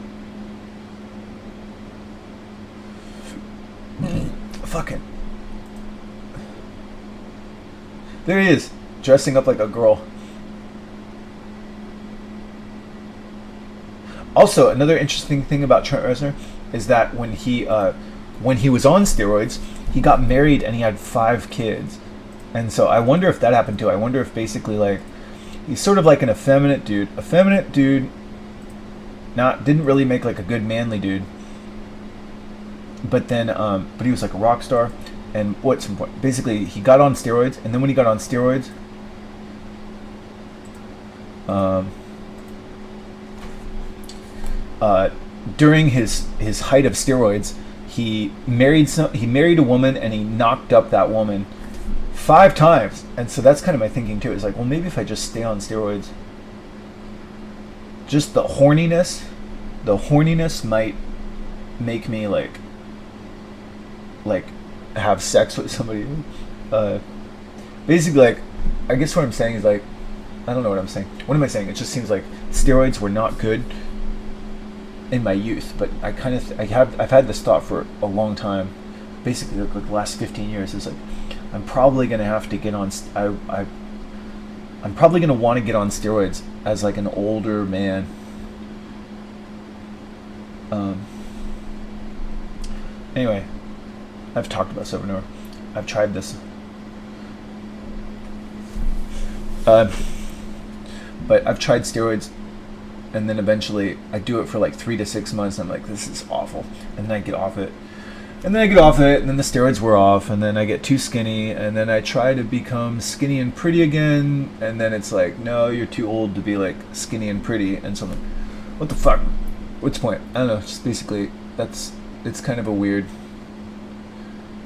fucking. There he is, dressing up like a girl. Also, another interesting thing about Trent Reznor is that when he was on steroids, he got married and he had 5 kids. And so I wonder if that happened too. I wonder if basically like he's sort of like an effeminate dude. Effeminate dude. Didn't really make like a good manly dude, but then but he was like a rock star, and what's important, basically he got on steroids, and then when he got on steroids, during his height of steroids, he married a woman and he knocked up that woman 5 times, and so that's kind of my thinking too. It's like, well, maybe if I just stay on steroids. Just the horniness might make me like have sex with somebody. Basically, like, I guess what I'm saying is like, I don't know what I'm saying. What am I saying? It just seems like steroids were not good in my youth, but I've had this thought for a long time. Basically, like the last 15 years. It's like I'm probably gonna have to get on. I'm probably gonna want to get on steroids as like an older man. Anyway, I've talked about this over and over. I've tried this. But I've tried steroids, and then eventually I do it for like 3 to 6 months. And I'm like, this is awful, and then I get off it. And then I get off it, and then the steroids were off, and then I get too skinny, and then I try to become skinny and pretty again, and then it's like, no, you're too old to be like skinny and pretty, and so I'm like, what the fuck? What's the point? I don't know, just basically, it's kind of a weird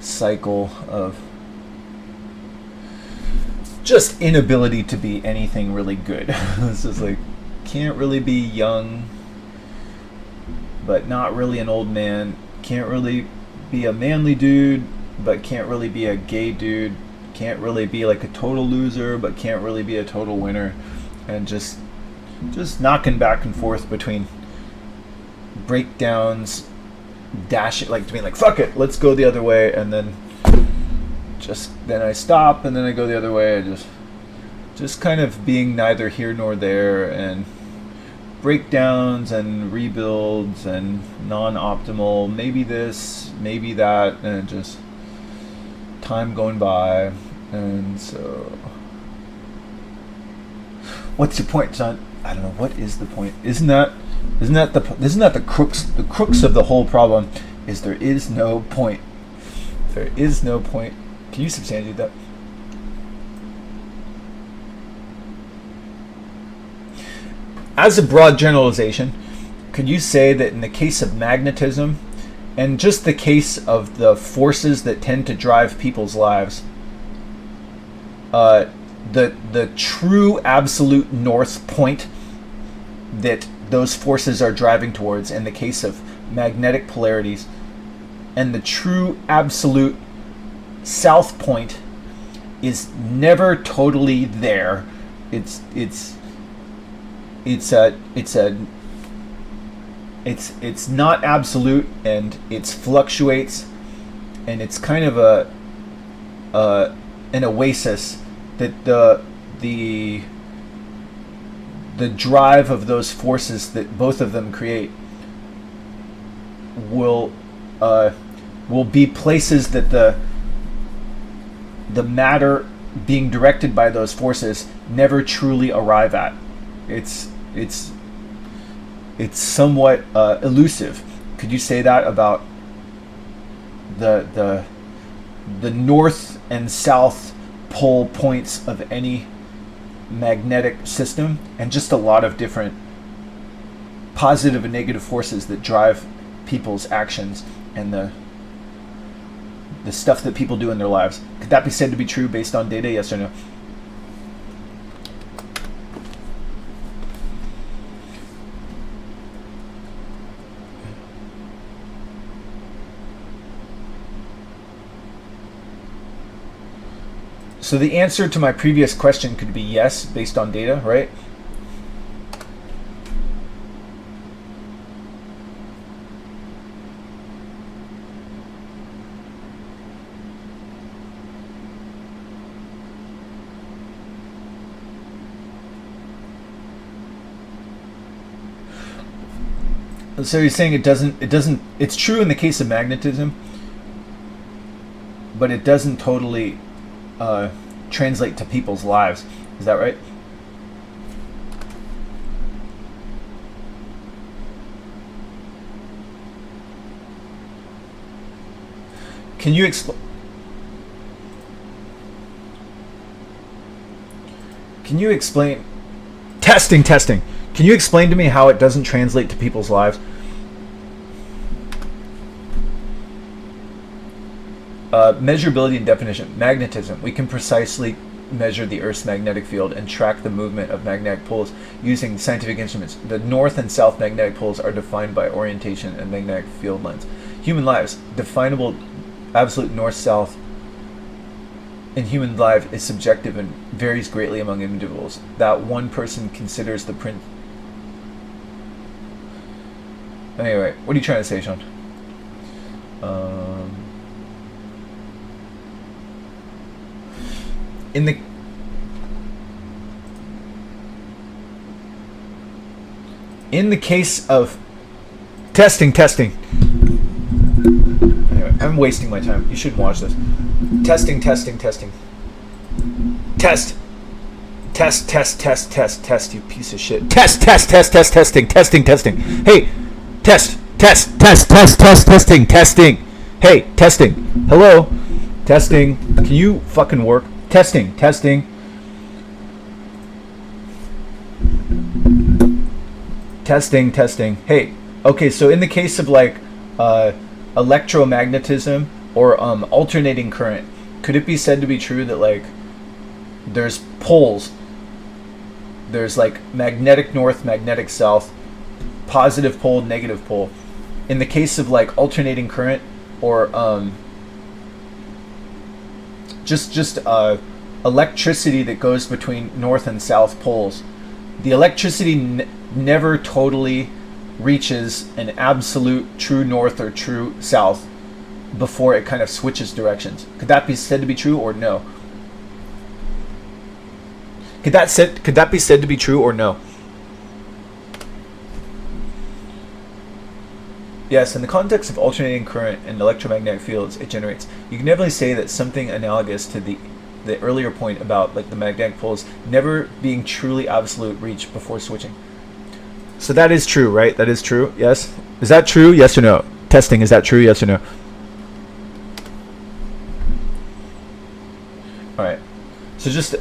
cycle of just inability to be anything really good. It's just like, can't really be young, but not really an old man, can't really be a manly dude, but can't really be a gay dude, can't really be like a total loser, but can't really be a total winner, and just knocking back and forth between breakdowns, dashing, like being like, fuck it, let's go the other way, and then I stop, and then I go the other way, and just kind of being neither here nor there, and breakdowns and rebuilds and non-optimal, maybe this, maybe that, and just time going by. And so what's your point, John? I don't know, what is the point? Isn't that the crux of the whole problem is there is no point. There is no point. Can you substantiate that? As a broad generalization, could you say that in the case of magnetism, and just the case of the forces that tend to drive people's lives, the true absolute north point that those forces are driving towards in the case of magnetic polarities, and the true absolute south point is never totally there. It's not absolute, and it fluctuates, and it's kind of an oasis that the drive of those forces that both of them create will be places that the matter being directed by those forces never truly arrive at. It's somewhat elusive. Could you say that about the north and south pole points of any magnetic system, and just a lot of different positive and negative forces that drive people's actions and the stuff that people do in their lives? Could that be said to be true based on data? Yes or no? So the answer to my previous question could be yes, based on data, right? So you're saying it doesn't, it's true in the case of magnetism, but it doesn't totally translate to people's lives. Is that right? Can you explain? Can you explain? Testing. Can you explain to me how it doesn't translate to people's lives? Measurability and definition. Magnetism. We can precisely measure the Earth's magnetic field and track the movement of magnetic poles using scientific instruments. The north and south magnetic poles are defined by orientation and magnetic field lines. Human lives. Definable absolute north-south in human life is subjective and varies greatly among individuals. That one person considers the print. Anyway, what are you trying to say, Sean? In the case of testing. Anyway, I'm wasting my time. You shouldn't watch this. Testing. Test. Test, you piece of shit. Testing. Hey, testing. Hey, testing. Hello? Testing. Can you fucking work? Testing. Testing. Hey, okay, so in the case of like electromagnetism or alternating current, could it be said to be true that like there's poles, there's like magnetic north, magnetic south, positive pole, negative pole? In the case of like alternating current or just electricity that goes between north and south poles, the electricity never totally reaches an absolute true north or true south before it kind of switches directions. Could that be said to be true or no? Could that be said to be true or no? Yes, in the context of alternating current and electromagnetic fields it generates, you can definitely say that something analogous to the earlier point about like the magnetic poles never being truly absolute reach before switching. So that is true, right? That is true. Yes. Is that true? Yes or no? Testing. Is that true? Yes or no? All right. So just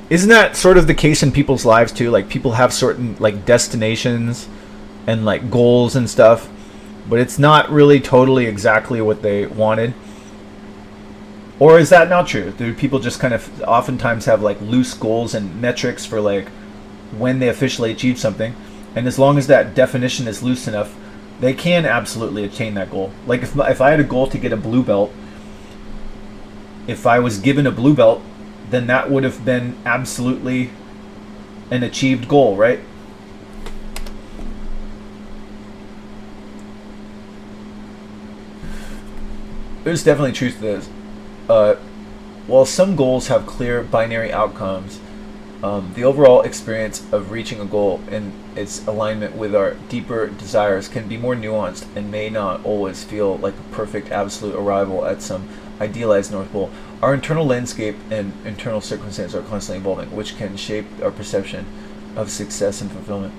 isn't that sort of the case in people's lives too? Like people have certain like destinations and like goals and stuff, but it's not really totally exactly what they wanted. Or is that not true? Do people just kind of oftentimes have like loose goals and metrics for like when they officially achieve something, and as long as that definition is loose enough, they can absolutely attain that goal? Like if I had a goal to get a blue belt, if I was given a blue belt, then that would have been absolutely an achieved goal, right? There's definitely truth to this. While some goals have clear binary outcomes, the overall experience of reaching a goal and its alignment with our deeper desires can be more nuanced and may not always feel like a perfect absolute arrival at some idealized North Pole. Our internal landscape and internal circumstances are constantly evolving, which can shape our perception of success and fulfillment.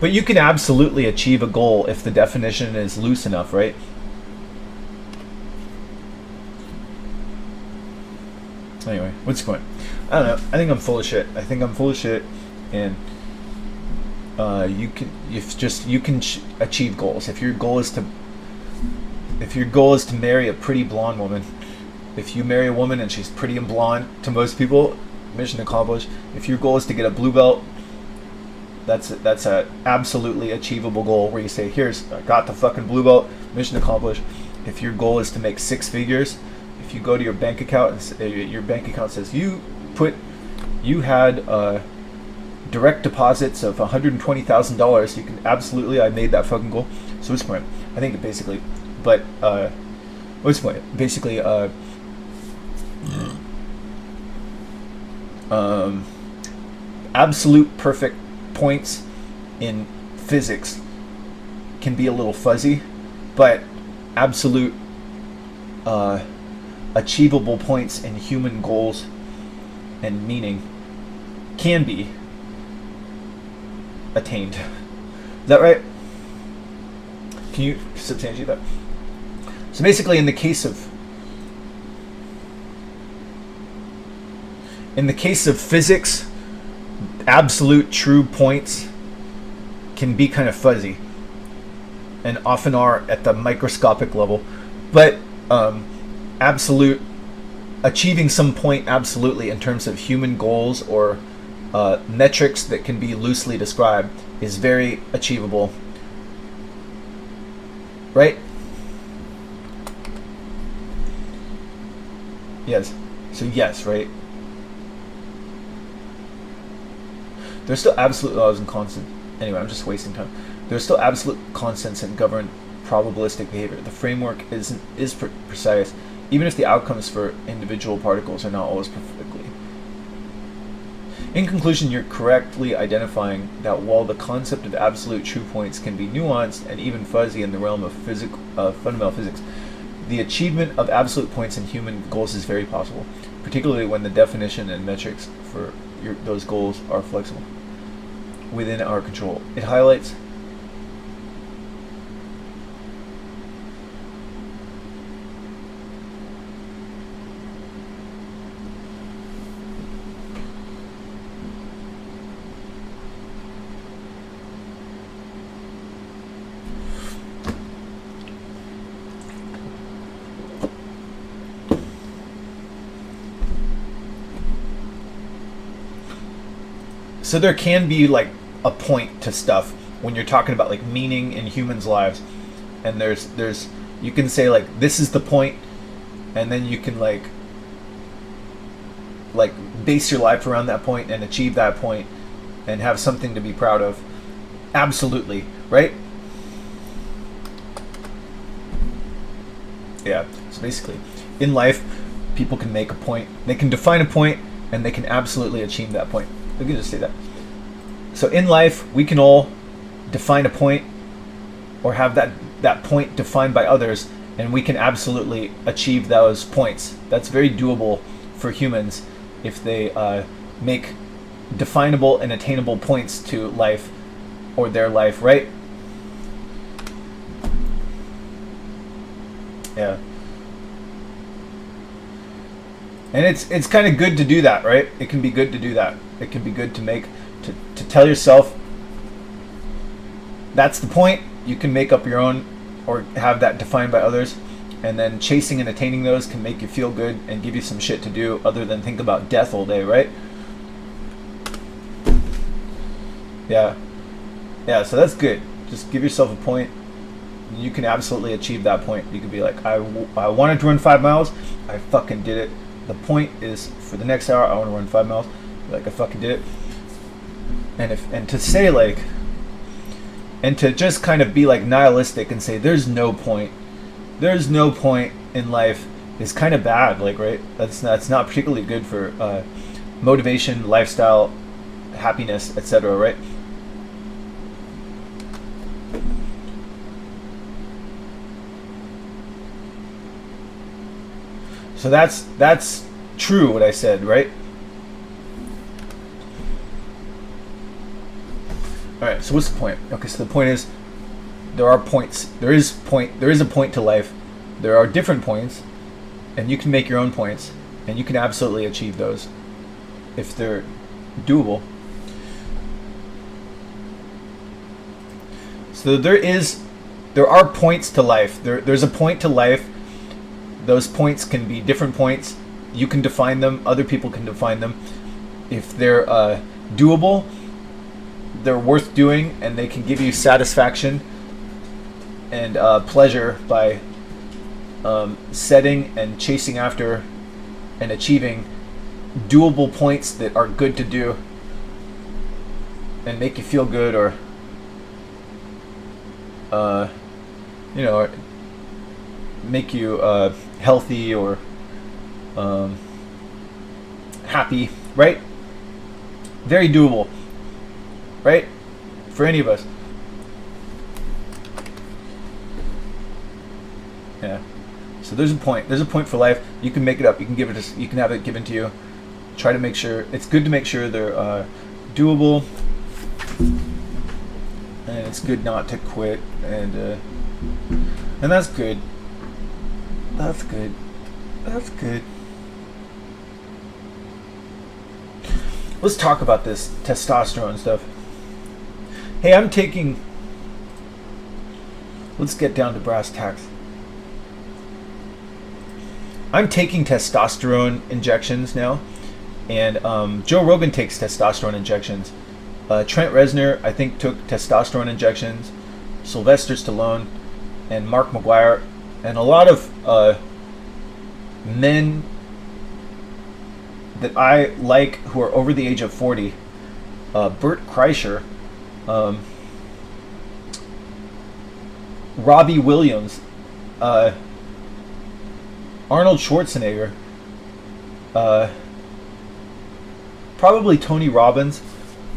But you can absolutely achieve a goal if the definition is loose enough, right? Anyway, what's the point? I don't know. I think I'm full of shit. And you can achieve goals. If your goal is to marry a pretty blonde woman, if you marry a woman and she's pretty and blonde, to most people, mission accomplished. If your goal is to get a blue belt, that's a absolutely achievable goal where you say, "Here's, I got the fucking blue belt, mission accomplished." If your goal is to make 6 figures, if you go to your bank account and your bank account says you had direct deposits of $120,000, you can absolutely, I made that fucking goal. So what's the point? I think basically, but what's the point? Basically, absolute perfect points in physics can be a little fuzzy, but absolute achievable points in human goals and meaning can be attained. Is that right? Can you substantiate that? So basically, in the case of physics, absolute true points can be kind of fuzzy and often are at the microscopic level, but absolute achieving some point absolutely in terms of human goals or metrics that can be loosely described is very achievable, right? Yes. So yes, right? There's still absolute laws and constants. Anyway, I'm just wasting time. There's still absolute constants that govern probabilistic behavior. The framework is precise, even if the outcomes for individual particles are not always perfectly. In conclusion, you're correctly identifying that while the concept of absolute true points can be nuanced and even fuzzy in the realm of fundamental physics, the achievement of absolute points in human goals is very possible, particularly when the definition and metrics for those goals are flexible, within our control. It highlights so there can be like a point to stuff when you're talking about like meaning in humans' lives, and there's you can say like this is the point, and then you can like base your life around that point and achieve that point and have something to be proud of. Absolutely, right? Yeah. So basically, in life, people can make a point, they can define a point, and they can absolutely achieve that point. We can just say that. So in life, we can all define a point or have that point defined by others, and we can absolutely achieve those points. That's very doable for humans if they make definable and attainable points to life or their life, right? Yeah. And it's kind of good to do that, right? It can be good to do that. It can be good to tell yourself that's the point. You can make up your own or have that defined by others, and then chasing and attaining those can make you feel good and give you some shit to do other than think about death all day, right? Yeah. So that's good. Just give yourself a point. You can absolutely achieve that point. You could be like, I wanted to run 5 miles. I fucking did it. The point is for the next hour I want to run 5 miles. Like I fucking did it. And to say like, and to just kind of be like nihilistic and say there's no point in life is kind of bad. Like, right? That's not particularly good for motivation, lifestyle, happiness, etc. Right? So that's true what I said, right? All right. So what's the point? Okay. So the point is, there are points. There is a point to life. There are different points, and you can make your own points, and you can absolutely achieve those if they're doable. So there are points to life. There's a point to life. Those points can be different points. You can define them. Other people can define them. If they're doable, they're worth doing, and they can give you satisfaction and pleasure by setting and chasing after and achieving doable points that are good to do and make you feel good, or or make you healthy or happy, right? Very doable, right? For any of us. Yeah. So there's a point. There's a point for life. You can make it up. You can give it. You can have it given to you. Try to make sure. It's good to make sure they're doable, and it's good not to quit. And that's good. That's good. That's good. Let's talk about this testosterone stuff. Hey, I'm taking. Let's get down to brass tacks. I'm taking testosterone injections now, and Joe Rogan takes testosterone injections. Trent Reznor, I think, took testosterone injections. Sylvester Stallone and Mark McGuire, and a lot of men that I like who are over the age of 40. Bert Kreischer, Robbie Williams, Arnold Schwarzenegger, probably Tony Robbins.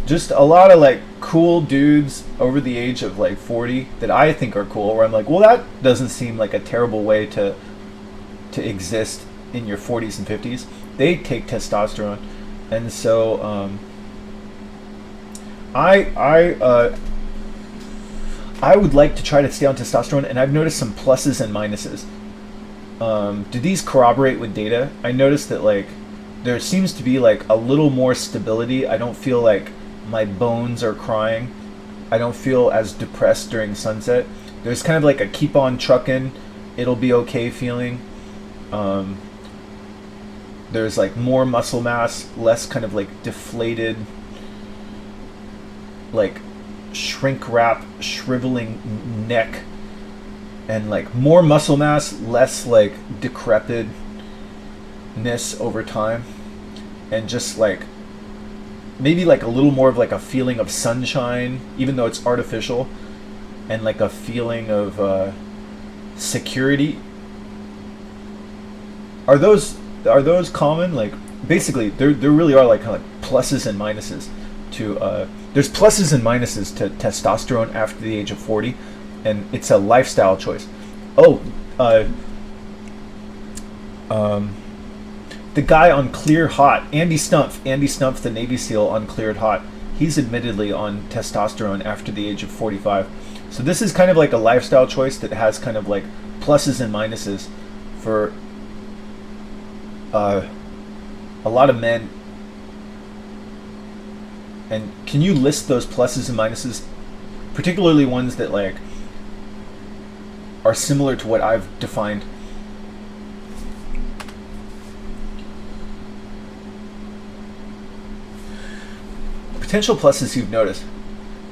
Just a lot of like cool dudes over the age of like 40 that I think are cool, where I'm like, well, that doesn't seem like a terrible way to exist in your 40s and 50s. They take testosterone, and so I would like to try to stay on testosterone, and I've noticed some pluses and minuses. Do these corroborate with data? I noticed that like there seems to be like a little more stability. I don't feel like my bones are crying. I don't feel as depressed during sunset. There's kind of like a keep on trucking, it'll be okay feeling. There's like more muscle mass, less kind of like deflated, like shrink wrap, shriveling neck, and like more muscle mass, less like decrepitness over time, and just like maybe like a little more of like a feeling of sunshine, even though it's artificial, and like a feeling of security. Are those common? Like basically there really are like kind of like pluses and minuses to there's pluses and minuses to testosterone after the age of 40, and it's a lifestyle choice. The guy on Clear Hot, Andy Stumpf, the Navy SEAL on Cleared Hot, he's admittedly on testosterone after the age of 45. So this is kind of like a lifestyle choice that has kind of like pluses and minuses for a lot of men. And can you list those pluses and minuses, particularly ones that like are similar to what I've defined? Potential pluses you've noticed.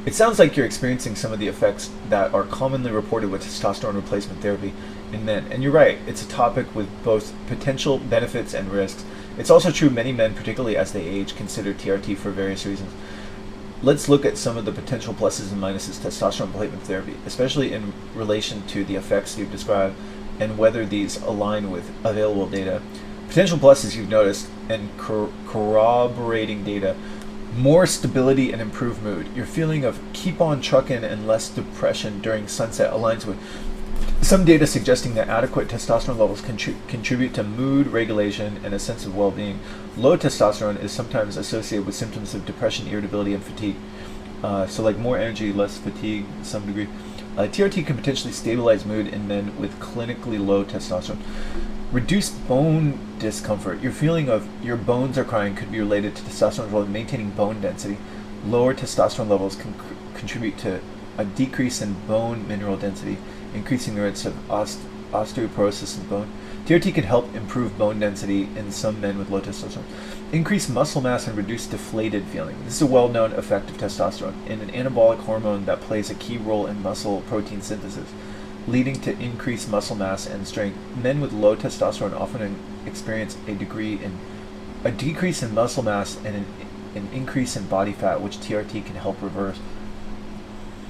It sounds like you're experiencing some of the effects that are commonly reported with testosterone replacement therapy in men. And you're right, it's a topic with both potential benefits and risks. It's also true many men, particularly as they age, consider TRT for various reasons. Let's look at some of the potential pluses and minuses of testosterone replacement therapy, especially in relation to the effects you've described and whether these align with available data. Potential pluses you've noticed and corroborating data. More stability and improved mood. Your feeling of keep on trucking and less depression during sunset aligns with some data suggesting that adequate testosterone levels contribute to mood regulation and a sense of well-being. Low testosterone is sometimes associated with symptoms of depression, irritability, and fatigue. So like more energy, less fatigue to some degree. TRT can potentially stabilize mood in men with clinically low testosterone. Reduced bone discomfort. Your feeling of your bones are crying could be related to testosterone while maintaining bone density. Lower testosterone levels can contribute to a decrease in bone mineral density, increasing the risk of osteoporosis in bone. TRT can help improve bone density in some men with low testosterone. Increase muscle mass and reduce deflated feeling. This is a well-known effect of testosterone, and an anabolic hormone that plays a key role in muscle protein synthesis, leading to increased muscle mass and strength. Men with low testosterone often experience a decrease in muscle mass and an increase in body fat, which TRT can help reverse.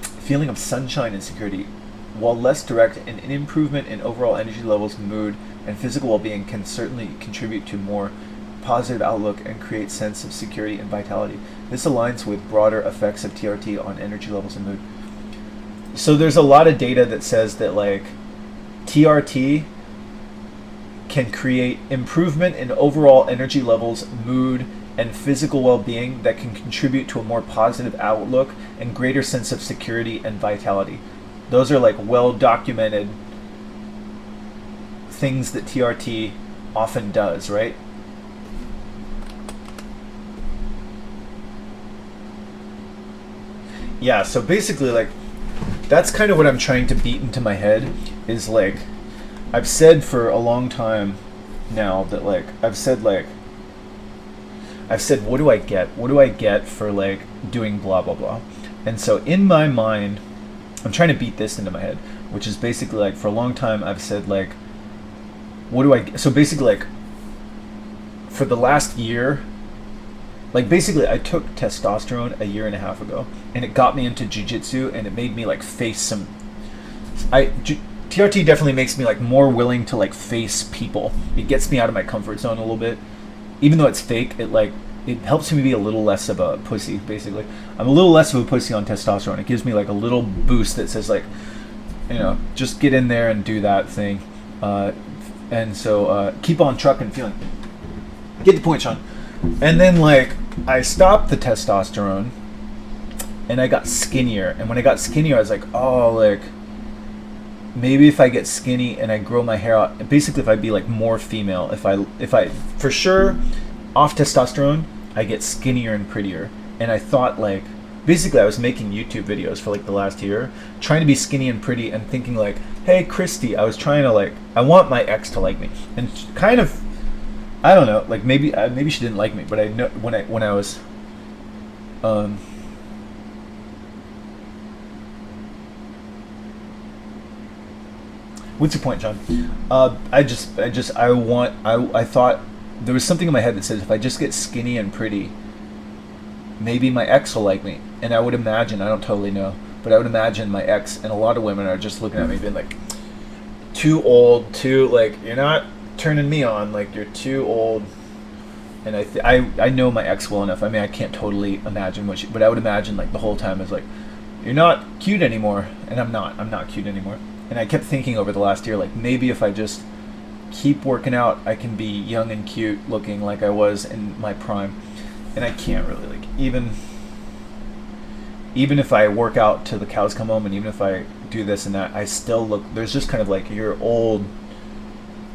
Feeling of sunshine and security. While less direct, an improvement in overall energy levels, mood, and physical well-being can certainly contribute to more positive outlook and create sense of security and vitality. This aligns with broader effects of TRT on energy levels and mood. So there's a lot of data that says that like TRT can create improvement in overall energy levels, mood, and physical well-being that can contribute to a more positive outlook and greater sense of security and vitality. Those are like well-documented things that TRT often does, right? Yeah, so basically like that's kind of what I'm trying to beat into my head is like I've said for a long time now that like I've said what do I get for like doing blah blah blah. And so in my mind I'm trying to beat this into my head, which is basically like for a long time I've said like so basically like for the last year, like basically I took testosterone a year and a half ago and it got me into jiu-jitsu and it made me like face some TRT definitely makes me like more willing to like face people. It gets me out of my comfort zone a little bit. Even though it's fake, it helps me be a little less of a pussy, basically. I'm a little less of a pussy on testosterone. It gives me like a little boost that says like, you know, just get in there and do that thing. And so keep on trucking, feeling. Get the point, Sean. And then like I stopped the testosterone and I got skinnier. And when I got skinnier, I was like, oh, like maybe if I get skinny and I grow my hair out, basically if I'd be like more female, if I for sure off testosterone, I get skinnier and prettier. And I thought like, basically I was making YouTube videos for like the last year, trying to be skinny and pretty and thinking like, hey Christy, I was trying to like, I want my ex to like me. And kind of, I don't know, like maybe she didn't like me, but I know when I was, what's your point, John? I thought there was something in my head that says if I just get skinny and pretty, maybe my ex will like me. And I would imagine, I don't totally know, but I would imagine my ex and a lot of women are just looking at me being like, too old, too, like, you're not turning me on, like, you're too old. And I know my ex well enough. I mean, I can't totally imagine but I would imagine like the whole time is like, you're not cute anymore. And I'm not cute anymore. And I kept thinking over the last year, like maybe if I just keep working out, I can be young and cute looking like I was in my prime. And I can't really, like, even if I work out till the cows come home and even if I do this and that, I still look, there's just kind of like, you're old.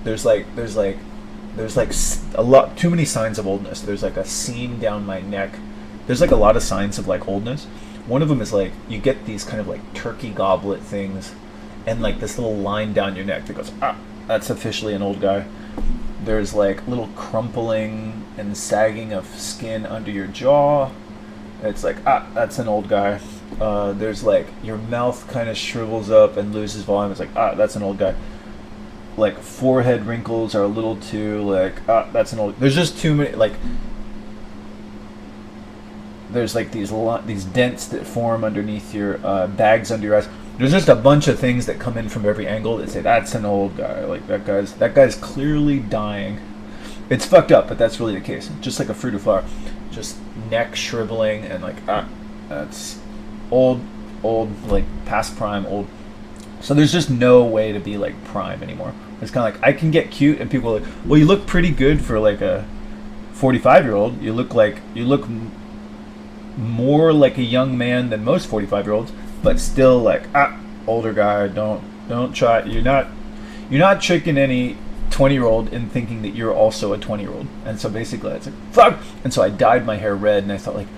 There's like a lot, too many signs of oldness. There's like a seam down my neck. There's like a lot of signs of like oldness. One of them is like, you get these kind of like turkey goblet things and like this little line down your neck that goes, that's officially an old guy. There's like little crumpling and sagging of skin under your jaw. It's like, that's an old guy. There's like your mouth kind of shrivels up and loses volume. It's like, that's an old guy. Like forehead wrinkles are a little too like, that's an old. There's just too many, like, there's like these dents that form underneath your bags under your eyes. there's just a bunch of things that come in from every angle that say that's an old guy. Like that guy's clearly dying. It's fucked up, but that's really the case. Just like a fruit of flower, just neck shriveling and like that's old, like past prime, old. So there's just no way to be like prime anymore. It's kind of like I can get cute, and people are like, well, you look pretty good for like a 45-year-old. You look more like a young man than most 45-year-olds, but still like older guy. Don't try. You're not tricking any 20-year-old in thinking that you're also a 20-year-old. And so basically, it's like fuck. And so I dyed my hair red, and I thought like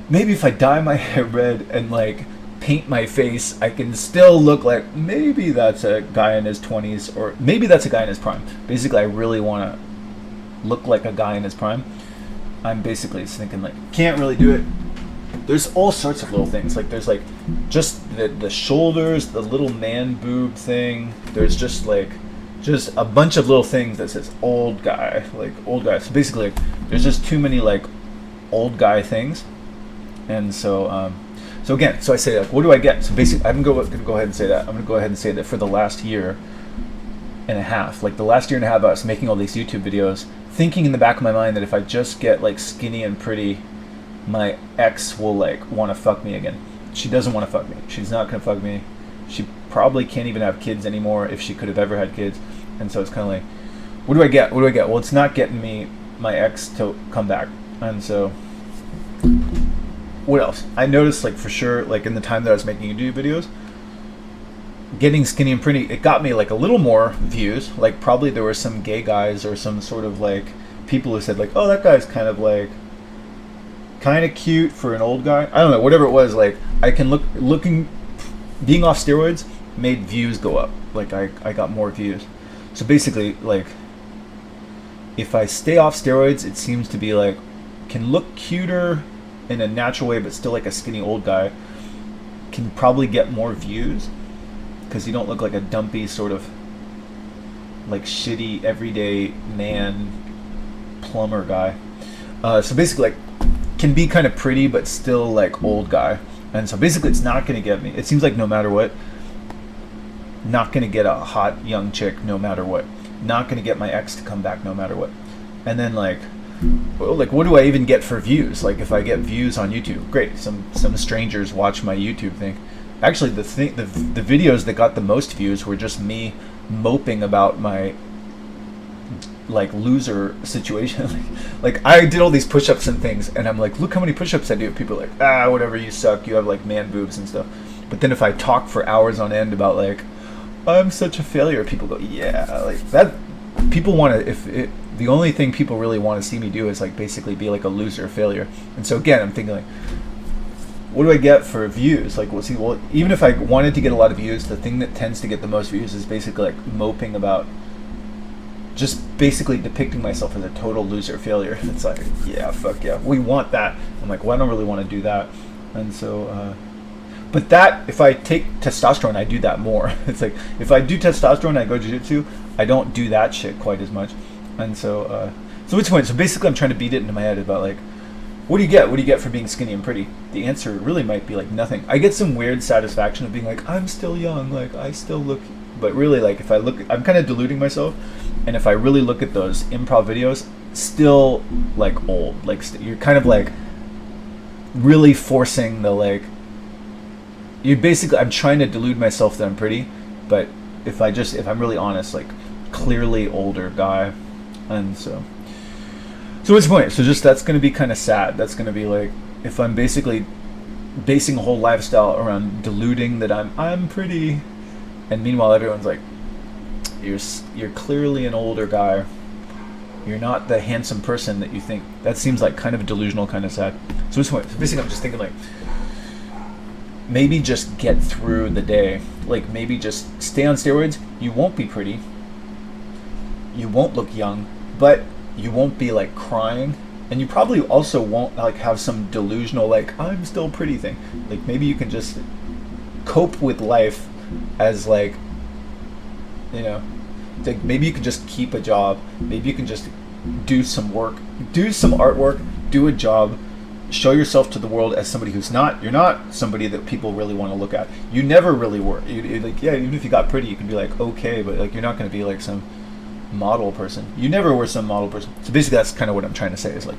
maybe if I dye my hair red and like paint my face, I can still look like maybe that's a guy in his 20s, or maybe that's a guy in his prime. Basically, I really want to look like a guy in his prime. I'm basically just thinking like can't really do it. There's all sorts of little things. Like there's like just the shoulders, the little man boob thing. There's just a bunch of little things that says old guy, like old guy. So basically, like, there's just too many like old guy things. And so so again, so I say like, what do I get? So basically, I'm gonna go ahead and say that. I'm gonna go ahead and say that for the last year and a half, like the last year and a half, I was making all these YouTube videos, thinking in the back of my mind that if I just get like skinny and pretty, my ex will like want to fuck me again. She doesn't want to fuck me. She's not gonna fuck me. She probably can't even have kids anymore if she could have ever had kids. And so it's kind of like, what do I get? What do I get? Well, it's not getting me my ex to come back. And so what else? I noticed like for sure, like in the time that I was making YouTube videos, getting skinny and pretty, it got me like a little more views. Like probably there were some gay guys or some sort of like people who said like, oh, that guy's kind of cute for an old guy. I don't know, whatever it was. Like I can looking being off steroids made views go up. Like I got more views. So basically, like if I stay off steroids, it seems to be like can look cuter in a natural way, but still like a skinny old guy, can probably get more views because you don't look like a dumpy sort of like shitty everyday man plumber guy. So basically, like can be kind of pretty but still like old guy. And so basically, it's not going to get me. It seems like no matter what, not going to get a hot young chick no matter what. Not going to get my ex to come back no matter what. And then like what do I even get for views? Like if I get views on YouTube, great. Some strangers watch my YouTube thing. Actually, the videos that got the most views were just me moping about my like loser situation. Like I did all these push-ups and things, and I'm like, look how many push-ups I do. People are like, whatever, you suck. You have like man boobs and stuff. But then if I talk for hours on end about like I'm such a failure, people go, yeah, like that. People want to, the only thing people really want to see me do is like basically be like a loser failure. And so again, I'm thinking like, what do I get for views? Like, well, even if I wanted to get a lot of views, the thing that tends to get the most views is basically like moping about, just basically depicting myself as a total loser failure. It's like, yeah, fuck yeah, we want that. I'm like, well, I don't really want to do that. And so, but that, if I take testosterone, I do that more. It's like, if I do testosterone and I go jiu-jitsu, I don't do that shit quite as much. And so, so which point? So basically I'm trying to beat it into my head about like, what do you get? What do you get for being skinny and pretty? The answer really might be like nothing. I get some weird satisfaction of being like, I'm still young, like I still look, but really like if I look, I'm kind of deluding myself. And if I really look at those improv videos, still like old, like you're kind of like really forcing the like, you basically, I'm trying to delude myself that I'm pretty, but if I'm really honest, like clearly older guy. And so what's the point? So just, that's going to be kind of sad. That's going to be like, if I'm basically basing a whole lifestyle around deluding that I'm pretty, and meanwhile everyone's like, you're clearly an older guy. You're not the handsome person that you think. That seems like kind of delusional, kind of sad. So what's the point? So basically I'm just thinking like, maybe just get through the day. Like maybe just stay on steroids. You won't be pretty. You won't look young, but you won't be like crying, and you probably also won't like have some delusional like I'm still pretty thing. Like maybe you can just cope with life as like, you know, like maybe you can just keep a job. Maybe you can just do some work, do some artwork, do a job, show yourself to the world as somebody who's not. You're not somebody that people really want to look at. You never really were. Like, yeah, even if you got pretty, you can be like okay, but like you're not going to be like some model person. You never were some model person. So basically, that's kind of what I'm trying to say. Is like,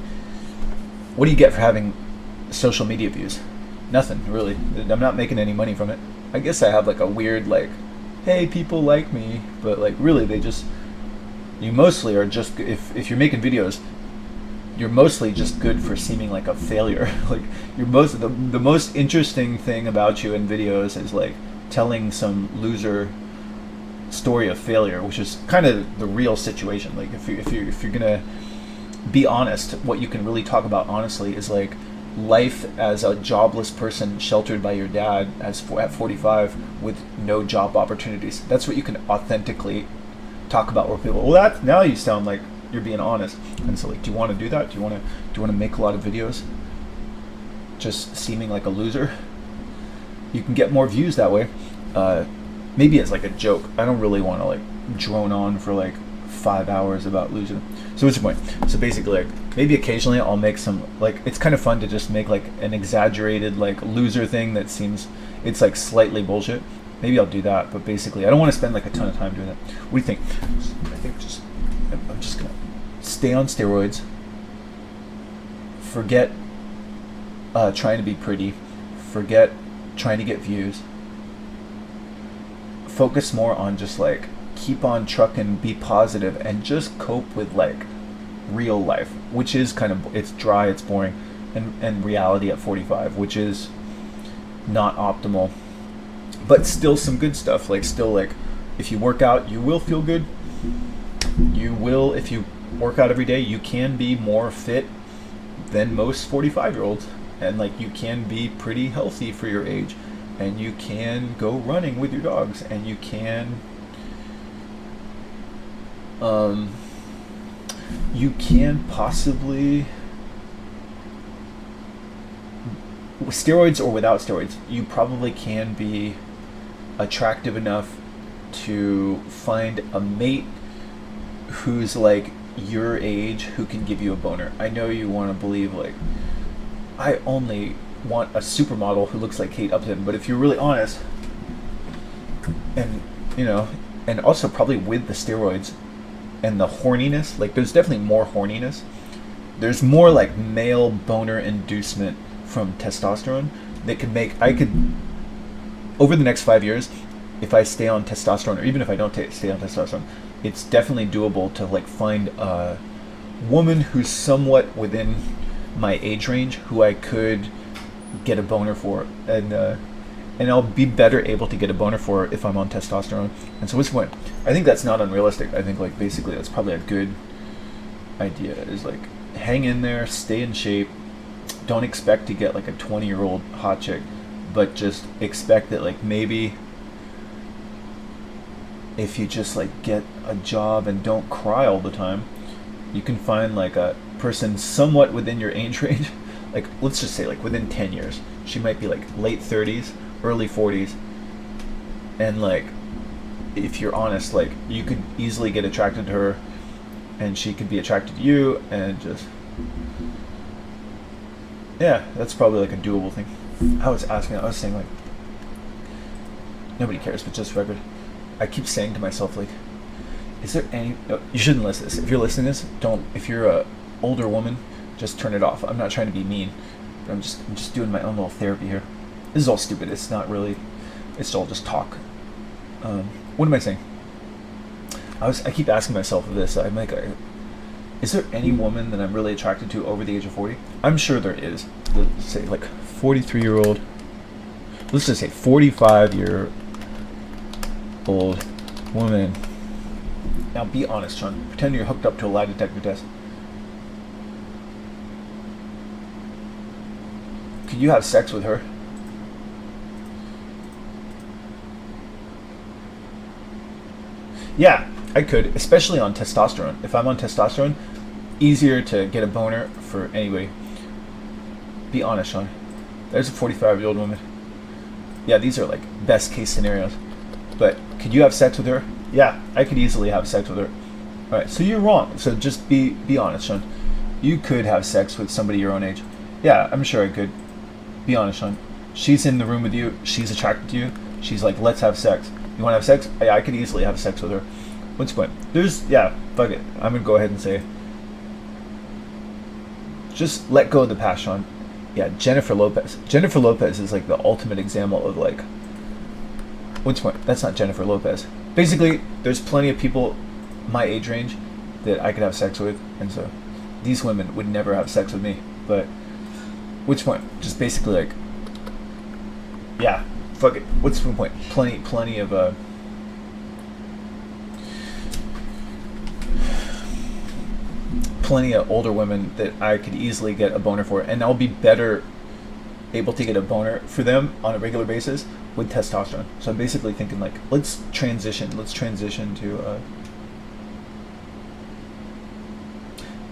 what do you get for having social media views? Nothing really. I'm not making any money from it. I guess I have like a weird like, hey, people like me, but like really, they just. You mostly are just if you're making videos. You're mostly just good for seeming like a failure. Like you're the most interesting thing about you in videos is like telling some loser story of failure, which is kind of the real situation. Like if you're gonna be honest, what you can really talk about honestly is like life as a jobless person sheltered by your dad at 45 with no job opportunities. That's what you can authentically talk about with people. Well, that now you sound like you're being honest. And so like, do you want to do that? Do you want to make a lot of videos just seeming like a loser? You can get more views that way. Maybe it's like a joke. I don't really want to like drone on for like 5 hours about losing. So what's your point? So basically like maybe occasionally I'll make some like it's kind of fun to just make like an exaggerated like loser thing that seems it's like slightly bullshit. Maybe I'll do that, but basically I don't want to spend like a ton of time doing that. What do you think? I think I'm just gonna stay on steroids, forget trying to be pretty, forget trying to get views, focus more on just like keep on trucking, be positive, and just cope with like real life, which is kind of it's dry, it's boring, and reality at 45, which is not optimal, but still some good stuff. Like still like if you work out, you will feel good. You will, if you work out every day, you can be more fit than most 45-year-olds, and like you can be pretty healthy for your age, and you can go running with your dogs, and you can possibly with steroids or without steroids, you probably can be attractive enough to find a mate who's like your age who can give you a boner. I know you want to believe like I only want a supermodel who looks like Kate Upton, but if you're really honest, and you know, and also probably with the steroids and the horniness, like there's definitely more horniness. There's more like male boner inducement from testosterone that could make I could over the next 5 years, if I stay on testosterone, or even if I don't stay on testosterone, it's definitely doable to like find a woman who's somewhat within my age range who I could get a boner for, and I'll be better able to get a boner for if I'm on testosterone. And so what's the point? I think that's not unrealistic. I think like basically that's probably a good idea is like hang in there, stay in shape, don't expect to get like a 20-year-old hot chick, but just expect that like maybe if you just like get a job and don't cry all the time, you can find like a person somewhat within your age range. Like let's just say like within 10 years, she might be like late 30s, early 40s, and like if you're honest, like you could easily get attracted to her, and she could be attracted to you, and just yeah, that's probably like a doable thing. I was saying like nobody cares, but just for record, I keep saying to myself like, is there any? No, you shouldn't listen to this. If you're listening to this, don't. If you're a older woman, just turn it off. I'm not trying to be mean, but I'm just doing my own little therapy here. This is all stupid. It's not really. It's all just talk. What am I saying? I keep asking myself this. I'm like, is there any woman that I'm really attracted to over the age of 40? I'm sure there is. Let's say like 43-year-old. Let's just say 45-year-old woman. Now be honest, Sean. Pretend you're hooked up to a lie detector test. Could you have sex with her? Yeah, I could, especially on testosterone. If I'm on testosterone, easier to get a boner for anybody. Be honest, Sean. There's a 45-year-old woman. Yeah, these are like best case scenarios. But could you have sex with her? Yeah, I could easily have sex with her. Alright, so you're wrong. So just be honest, Sean. You could have sex with somebody your own age. Yeah, I'm sure I could. Be honest, Sean. She's in the room with you. She's attracted to you. She's like, let's have sex. You want to have sex? Yeah, I could easily have sex with her. What's the point? Yeah, fuck it. I'm going to go ahead and say, just let go of the past, Sean. Yeah, Jennifer Lopez. Jennifer Lopez is like the ultimate example of like, what's the point? That's not Jennifer Lopez. Basically, there's plenty of people my age range that I could have sex with, and so these women would never have sex with me. But which point? Just basically like, yeah, fuck it. What's the point? Plenty of plenty of older women that I could easily get a boner for, and I'll be better able to get a boner for them on a regular basis with testosterone. So I'm basically thinking like, let's transition to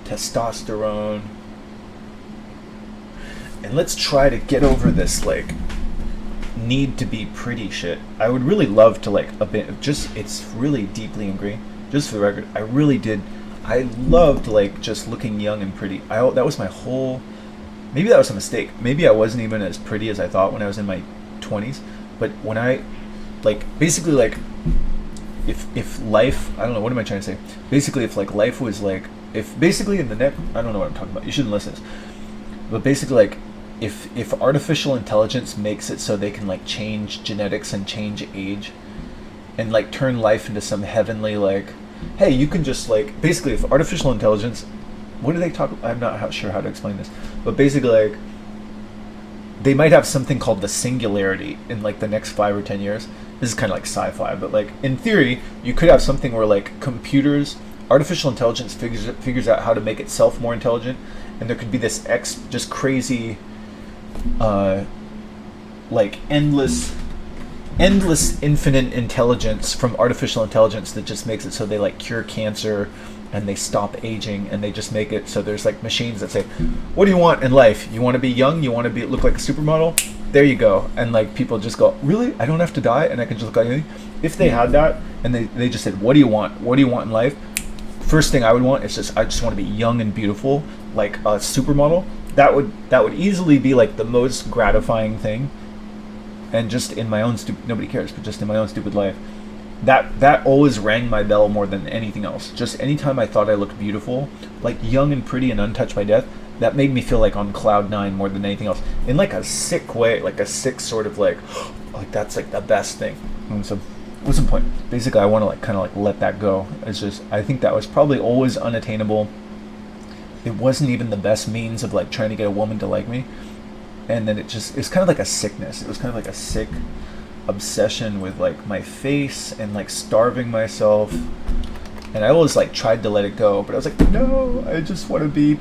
testosterone, and let's try to get over this like need to be pretty shit. I would really love to like a bit, just it's really deeply ingrained. Just for the record, I loved like just looking young and pretty. That was my whole. Maybe that was a mistake. Maybe I wasn't even as pretty as I thought when I was in my 20s. But when I, like, basically like, if life, I don't know, what am I trying to say? Basically, if like life was like, if basically in the next, I don't know what I'm talking about. You shouldn't listen to this. But basically like, if artificial intelligence makes it so they can like change genetics and change age, and like turn life into some heavenly like, hey, you can just like, basically if artificial intelligence, what do they talk about? I'm not sure how to explain this, but basically like, they might have something called the singularity in like the next 5 or 10 years. This is kind of like sci-fi, but like in theory, you could have something where like computers, artificial intelligence figures out how to make itself more intelligent, and there could be this just crazy, like endless infinite intelligence from artificial intelligence that just makes it so they like cure cancer and they stop aging, and they just make it so there's like machines that say, what do you want in life? You want to be young? You want to look like a supermodel? There you go. And like people just go, really? I don't have to die and I can just look like anything? If they had that and they just said, what do you want? What do you want in life? First thing I would want is I just want to be young and beautiful, like a supermodel. That would easily be like the most gratifying thing. And just in my own nobody cares, but just in my own stupid life, that always rang my bell more than anything else. Just anytime I thought I looked beautiful, like young and pretty and untouched by death, that made me feel like on cloud nine more than anything else, in like a sick way, like a sick sort of like that's like the best thing. And so what's the point? Basically, I want to like kind of like let that go. It's just, I think that was probably always unattainable. It wasn't even the best means of like trying to get a woman to like me. And then it's kind of like a sickness. It was kind of like a sick obsession with like my face and like starving myself. And I always like tried to let it go, but I was like, no, I just want to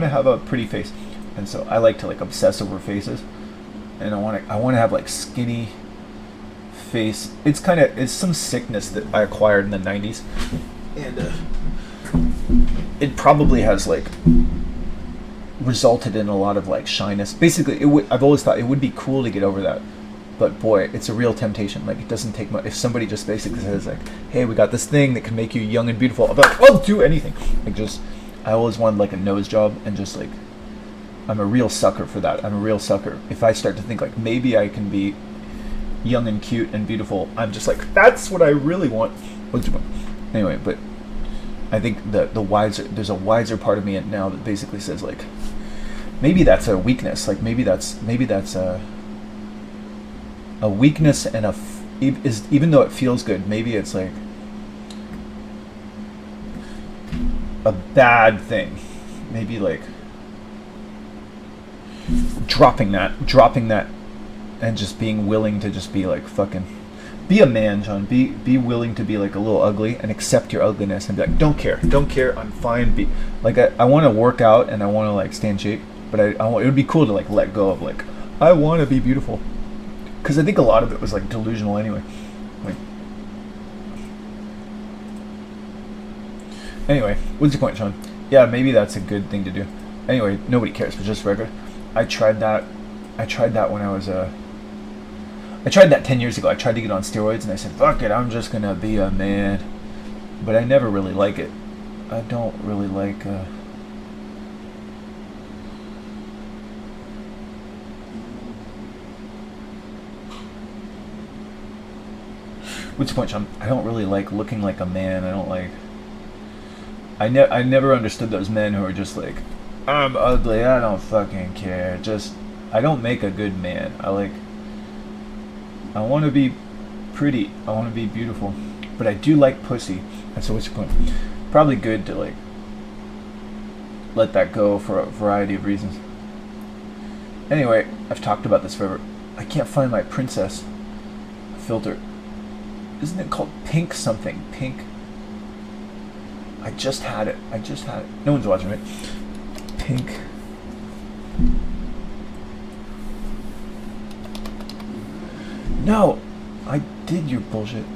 have a pretty face. And so I like to like obsess over faces. And I want to have like skinny face. It's some sickness that I acquired in the 90s. And it probably has like resulted in a lot of like shyness. Basically, I've always thought it would be cool to get over that, but boy, it's a real temptation. Like, it doesn't take much. If somebody just basically says like, hey, we got this thing that can make you young and beautiful, I'll be like, I'll do anything. Like, just, I always wanted like a nose job, and just like, I'm a real sucker for that. I'm a real sucker. If I start to think like maybe I can be young and cute and beautiful, I'm just like, that's what I really want. Anyway, but I think there's a wiser part of me now that basically says like, maybe that's a weakness. Like maybe that's a weakness, and even though it feels good, maybe it's like a bad thing. Maybe like dropping that and just being willing to just be like fucking be a man, John. Be willing to be like a little ugly and accept your ugliness and be like, don't care, I'm fine. I want to work out and I want to like stay in shape, but it would be cool to like let go of like, I want to be beautiful, because I think a lot of it was like delusional anyway. Like, anyway, what's your point, Sean? Yeah, maybe that's a good thing to do. Anyway, nobody cares, but just record. I tried that when I was I tried that 10 years ago. I tried to get on steroids, and I said, fuck it, I'm just gonna be a man. But I never really like it. I don't really like Which point I don't really like looking like a man. I don't like. I never understood those men who are just like, I'm ugly. I don't fucking care. Just I don't make a good man. I want to be pretty. I want to be beautiful, but I do like pussy. And so what's your point? Probably good to like let that go for a variety of reasons. Anyway, I've talked about this forever. I can't find my princess filter. Isn't it called pink something? Pink. I just had it. No one's watching, right? Pink. No, I did your bullshit.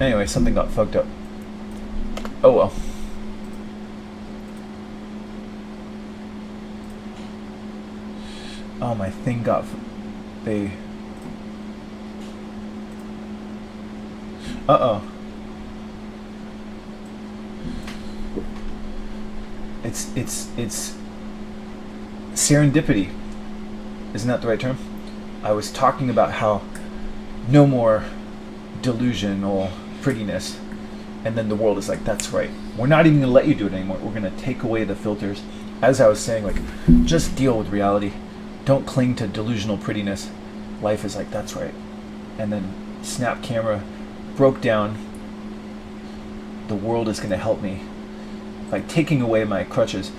Anyway, something got fucked up. Oh well. Oh, my thing got... They... Uh-oh. It's serendipity. Isn't that the right term? I was talking about how no more delusional prettiness, and then the world is like, that's right. We're not even gonna let you do it anymore. We're gonna take away the filters. As I was saying, like, just deal with reality. Don't cling to delusional prettiness. Life is like, that's right. And then snap camera broke down. The world is gonna help me by taking away my crutches.